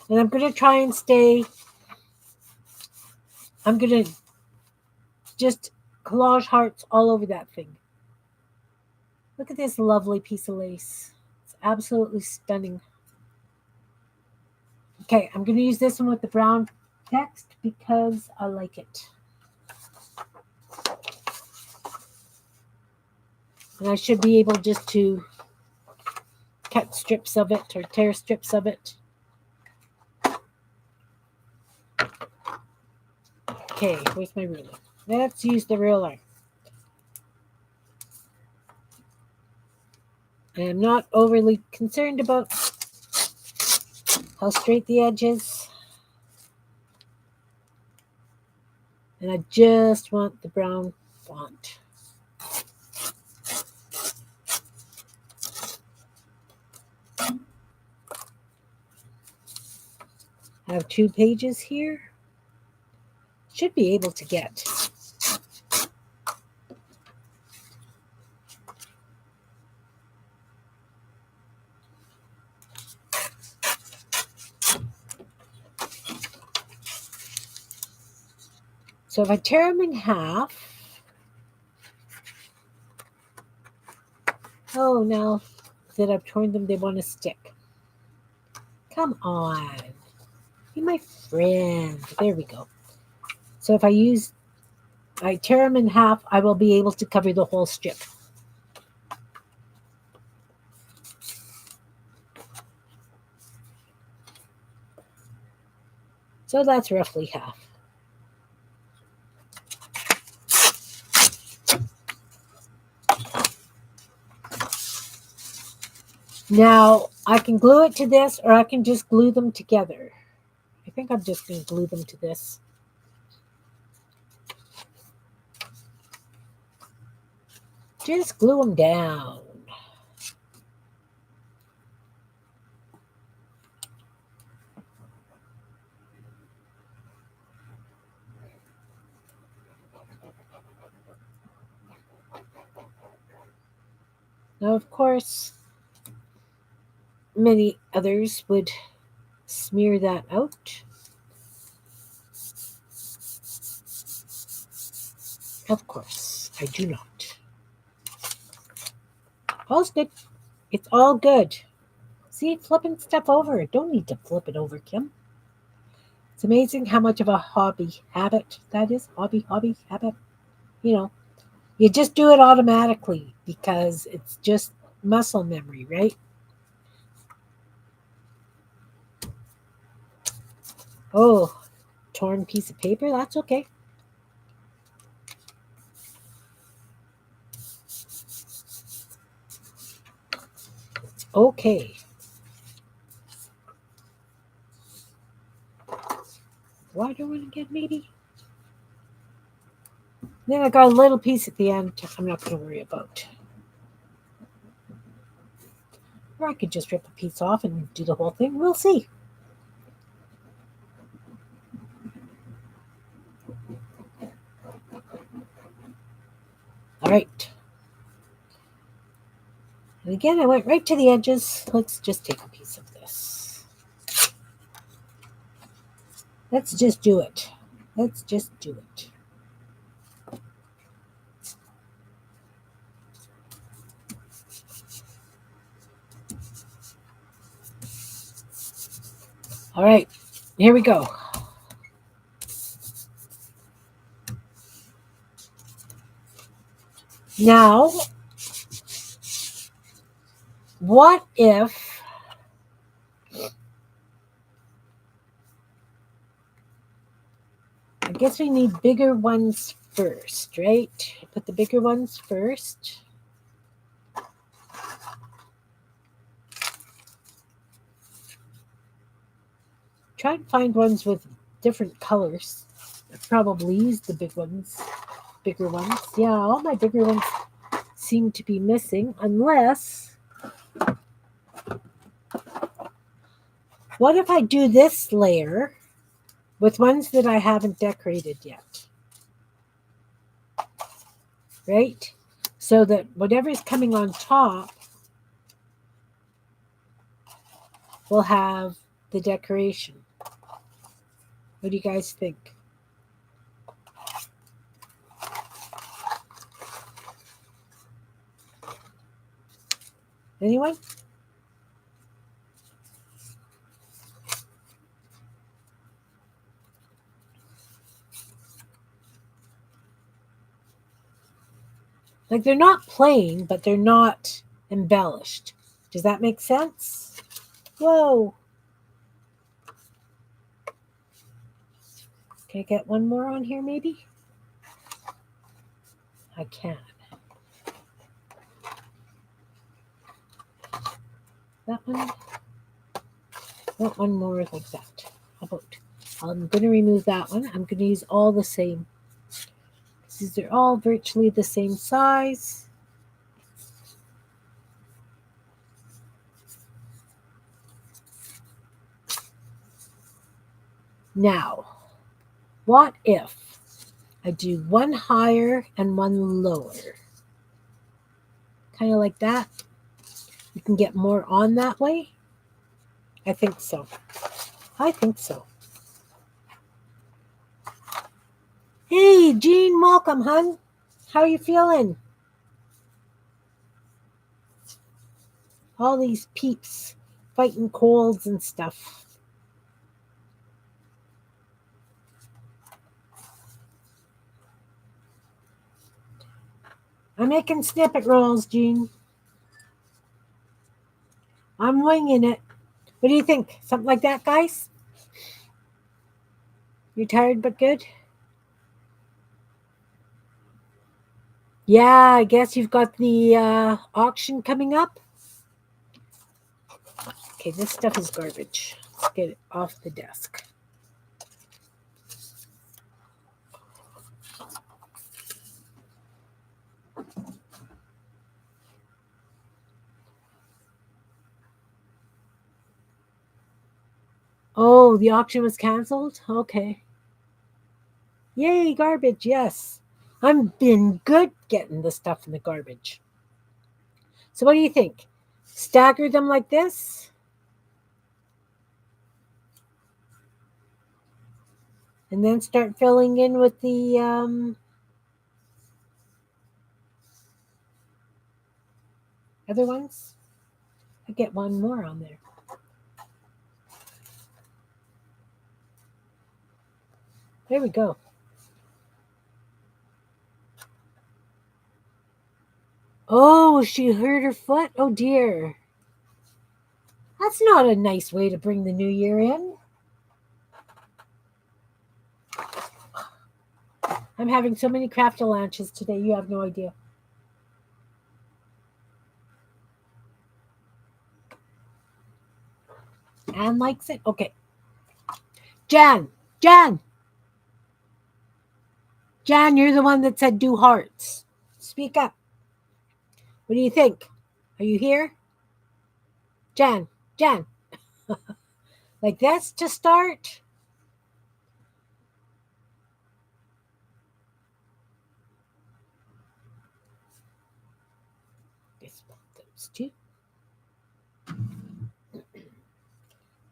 And I'm going to try and stay, I'm going to just collage hearts all over that thing. Look at this lovely piece of lace. It's absolutely stunning. Okay, I'm going to use this one with the brown text because I like it. And I should be able just to cut strips of it or tear strips of it. Okay, where's my ruler? Let's use the ruler. I'm not overly concerned about how straight the edge is. And I just want the brown font. I have 2 pages here. Should be able to get. So if I tear them in half, oh, now that I've torn them, they want to stick. Come on. Be my friend. There we go. So if I tear them in half, I will be able to cover the whole strip. So that's roughly half. Now, I can glue it to this, or I can just glue them together. I think I'm just going to glue them to this. Just glue them down. Now, of course, many others would smear that out. Of course, I do not. All's good. It's all good. See, flipping stuff over. Don't need to flip it over, Kim. It's amazing how much of a habit that is. Habit. You know, you just do it automatically because it's just muscle memory, right? Oh, torn piece of paper. That's okay. Okay. Wider one again, maybe? Then I got a little piece at the end I'm not going to worry about. Or I could just rip a piece off and do the whole thing. We'll see. All right. And again, I went right to the edges. Let's just take a piece of this. Let's just do it. Let's just do it. All right, here we go. Now, what if I guess we need bigger ones first, right? Put the bigger ones first. Try and find ones with different colors. I probably use the bigger ones. Yeah, all my bigger ones seem to be missing, unless... What if I do this layer with ones that I haven't decorated yet? Right? So that whatever's coming on top will have the decoration. What do you guys think? Anyone? Like, they're not plain, but they're not embellished. Does that make sense? Whoa. Can I get one more on here, maybe? I can. That one. Not one more like that. How about... I'm going to remove that one. I'm going to use all the same. These are all virtually the same size. Now, what if I do one higher and one lower? Kind of like that. You can get more on that way. I think so. I think so. Hey, Jean, welcome, hun. How are you feeling? All these peeps fighting colds and stuff. I'm making snippet rolls, Jean. I'm winging it. What do you think? Something like that, guys? You're tired but good? Yeah, I guess you've got the auction coming up. Okay, this stuff is garbage. Let's get it off the desk. Oh, the auction was canceled? Okay. Yay, garbage, yes. I've been good getting the stuff in the garbage. So what do you think? Stagger them like this? And then start filling in with the other ones? I get one more on there. There we go. Oh, she hurt her foot? Oh, dear. That's not a nice way to bring the new year in. I'm having so many craftalanches today, you have no idea. Anne likes it? Okay. Jan, you're the one that said do hearts. Speak up. What do you think? Are you here? Jan. Like this to start? Let's swap those two.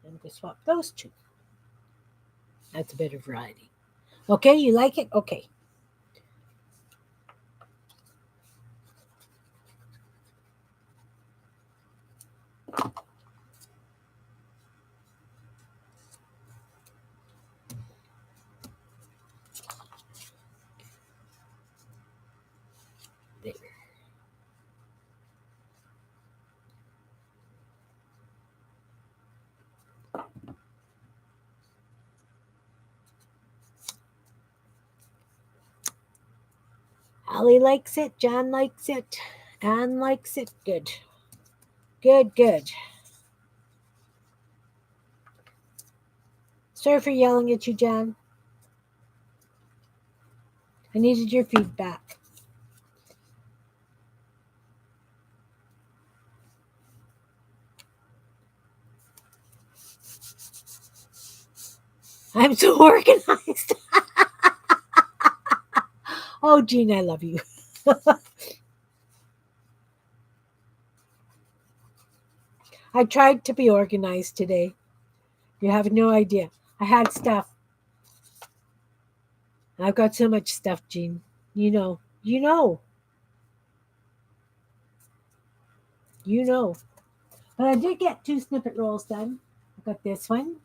And we swap those two. That's a bit of variety. Okay, you like it? Okay. Ali likes it. John likes it. Anne likes it. Good. Good, good. Sorry for yelling at you, Jan. I needed your feedback. I'm so organized. Oh, Jean, I love you. I tried to be organized today. You have no idea. I had stuff. I've got so much stuff, Jean. You know. You know. You know. But I did get 2 snippet rolls done. I got this one.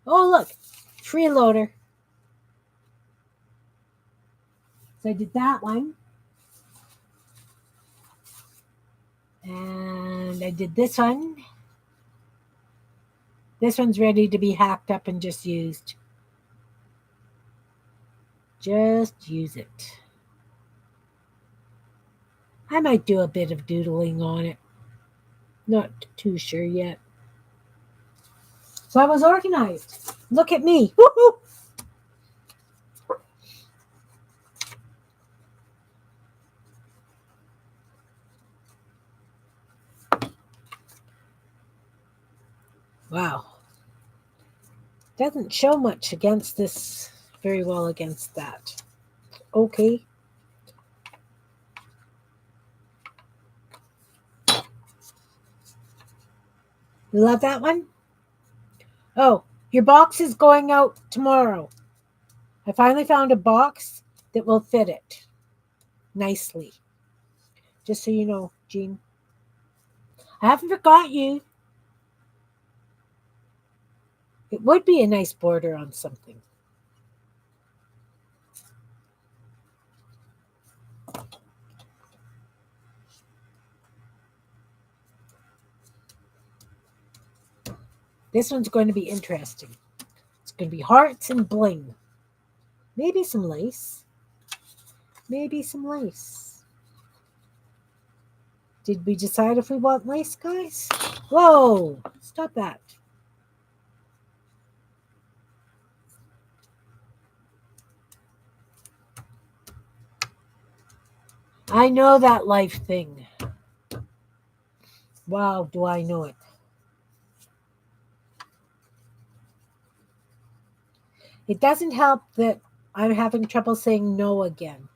Oh, look. Freeloader. So I did that one. And I did this one. This one's ready to be hacked up and just used. Just use it. I might do a bit of doodling on it. Not too sure yet. So I was organized. Look at me. Woohoo! Wow. Doesn't show much against this, very well against that. Okay. You love that one? Oh, your box is going out tomorrow. I finally found a box that will fit it nicely. Just so you know, Jean. I haven't forgot you. It would be a nice border on something. This one's going to be interesting. It's going to be hearts and bling. Maybe some lace. Maybe some lace. Did we decide if we want lace, guys? Whoa! Stop that. I know that life thing. Wow, do I know it. It doesn't help that I'm having trouble saying no again.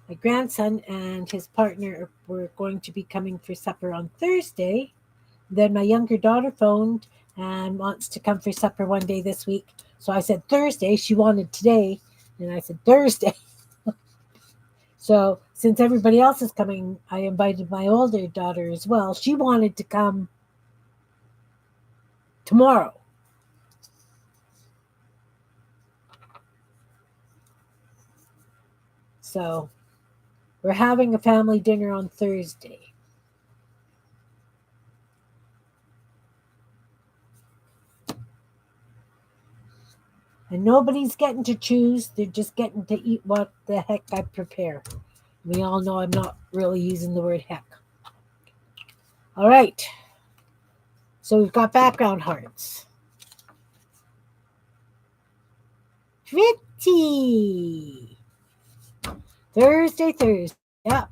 My grandson and his partner were going to be coming for supper on Thursday. Then my younger daughter phoned and wants to come for supper one day this week. So I said Thursday. She wanted today. And I said Thursday. So since everybody else is coming, I invited my older daughter as well. She wanted to come tomorrow. So we're having a family dinner on Thursday. And nobody's getting to choose. They're just getting to eat what the heck I prepare. We all know I'm not really using the word heck. All right. So we've got background hearts. Pretty. Thursday. Yeah.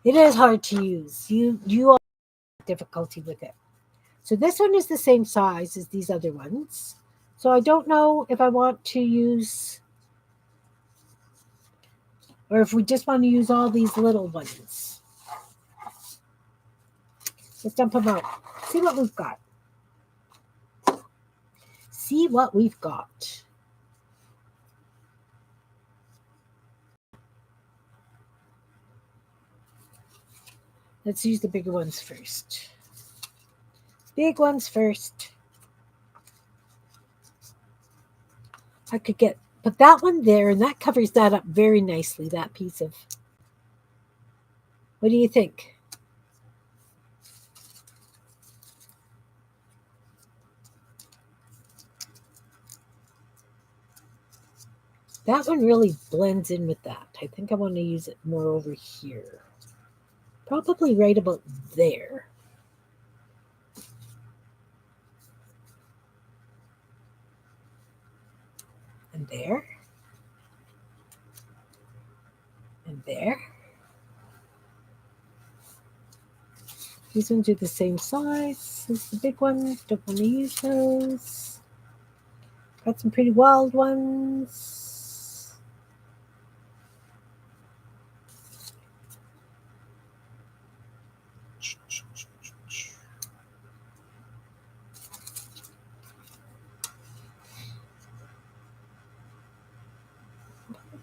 It is hard to use. You all have difficulty with it. So this one is the same size as these other ones. So I don't know if I want to use, or if we just want to use all these little ones. Let's dump them out. See what we've got. See what we've got. Let's use the bigger ones first. Big ones first. I could put that one there, and that covers that up very nicely, that piece of. What do you think? That one really blends in with that. I think I want to use it more over here. Probably right about there. And there. And there. These ones are the same size as the big one. Don't want to use those. Got some pretty wild ones.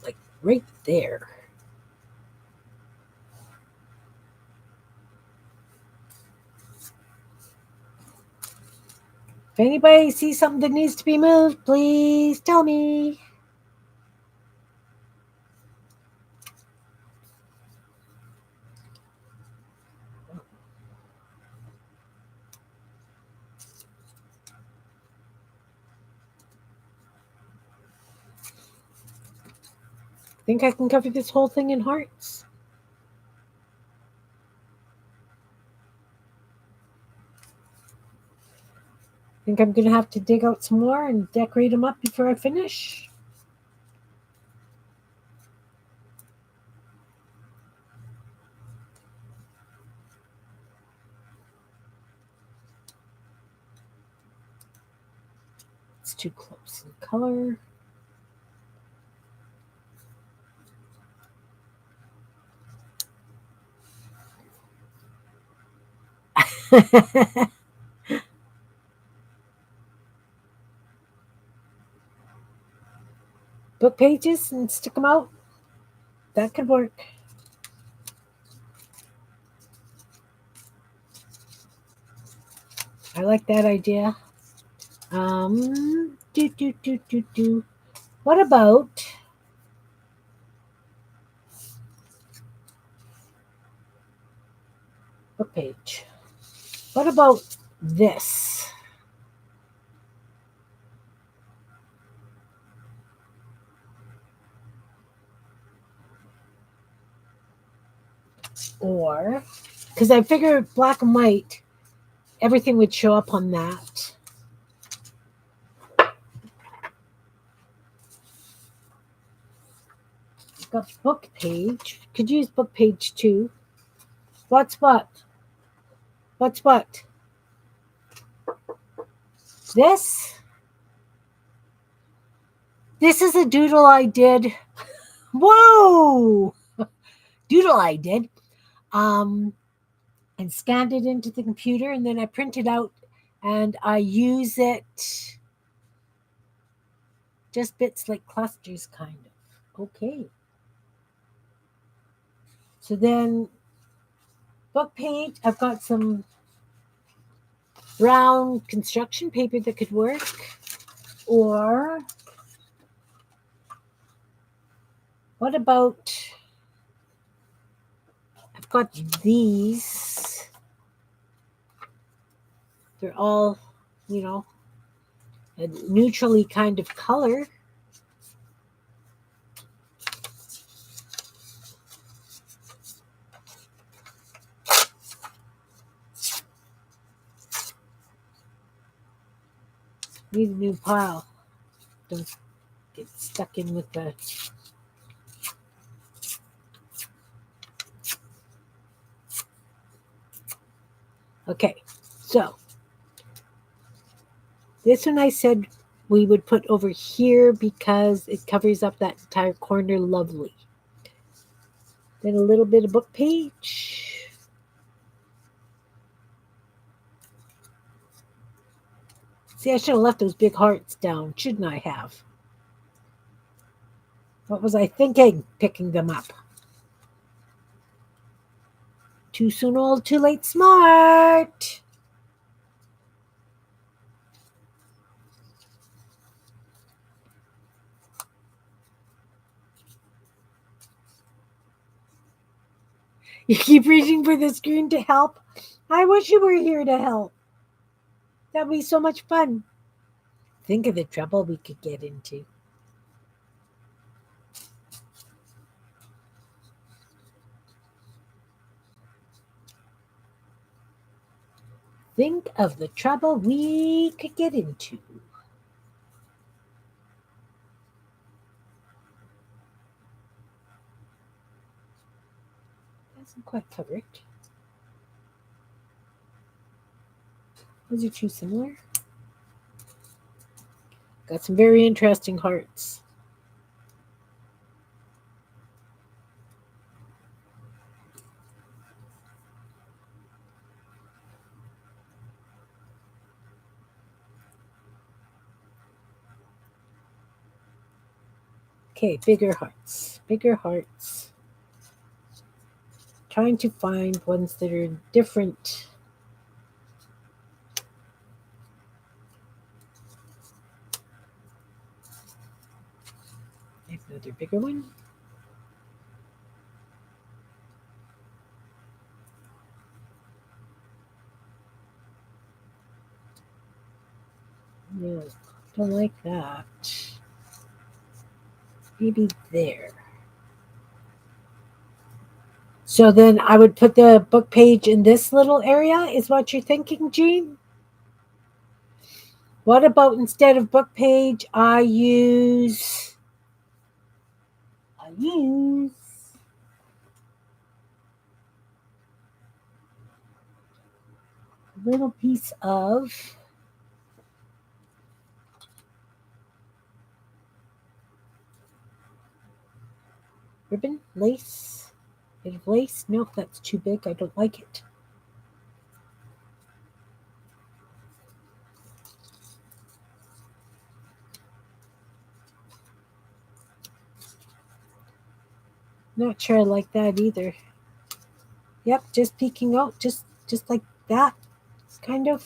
Like right there. If anybody sees something that needs to be moved, please tell me. Think I can cover this whole thing in hearts? Think I'm going to have to dig out some more and decorate them up before I finish? It's too close in color. Book pages and stick them out. That could work. I like that idea. What about book page? What about this? Or, because I figure black and white, everything would show up on that. I've got book page. Could use book page too. What's what? What's what? This? This is a doodle I did. Whoa! Doodle I did. And scanned it into the computer, and then I print it out and I use it just bits like clusters, kind of. Okay. So then book paint, I've got some brown construction paper that could work. Or what about, I've got these. They're all, a neutrally kind of color. Need a new pile. Don't get stuck in with the. Okay, so this one I said we would put over here because it covers up that entire corner lovely. Then a little bit of book page. See, I should have left those big hearts down, shouldn't I have? What was I thinking, picking them up? Too soon old, too late smart. You keep reaching for the screen to help. I wish you were here to help. That'd be so much fun. Think of the trouble we could get into. Think of the trouble we could get into. Doesn't quite cover it. Those are too similar. Got some very interesting hearts. Okay, bigger hearts. Bigger hearts. Trying to find ones that are different. Maybe another bigger one. No, don't like that. Maybe there. So then I would put the book page in this little area, is what you're thinking, Jean? What about instead of book page, I use a little piece of ribbon, lace, bit of lace. No, that's too big. I don't like it. Not sure I like that either. Yep, just peeking out, just like that, kind of.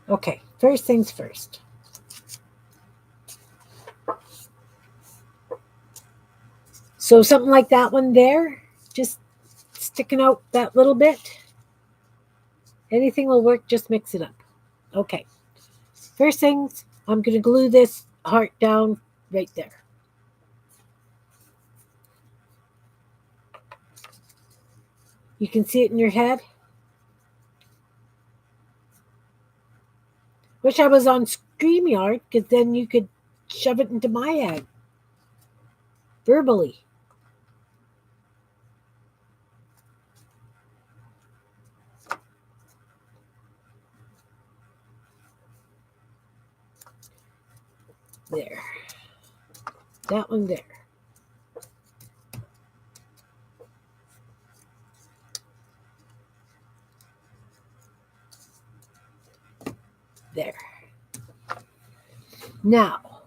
Okay, first things first. So something like that one there, just sticking out that little bit. Anything will work, just mix it up. Okay. First things, I'm going to glue this heart down right there. You can see it in your head. Wish I was on StreamYard, because then you could shove it into my head verbally. There. That one there. There. Now,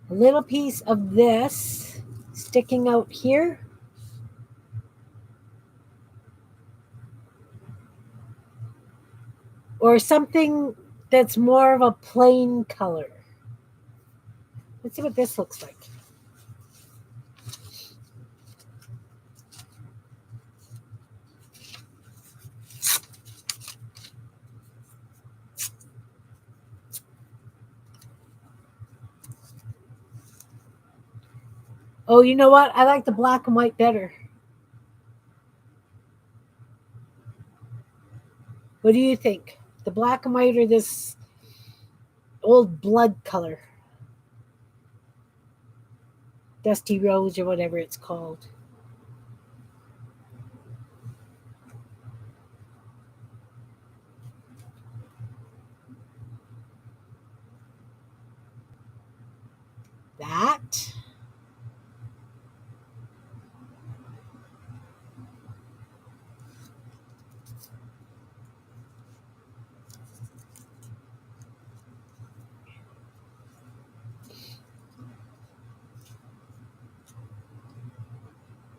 a little piece of this sticking out here. Or something that's more of a plain color. Let's see what this looks like. Oh, you know what? I like the black and white better. What do you think? The black and white or this old blood color? Dusty Rose or whatever it's called. That.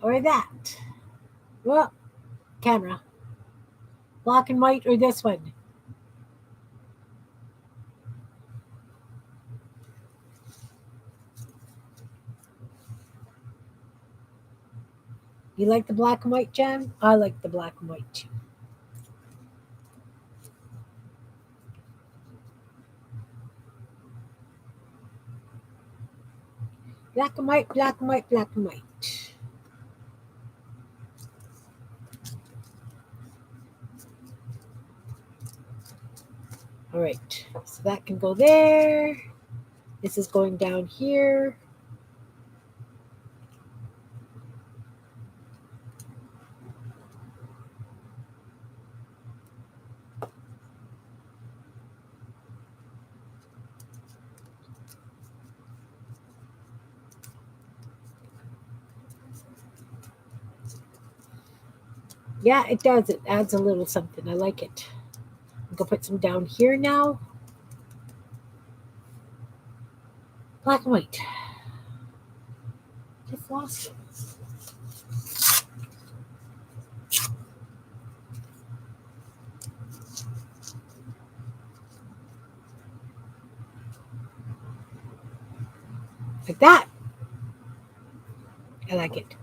or that? Well, camera. Black and white or this one? You like the black and white, Jen? I like the black and white too. Black and white, black and white, black and white. All right, so that can go there. This is going down here. Yeah, it does. It adds a little something. I like it. I'm going to put some down here now. Black and white. Just lost it. Like that. I like it.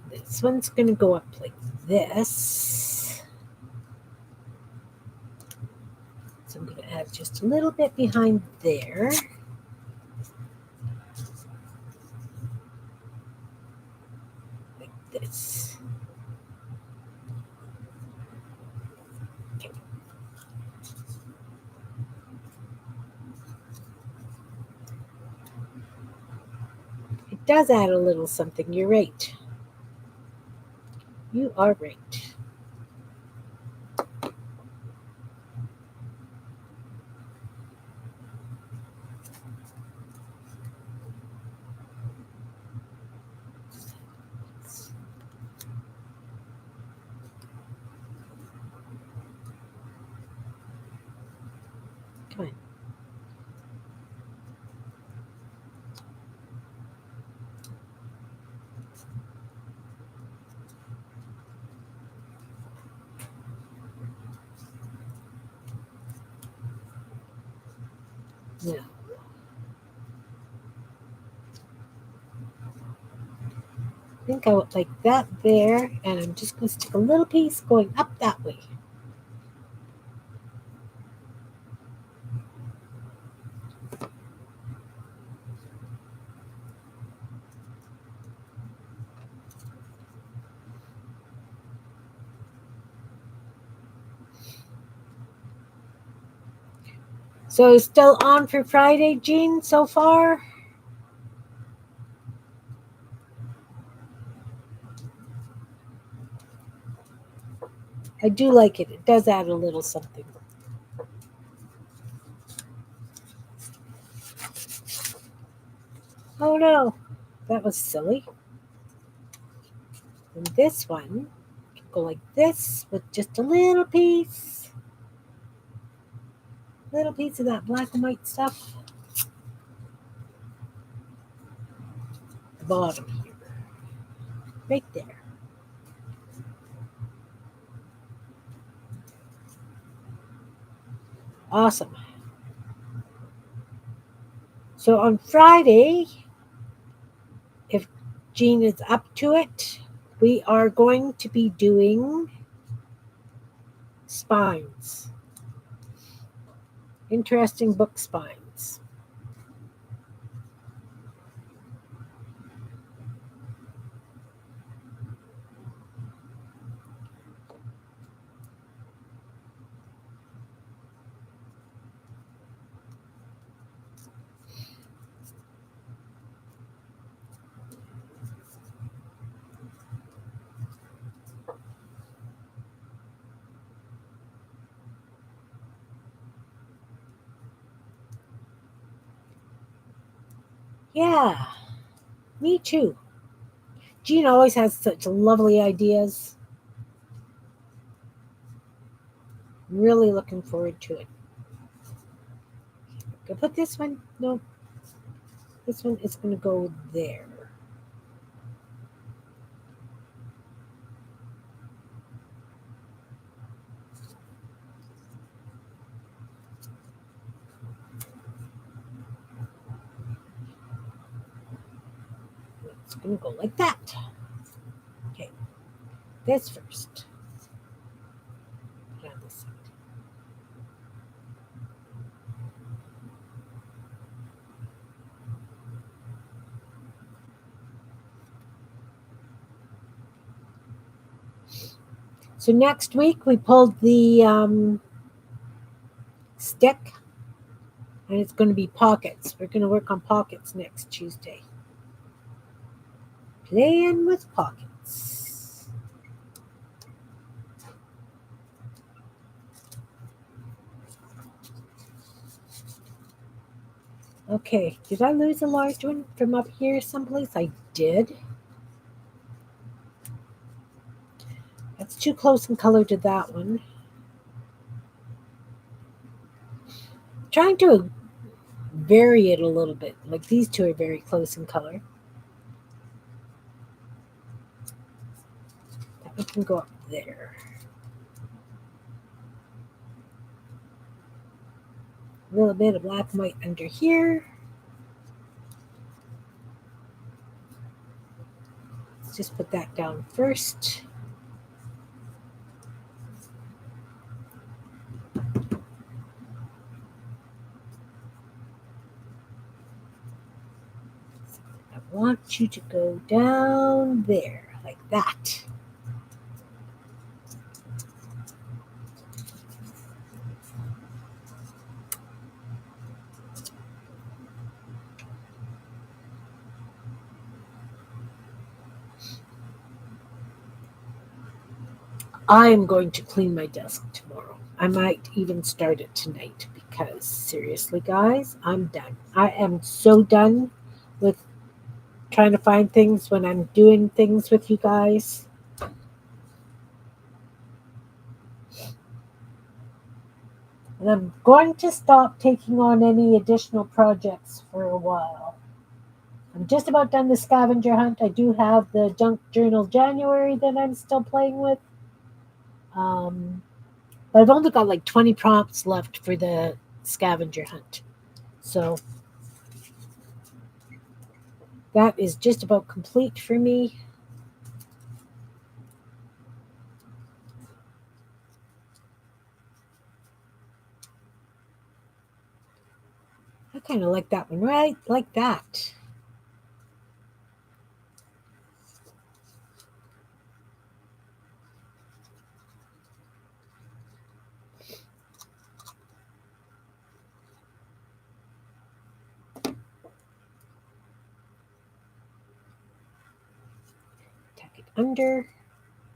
This one's going to go up like this. So I'm going to add just a little bit behind there. Like this. Okay. It does add a little something. You're right. You are right. Come on. Now, I think I would like that there, and I'm just going to stick a little piece going up that way. So still on for Friday, Jean, so far? I do like it. It does add a little something. Oh no, that was silly. And this one can go like this with just a little piece of that black and white stuff. The bottom here, right there. Awesome. So on Friday, if Jean is up to it, we are going to be doing spines. Interesting book spines. Yeah, me too. Jean always has such lovely ideas. Really looking forward to it. Go put this one. No, this one is going to go there. It's going to go like that. Okay, this first. Put on this side. So next week we pulled the stick, and it's going to be pockets. We're going to work on pockets next Tuesday. Playing with pockets. Okay, did I lose a large one from up here someplace? I did. That's too close in color to that one. Trying to vary it a little bit. Like these two are very close in color. That one can go up there. A little bit of black and white under here. Let's just put that down first. I want you to go down there, like that. I'm going to clean my desk tomorrow. I might even start it tonight because seriously, guys, I'm done. I am so done with trying to find things when I'm doing things with you guys. And I'm going to stop taking on any additional projects for a while. I'm just about done the scavenger hunt. I do have the Junk Journal January that I'm still playing with. Um, but I've only got like 20 prompts left for the scavenger hunt. So that is just about complete for me. I kind of like that one, right? Like that. Tuck it under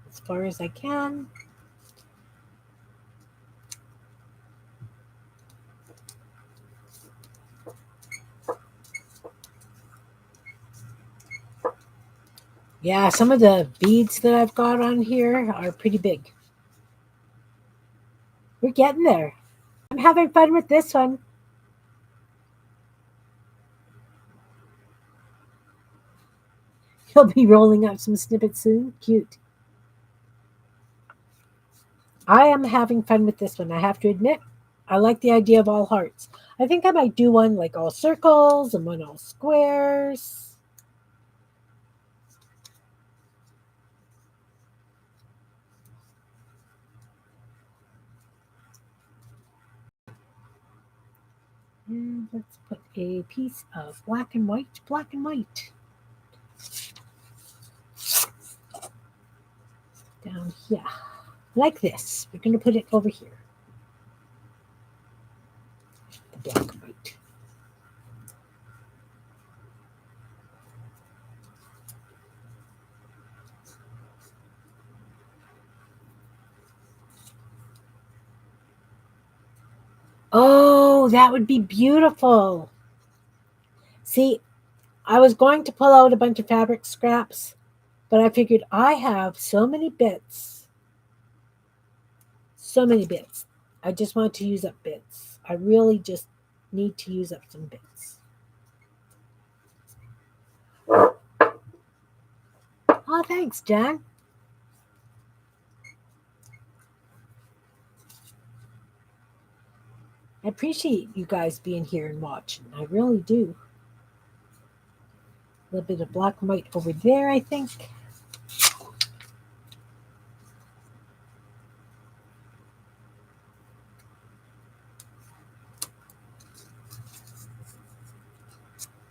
as far as I can. Yeah, some of the beads that I've got on here are pretty big. We're getting there. I'm having fun with this one. He'll be rolling up some snippets soon. Cute. I am having fun with this one, I have to admit. I like the idea of all hearts. I think I might do one like all circles and one all squares. And let's put a piece of black and white, down here. Like this. We're going to put it over here. The black and white. Oh, that would be beautiful. See, I was going to pull out a bunch of fabric scraps, but I figured I have so many bits. So many bits. I just want to use up bits. I really just need to use up some bits. Oh, thanks, Jan. I appreciate you guys being here and watching. I really do. A little bit of black and white over there, I think.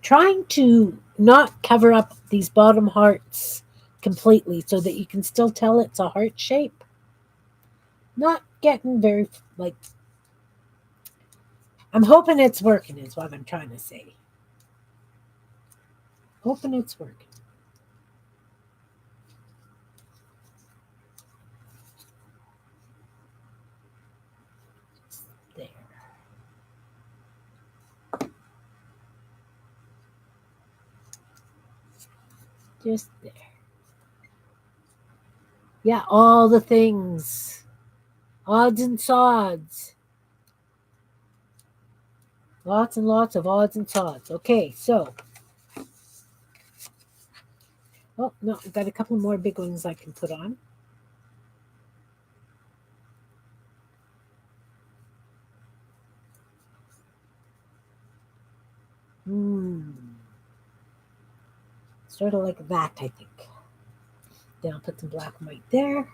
Trying to not cover up these bottom hearts completely so that you can still tell it's a heart shape. Not getting very, like, I'm hoping it's working, is what I'm trying to say. Hoping it's working. There. Just there. Yeah, all the things. Odds and sods. Lots and lots of odds and sods. Okay, so. Oh, no, I've got a couple more big ones I can put on. Sort of like that, I think. Then I'll put some black and white there.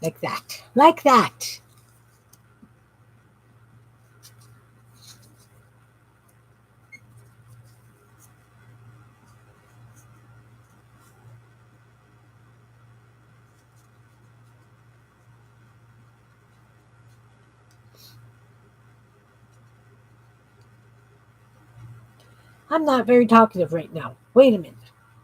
Like that. Like that. I'm not very talkative right now. Wait a minute.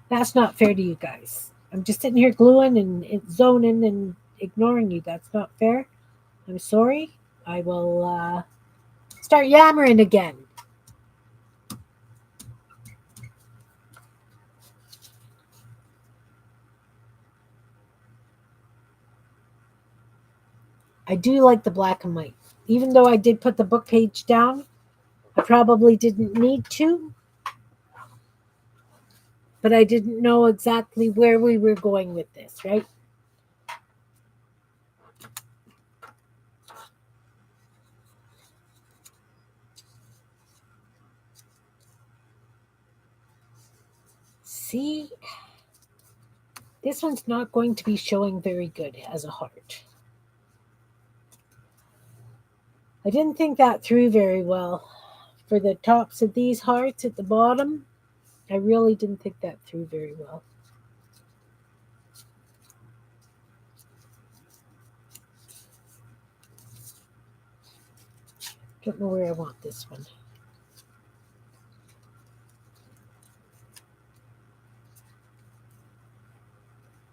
That's not fair to you guys. I'm just sitting here gluing and zoning and ignoring you. That's not fair. I'm sorry. I will start yammering again. I do like the black and white. Even though I did put the book page down, I probably didn't need to. But I didn't know exactly where we were going with this, right? See, this one's not going to be showing very good as a heart. I didn't think that through very well. For the tops of these hearts at the bottom, I really didn't think that through very well. Don't know where I want this one.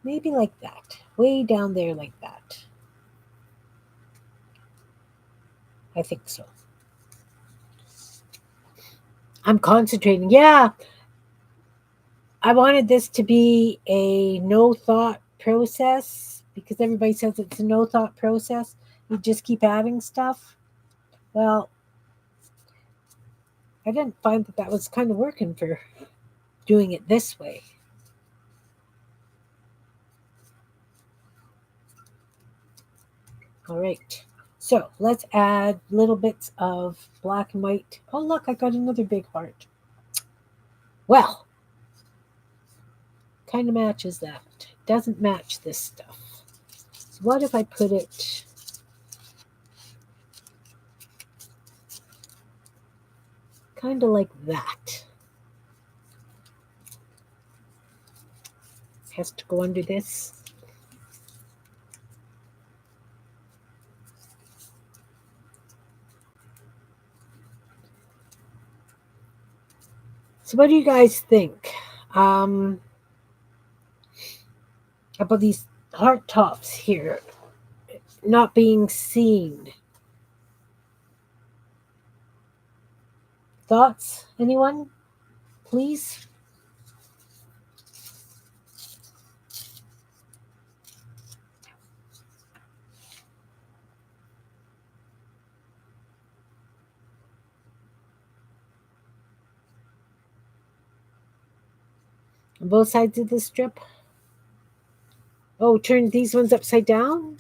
Maybe like that. Way down there like that. I think so. I'm concentrating. Yeah. I wanted this to be a no thought process because everybody says it's a no thought process. You just keep adding stuff. Well, I didn't find that was kind of working for doing it this way. All right. So let's add little bits of black and white. Oh, look, I got another big heart. Well, kind of matches that. Doesn't match this stuff. So what if I put it kind of like that? It has to go under this. So what do you guys think about these heart tops here? not being seen. Thoughts? Anyone? Please? On both sides of the strip? Oh, turn these ones upside down?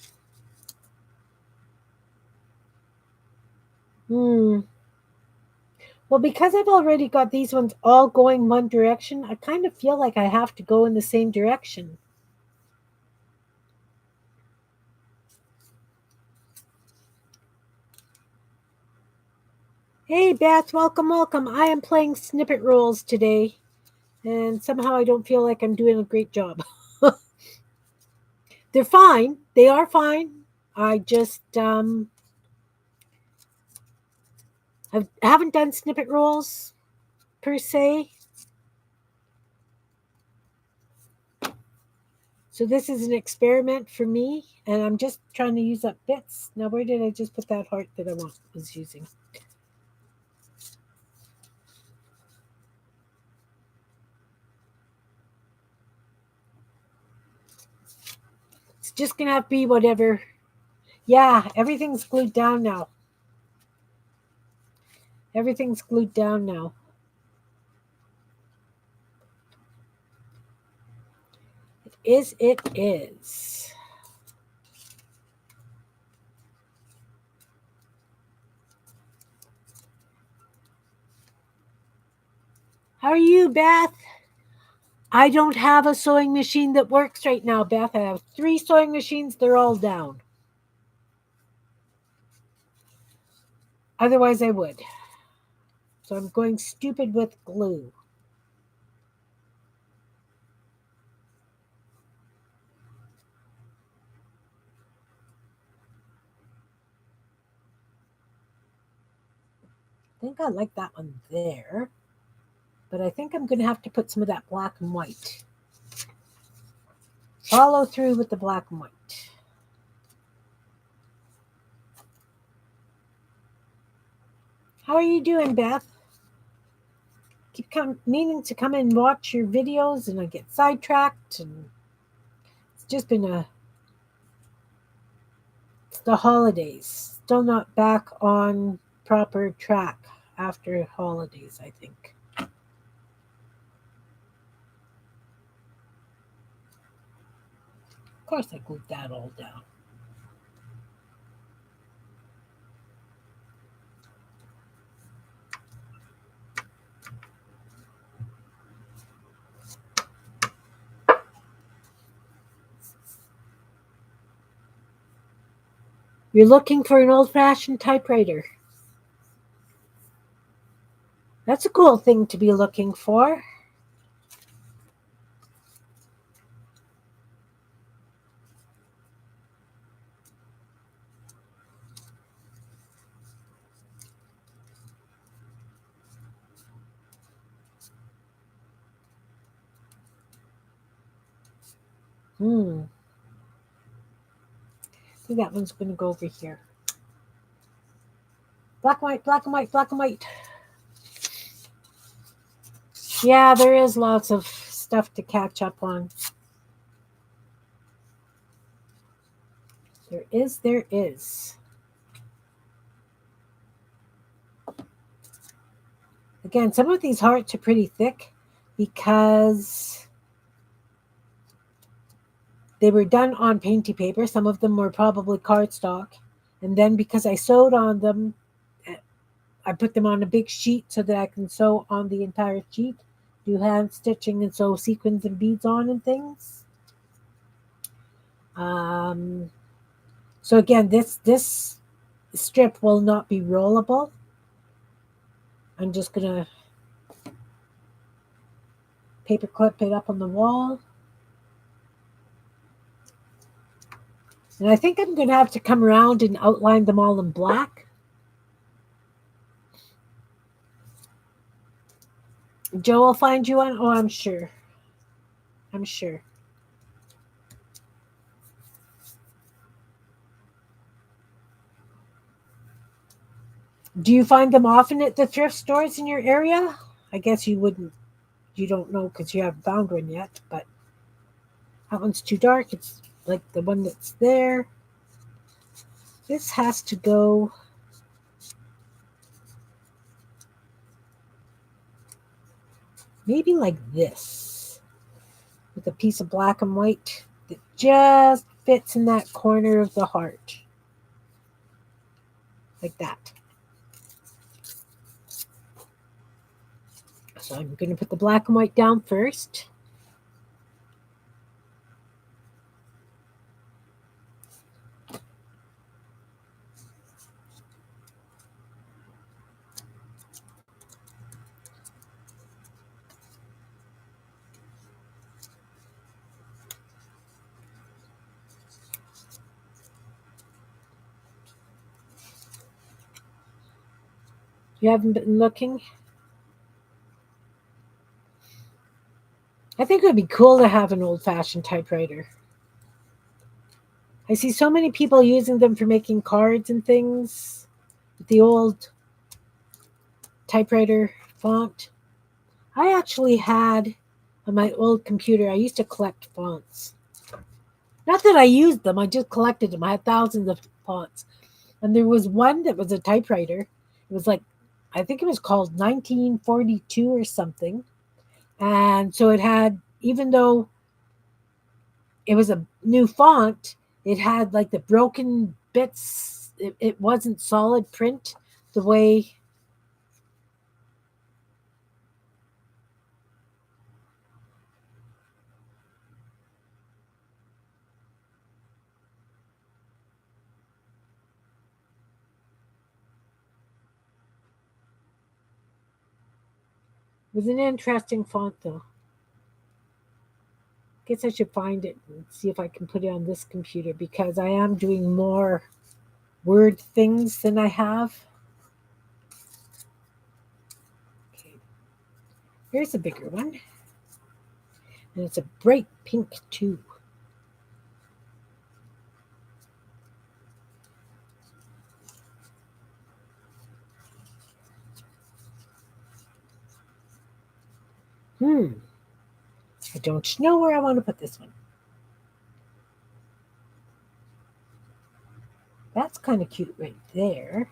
Hmm. Well, because I've already got these ones all going one direction, I kind of feel like I have to go in the same direction. Hey, Beth, welcome, welcome. I am playing Snippet Rules today, and somehow I don't feel like I'm doing a great job. They're fine. They are fine. I just haven't done Snippet Rules per se. So this is an experiment for me, and I'm just trying to use up bits. Now, where did I just put that heart that I was using? It's just going to have to be whatever. Yeah, everything's glued down now. Everything's glued down now. It is. How are you, Beth? I don't have a sewing machine that works right now, Beth. I have 3 sewing machines. They're all down. Otherwise, I would. So I'm going stupid with glue. I think I like that one there. But I think I'm going to have to put some of that black and white. Follow through with the black and white. How are you doing, Beth? Keep meaning to come and watch your videos, and I get sidetracked, and it's just been the holidays. Still not back on proper track after holidays, I think. Of course, I glued that all down. You're looking for an old-fashioned typewriter. That's a cool thing to be looking for. I think that one's going to go over here. Black and white, black and white, black and white. Yeah, there is lots of stuff to catch up on. There is. Again, some of these hearts are pretty thick because they were done on painty paper. Some of them were probably cardstock. And then because I sewed on them, I put them on a big sheet so that I can sew on the entire sheet, do hand stitching and sew sequins and beads on and things. So again, this strip will not be rollable. I'm just going to paper clip it up on the wall. And I think I'm going to have to come around and outline them all in black. Joe will find you one? Oh, I'm sure. I'm sure. Do you find them often at the thrift stores in your area? I guess you wouldn't. You don't know because you haven't found one yet. But that one's too dark. It's like the one that's there. This has to go maybe like this, with a piece of black and white that just fits in that corner of the heart. Like that. So I'm going to put the black and white down first. You haven't been looking? I think it would be cool to have an old-fashioned typewriter. I see so many people using them for making cards and things with the old typewriter font. I actually had on my old computer, I used to collect fonts. Not that I used them, I just collected them. I had thousands of fonts. And there was one that was a typewriter. It was like, I think it was called 1942 or something. And so it had, even though it was a new font, it had like the broken bits. It wasn't solid print the way. It was an interesting font though. Guess I should find it and see if I can put it on this computer because I am doing more Word things than I have. Okay, here's a bigger one. And it's a bright pink too. I don't know where I want to put this one. That's kind of cute right there.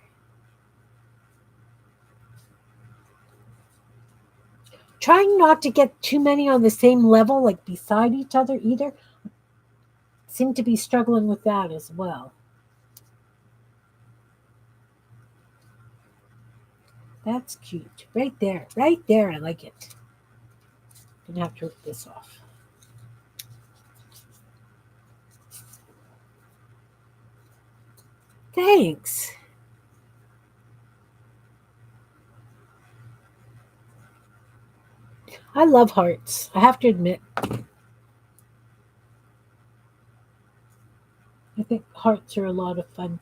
Trying not to get too many on the same level, like beside each other either. Seem to be struggling with that as well. That's cute. Right there. Right there. I like it. Gonna have to rip this off. Thanks. I love hearts. I have to admit. I think hearts are a lot of fun.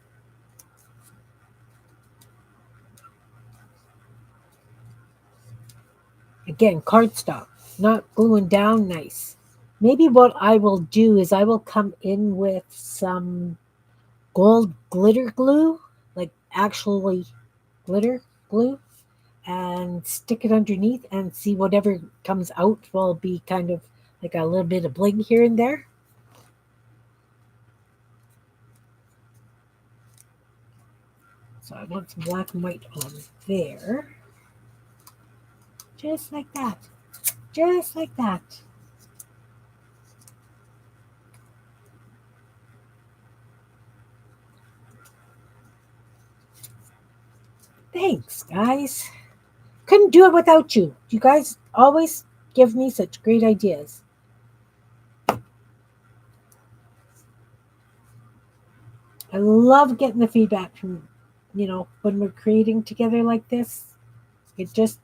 Again, cardstock, not gluing down nice. Maybe what I will do is I will come in with some gold glitter glue, like actually glitter glue, and stick it underneath and see whatever comes out will be kind of like a little bit of bling here and there. So I want some black and white on there. Just like that. Just like that. Thanks, guys. Couldn't do it without you. You guys always give me such great ideas. I love getting the feedback from, when we're creating together like this. It just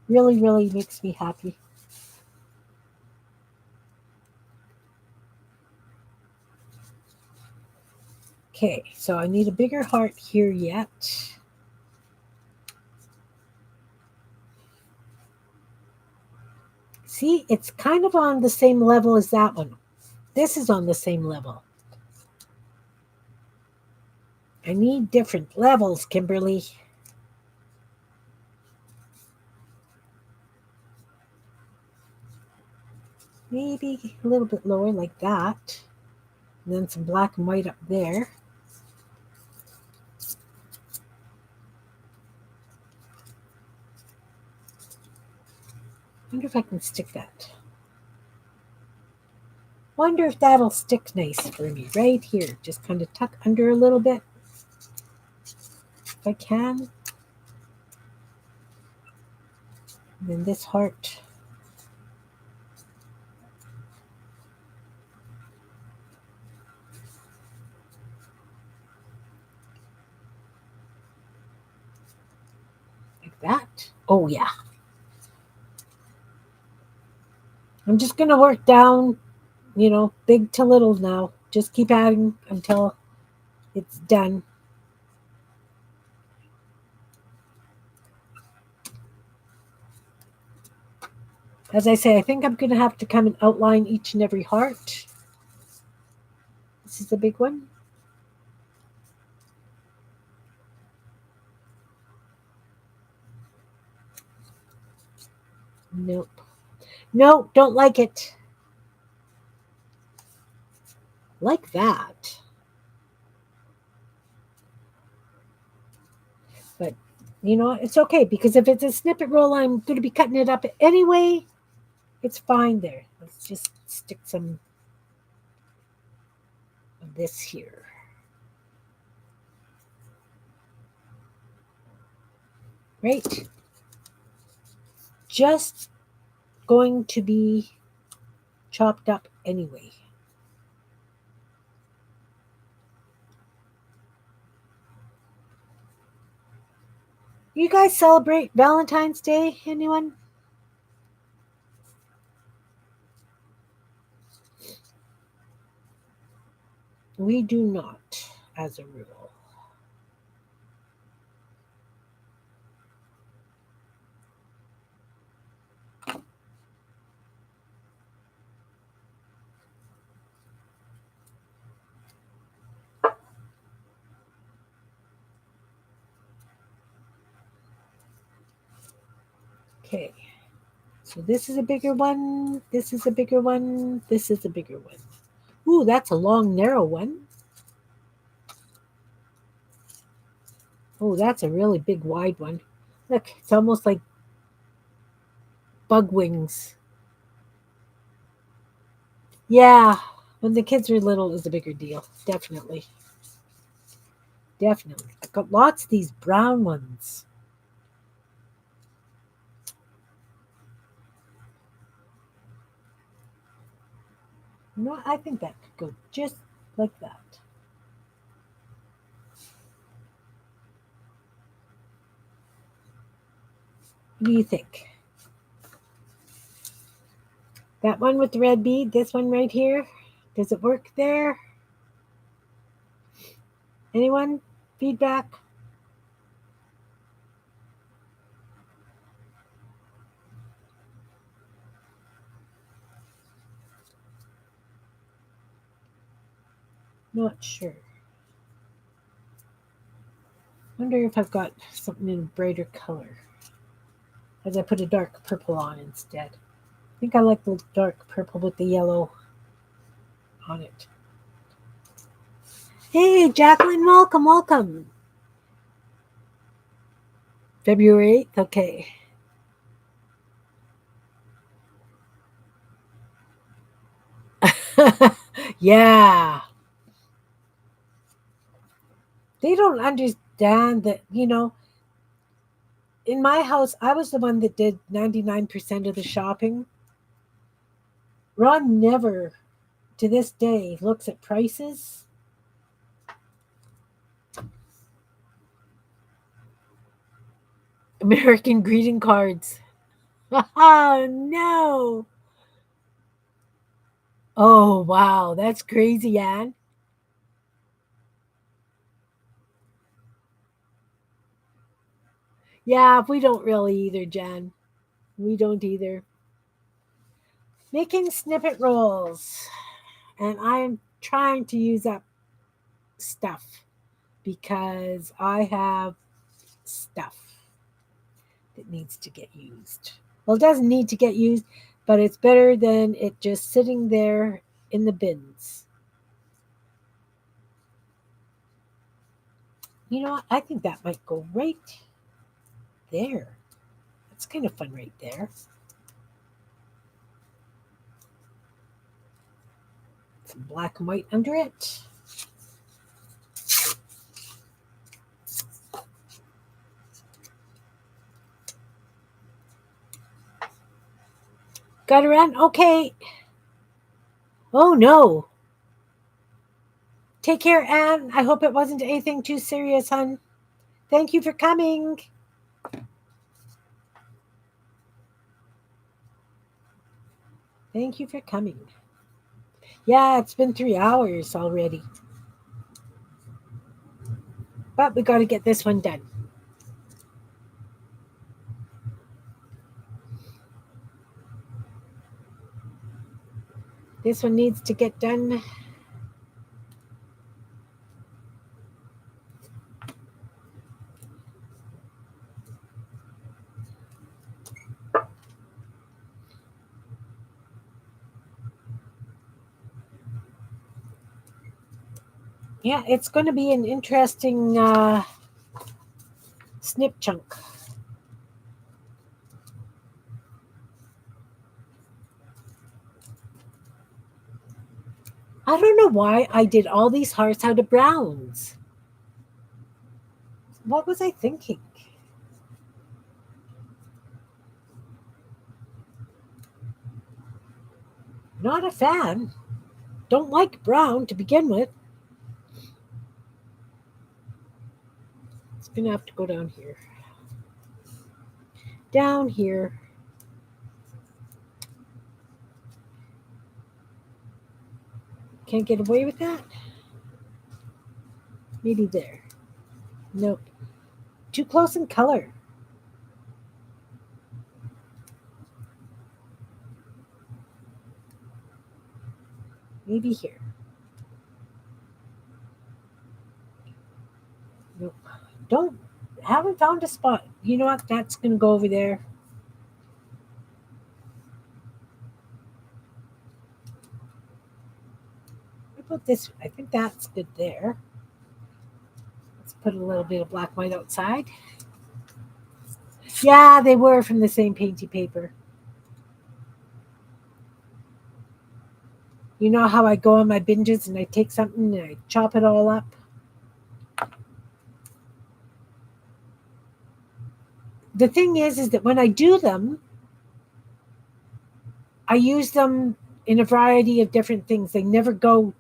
really, really makes me happy. Okay, so I need a bigger heart here yet. See, it's kind of on the same level as that one. This is on the same level. I need different levels, Kimberly. Maybe a little bit lower like that. And then some black and white up there. Wonder if I can stick that. Wonder if that'll stick nice for me right here. Just kind of tuck under a little bit. If I can. And then this heart. Like that. Oh, yeah. I'm just going to work down, big to little now. Just keep adding until it's done. As I say, I think I'm going to have to come and outline each and every heart. This is the big one. Nope. Nope, don't like it. Like that. But, it's okay because if it's a snippet roll, I'm going to be cutting it up anyway. It's fine there. Let's just stick some of this here. Right? Just going to be chopped up anyway. You guys celebrate Valentine's Day? Anyone? We do not, as a rule. Okay. So this is a bigger one. This is a bigger one. This is a bigger one. Ooh, that's a long, narrow one. Oh, that's a really big, wide one. Look, it's almost like bug wings. Yeah, when the kids were little, it was a bigger deal. Definitely. Definitely. I've got lots of these brown ones. I think that could go just like that. What do you think? That one with the red bead, this one right here, does it work there? Anyone? Feedback? Not sure. Wonder if I've got something in a brighter color. As I put a dark purple on instead. I think I like the dark purple with the yellow on it. Hey, Jacqueline, welcome, welcome. February 8th, okay. Yeah. They don't understand that, in my house, I was the one that did 99% of the shopping. Ron never, to this day, looks at prices. American greeting cards. Oh, no. Oh, wow. That's crazy, Anne. Yeah, we don't really either, Jen. We don't either. Making snippet rolls. And I'm trying to use up stuff. because I have stuff that needs to get used. Well, it doesn't need to get used, but it's better than it just sitting there in the bins. You know what? I think that might go right there. That's kind of fun right there. Some black and white under it. Got to run? Okay. Oh no. Take care, Anne. I hope it wasn't anything too serious, hon. Thank you for coming. Thank you for coming. Yeah, it's been 3 hours already. But we got to get this one done. This one needs to get done. Yeah, it's going to be an interesting snip chunk. I don't know why I did all these hearts out of browns. What was I thinking? Not a fan. Don't like brown to begin with. It's going to have to go down here. Down here. Can't get away with that? Maybe there. Nope. Too close in color. Maybe here. Nope. Haven't found a spot. You know what? That's going to go over there. What about this? I think that's good there. Let's put a little bit of black white outside. Yeah, they were from the same painty paper. You know how I go on my binges and I take something and I chop it all up? The thing is that when I do them, I use them in a variety of different things. They never go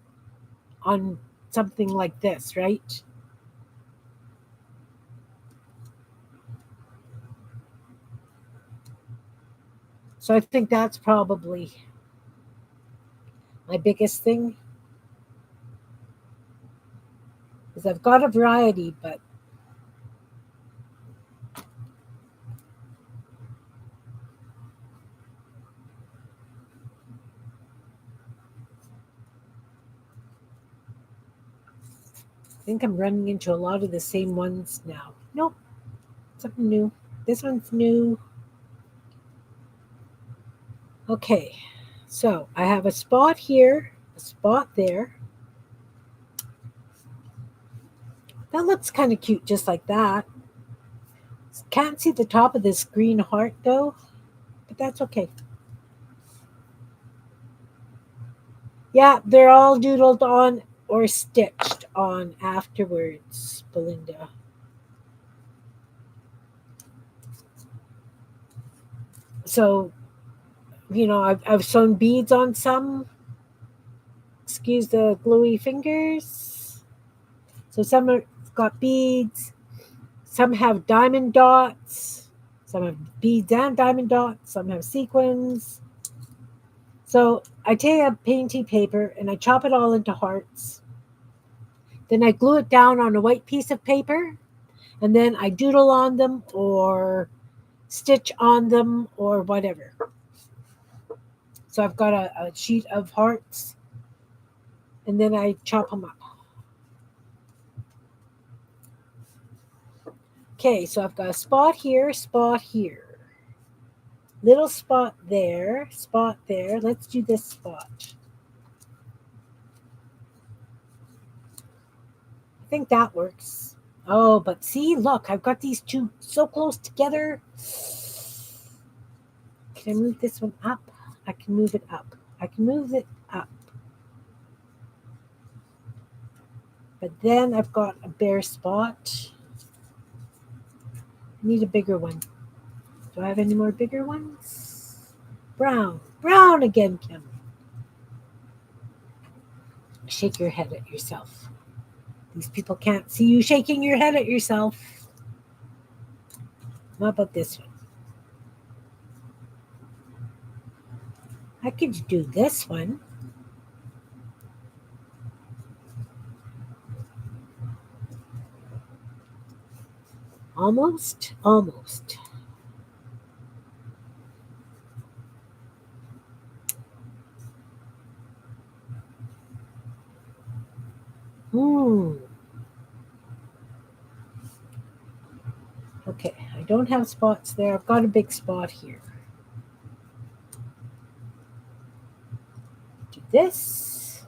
on something like this, right? So I think that's probably my biggest thing. Is I've got a variety, but I think I'm running into a lot of the same ones now. Nope, something new. This one's new. Okay, so I have a spot here, a spot there. That looks kind of cute just like that. Can't see the top of this green heart though, but that's okay. Yeah, they're all doodled on or stitched on afterwards, Belinda. So, I've sewn beads on some. Excuse the gluey fingers. So some have got beads, some have diamond dots, some have beads and diamond dots, some have sequins. So I take a painty paper and I chop it all into hearts. Then I glue it down on a white piece of paper, and then I doodle on them or stitch on them or whatever. So I've got a sheet of hearts, and then I chop them up. Okay, so I've got a spot here, little spot there, spot there. Let's do this spot. I think that works. Oh, but see, look, I've got these two so close together. Can I move this one up? I can move it up. I can move it up. But then I've got a bare spot. I need a bigger one. Do I have any more bigger ones? Brown. Brown again, Kim. Shake your head at yourself. These people can't see you shaking your head at yourself. How about this one? I could do this one. Almost, almost. Okay, I don't have spots there. I've got a big spot here. Do this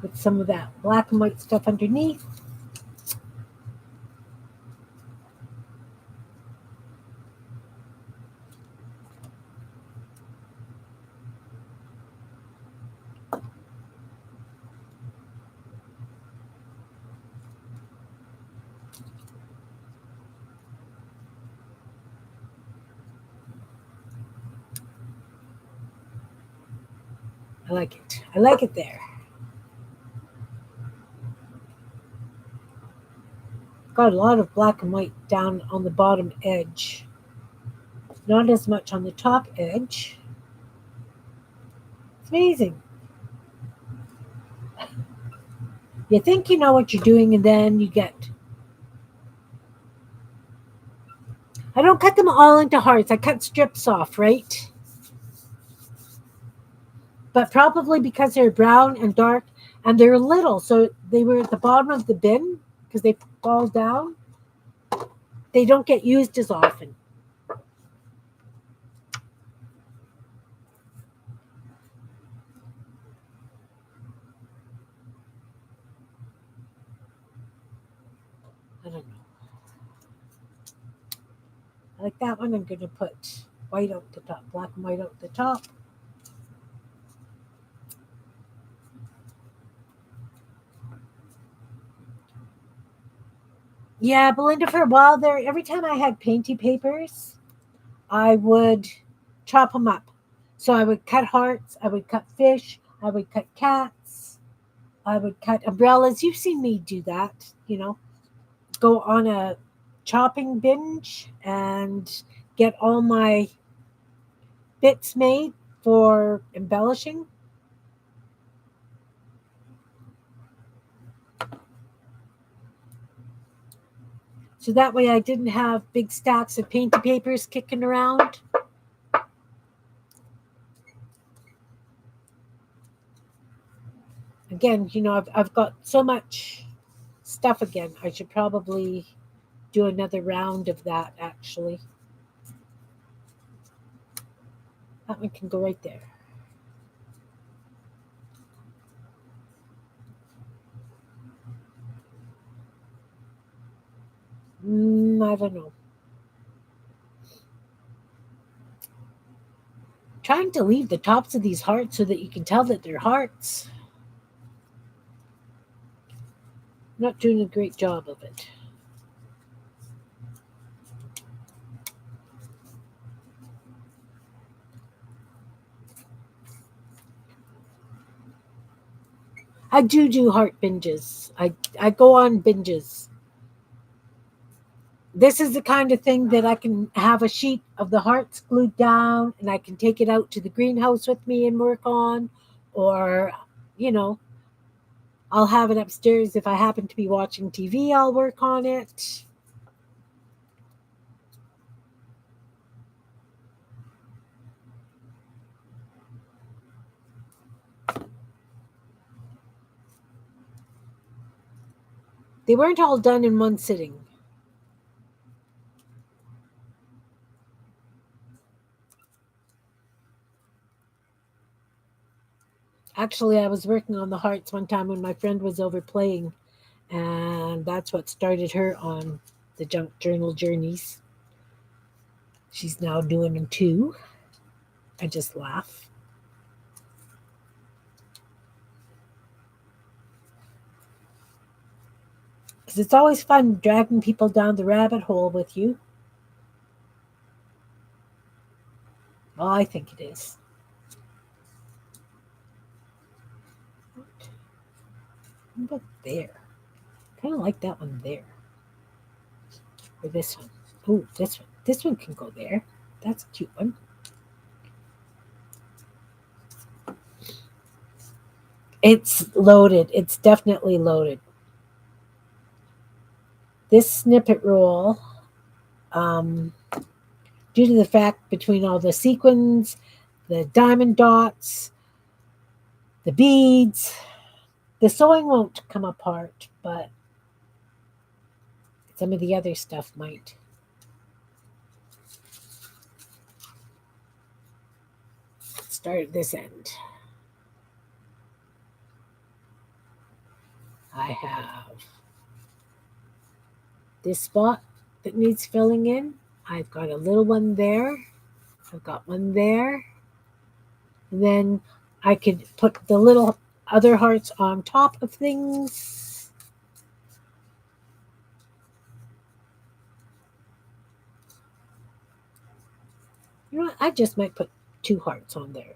with some of that black and white stuff underneath. I like it. I like it there. Got a lot of black and white down on the bottom edge. Not as much on the top edge. It's amazing. You think you know what you're doing, and then you get... I don't cut them all into hearts. I cut strips off, right? But probably because they're brown and dark, and they're little, so they were at the bottom of the bin because they fall down. They don't get used as often. I don't know. I like that one. I'm going to put white out the top, black and white out the top. Yeah, Belinda, for a while there, every time I had painty papers, I would chop them up. So I would cut hearts, I would cut fish, I would cut cats, I would cut umbrellas. You've seen me do that, go on a chopping binge and get all my bits made for embellishing. So that way I didn't have big stacks of painty papers kicking around. Again, I've got so much stuff again. I should probably do another round of that, actually. That one can go right there. I don't know. Trying to leave the tops of these hearts so that you can tell that they're hearts. Not doing a great job of it. I do heart binges. I go on binges. This is the kind of thing that I can have a sheet of the hearts glued down and I can take it out to the greenhouse with me and work on. Or, I'll have it upstairs. If I happen to be watching TV, I'll work on it. They weren't all done in one sitting. Actually, I was working on the hearts one time when my friend was over playing, and that's what started her on the junk journal journeys. She's now doing them too. I just laugh. Because it's always fun dragging people down the rabbit hole with you. Well, I think it is. What about there? Kind of like that one there. Or this one. Oh, this one. This one can go there. That's a cute one. It's loaded. It's definitely loaded. This snippet roll, um, due to the fact between all the sequins, the diamond dots, the beads, the sewing won't come apart, but some of the other stuff might. Let's start at this end. I have this spot that needs filling in. I've got a little one there. I've got one there. And then I could put the little other hearts on top of things. You know what? I just might put 2 hearts on there.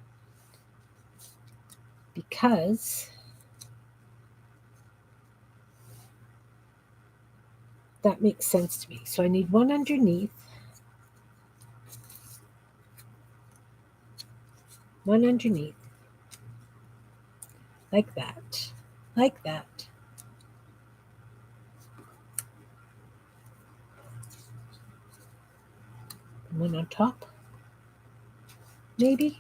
Because that makes sense to me. So I need one underneath. One underneath. Like that. Like that. One on top. Maybe.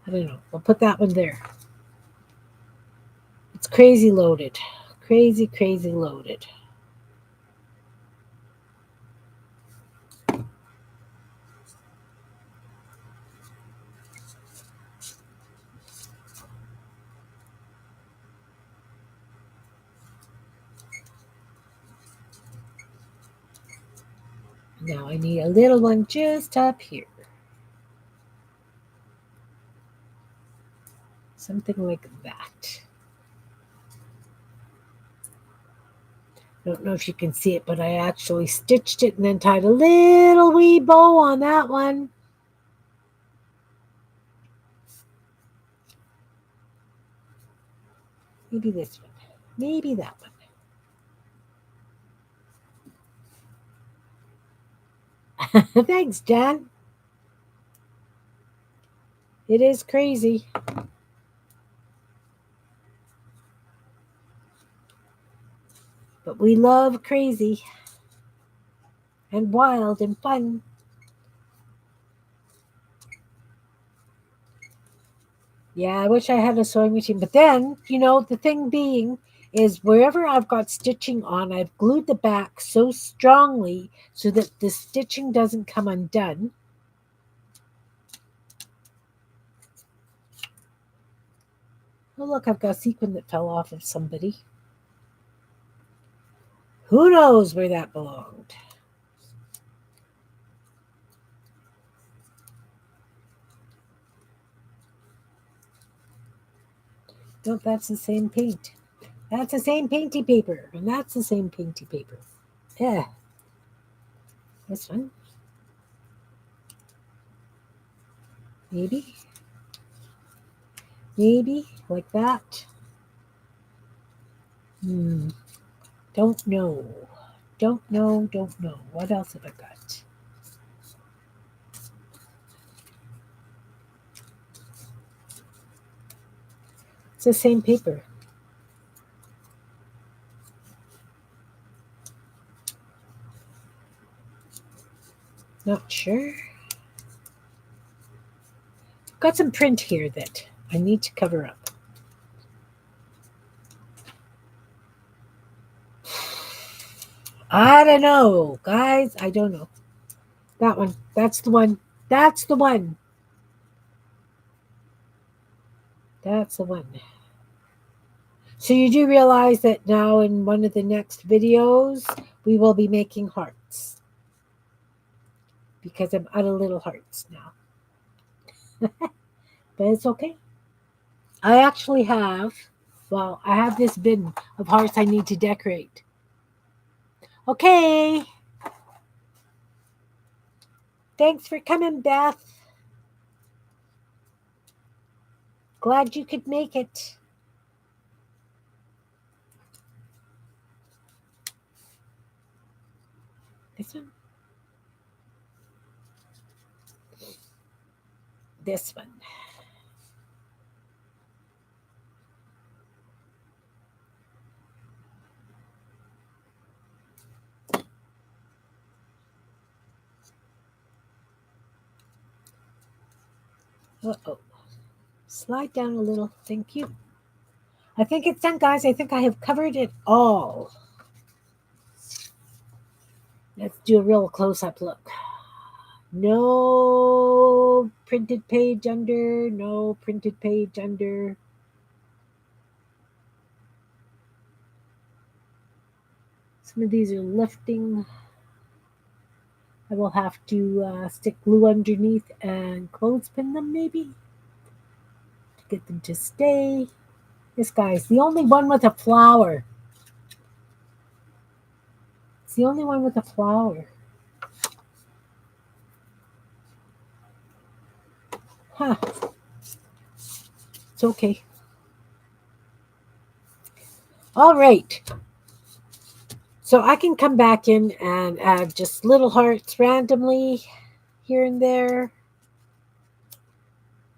I don't know. We'll put that one there. It's crazy loaded. Crazy, crazy loaded. Now I need a little one just up here. Something like that. Don't know if you can see it, but I actually stitched it and then tied a little wee bow on that one. Maybe this one. Maybe that one. Thanks, Jan. It is crazy. But we love crazy and wild and fun. Yeah, I wish I had a sewing machine. But then, the thing being is wherever I've got stitching on, I've glued the back so strongly so that the stitching doesn't come undone. Oh, look, I've got a sequin that fell off of somebody. Who knows where that belonged? Nope, that's the same paint. That's the same painty paper. And that's the same painty paper. Yeah. This one. Maybe. Maybe. Like that. Don't know. Don't know. What else have I got? It's the same paper. Not sure. Got some print here that I need to cover up. I don't know, guys. I don't know. That one. That's the one. That's the one. That's the one. So you do realize that now in one of the next videos, we will be making hearts. Because I'm out of little hearts now. But it's okay. I actually have, well, I have this bin of hearts I need to decorate. Okay. Thanks for coming, Beth. Glad you could make it. This one? This one. Uh-oh. Slide down a little. Thank you. I think it's done, guys. I think I have covered it all. Let's do a real close-up look. No printed page under. No printed page under. Some of these are lifting. I will have to stick glue underneath and clothespin them maybe to get them to stay. This guy's the only one with a flower. It's the only one with a flower. Huh. It's okay. All right. So I can come back in and add just little hearts randomly here and there.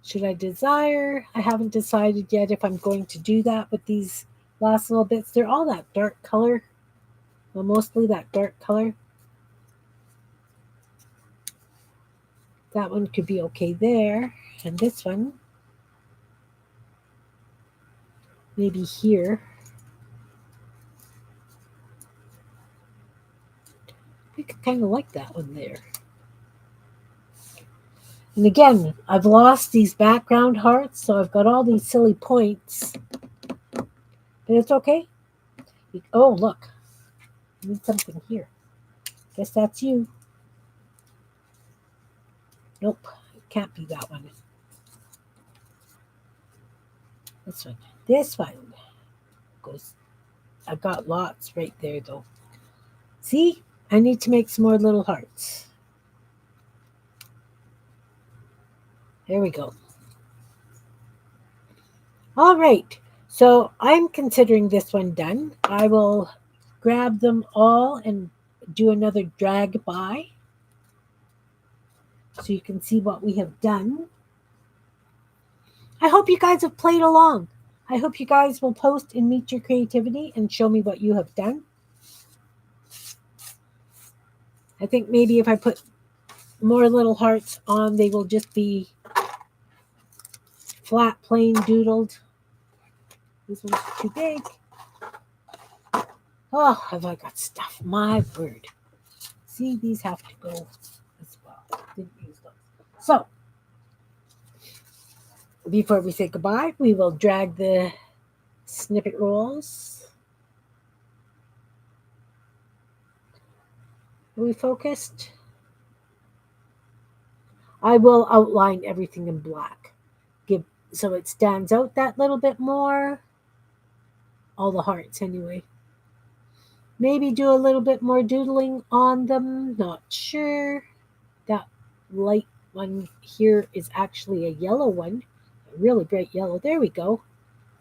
Should I desire? I haven't decided yet if I'm going to do that with these last little bits. They're all that dark color. Well, mostly that dark color. That one could be okay there. And this one, maybe here. I kind of like that one there. And again, I've lost these background hearts, so I've got all these silly points. But it's okay. Oh, look. I need something here. Guess that's you. Nope. It can't be that one. This one. This one goes. I've got lots right there, though. See? I need to make some more little hearts. There we go. All right. So I'm considering this one done. I will grab them all and do another drag by so you can see what we have done. I hope you guys have played along. I hope you guys will post and meet your creativity and show me what you have done. I think maybe if I put more little hearts on, they will just be flat, plain doodled. This one's too big. Oh, have I got stuff? My word. See, these have to go as well. Didn't use those. So, before we say goodbye, we will drag the snippet rolls. Are we focused? I will outline everything in black. So it stands out that little bit more. All the hearts anyway. Maybe do a little bit more doodling on them. Not sure. That light one here is actually a yellow one. A really bright yellow. There we go.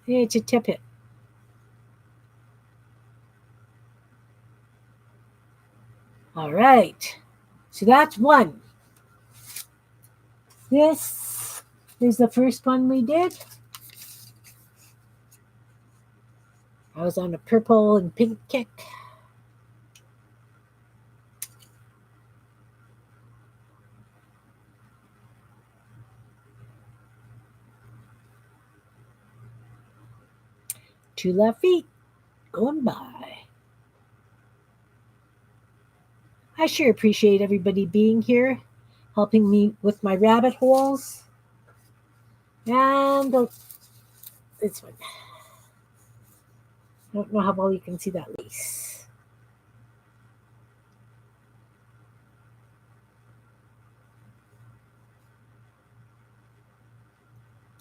I need to tip it. All right. So that's one. This is the first one we did. I was on a purple and pink kick. Two left feet going by. I sure appreciate everybody being here, helping me with my rabbit holes. And this one. I don't know how well you can see that lace.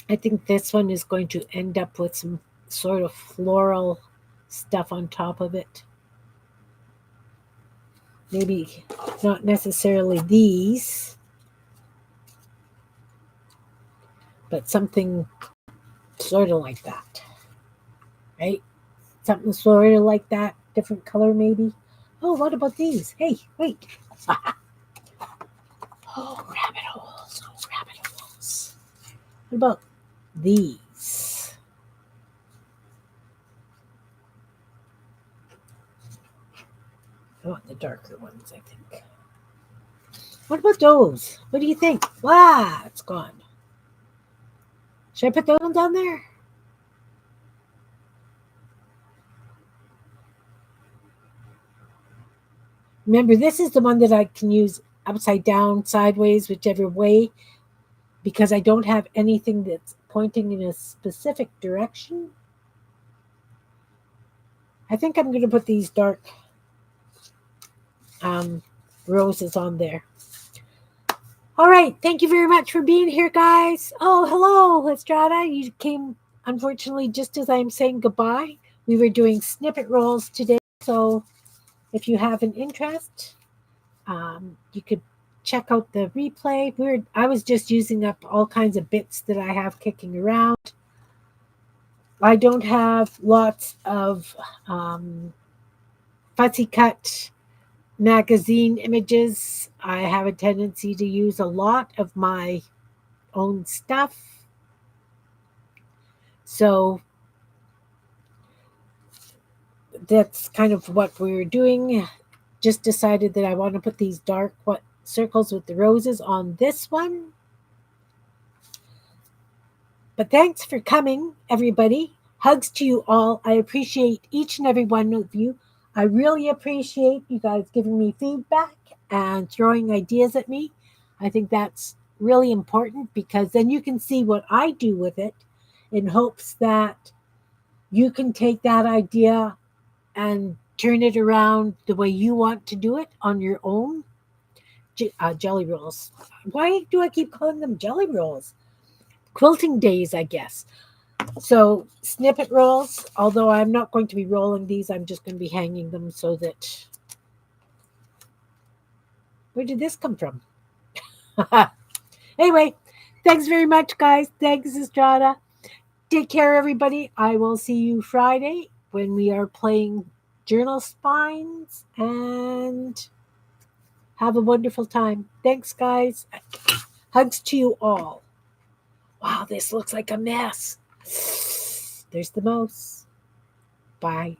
I think this one is going to end up with some sort of floral stuff on top of it. Maybe not necessarily these, but something sort of like that, right? Something sort of like that, different color maybe. Oh, what about these? Hey, wait. Oh, rabbit holes. Oh, rabbit holes. What about these? I want the darker ones, I think. What about those? What do you think? Wow, it's gone. Should I put those one down there? Remember, this is the one that I can use upside down, sideways, whichever way, because I don't have anything that's pointing in a specific direction. I think I'm going to put these dark roses on there. All right. Thank you very much for being here, guys. Oh, hello, Estrada. You came, unfortunately, just as I'm saying goodbye. We were doing snippet rolls today. So if you have an interest, you could check out the replay. I was just using up all kinds of bits that I have kicking around. I don't have lots of fussy cut magazine images. I have a tendency to use a lot of my own stuff. So that's kind of what we're doing. Just decided that I want to put these dark circles with the roses on this one. But thanks for coming, everybody. Hugs to you all. I appreciate each and every one of you. I really appreciate you guys giving me feedback and throwing ideas at me. I think that's really important because then you can see what I do with it in hopes that you can take that idea and turn it around the way you want to do it on your own. Jelly rolls. Why do I keep calling them jelly rolls? Quilting days, I guess. So snippet rolls, although I'm not going to be rolling these, I'm just going to be hanging them so that... Where did this come from? Anyway, thanks very much, guys. Thanks, Estrada. Take care, everybody. I will see you Friday when we are playing journal spines, and have a wonderful time. Thanks, guys. Hugs to you all. Wow, this looks like a mess. There's the mouse. Bye.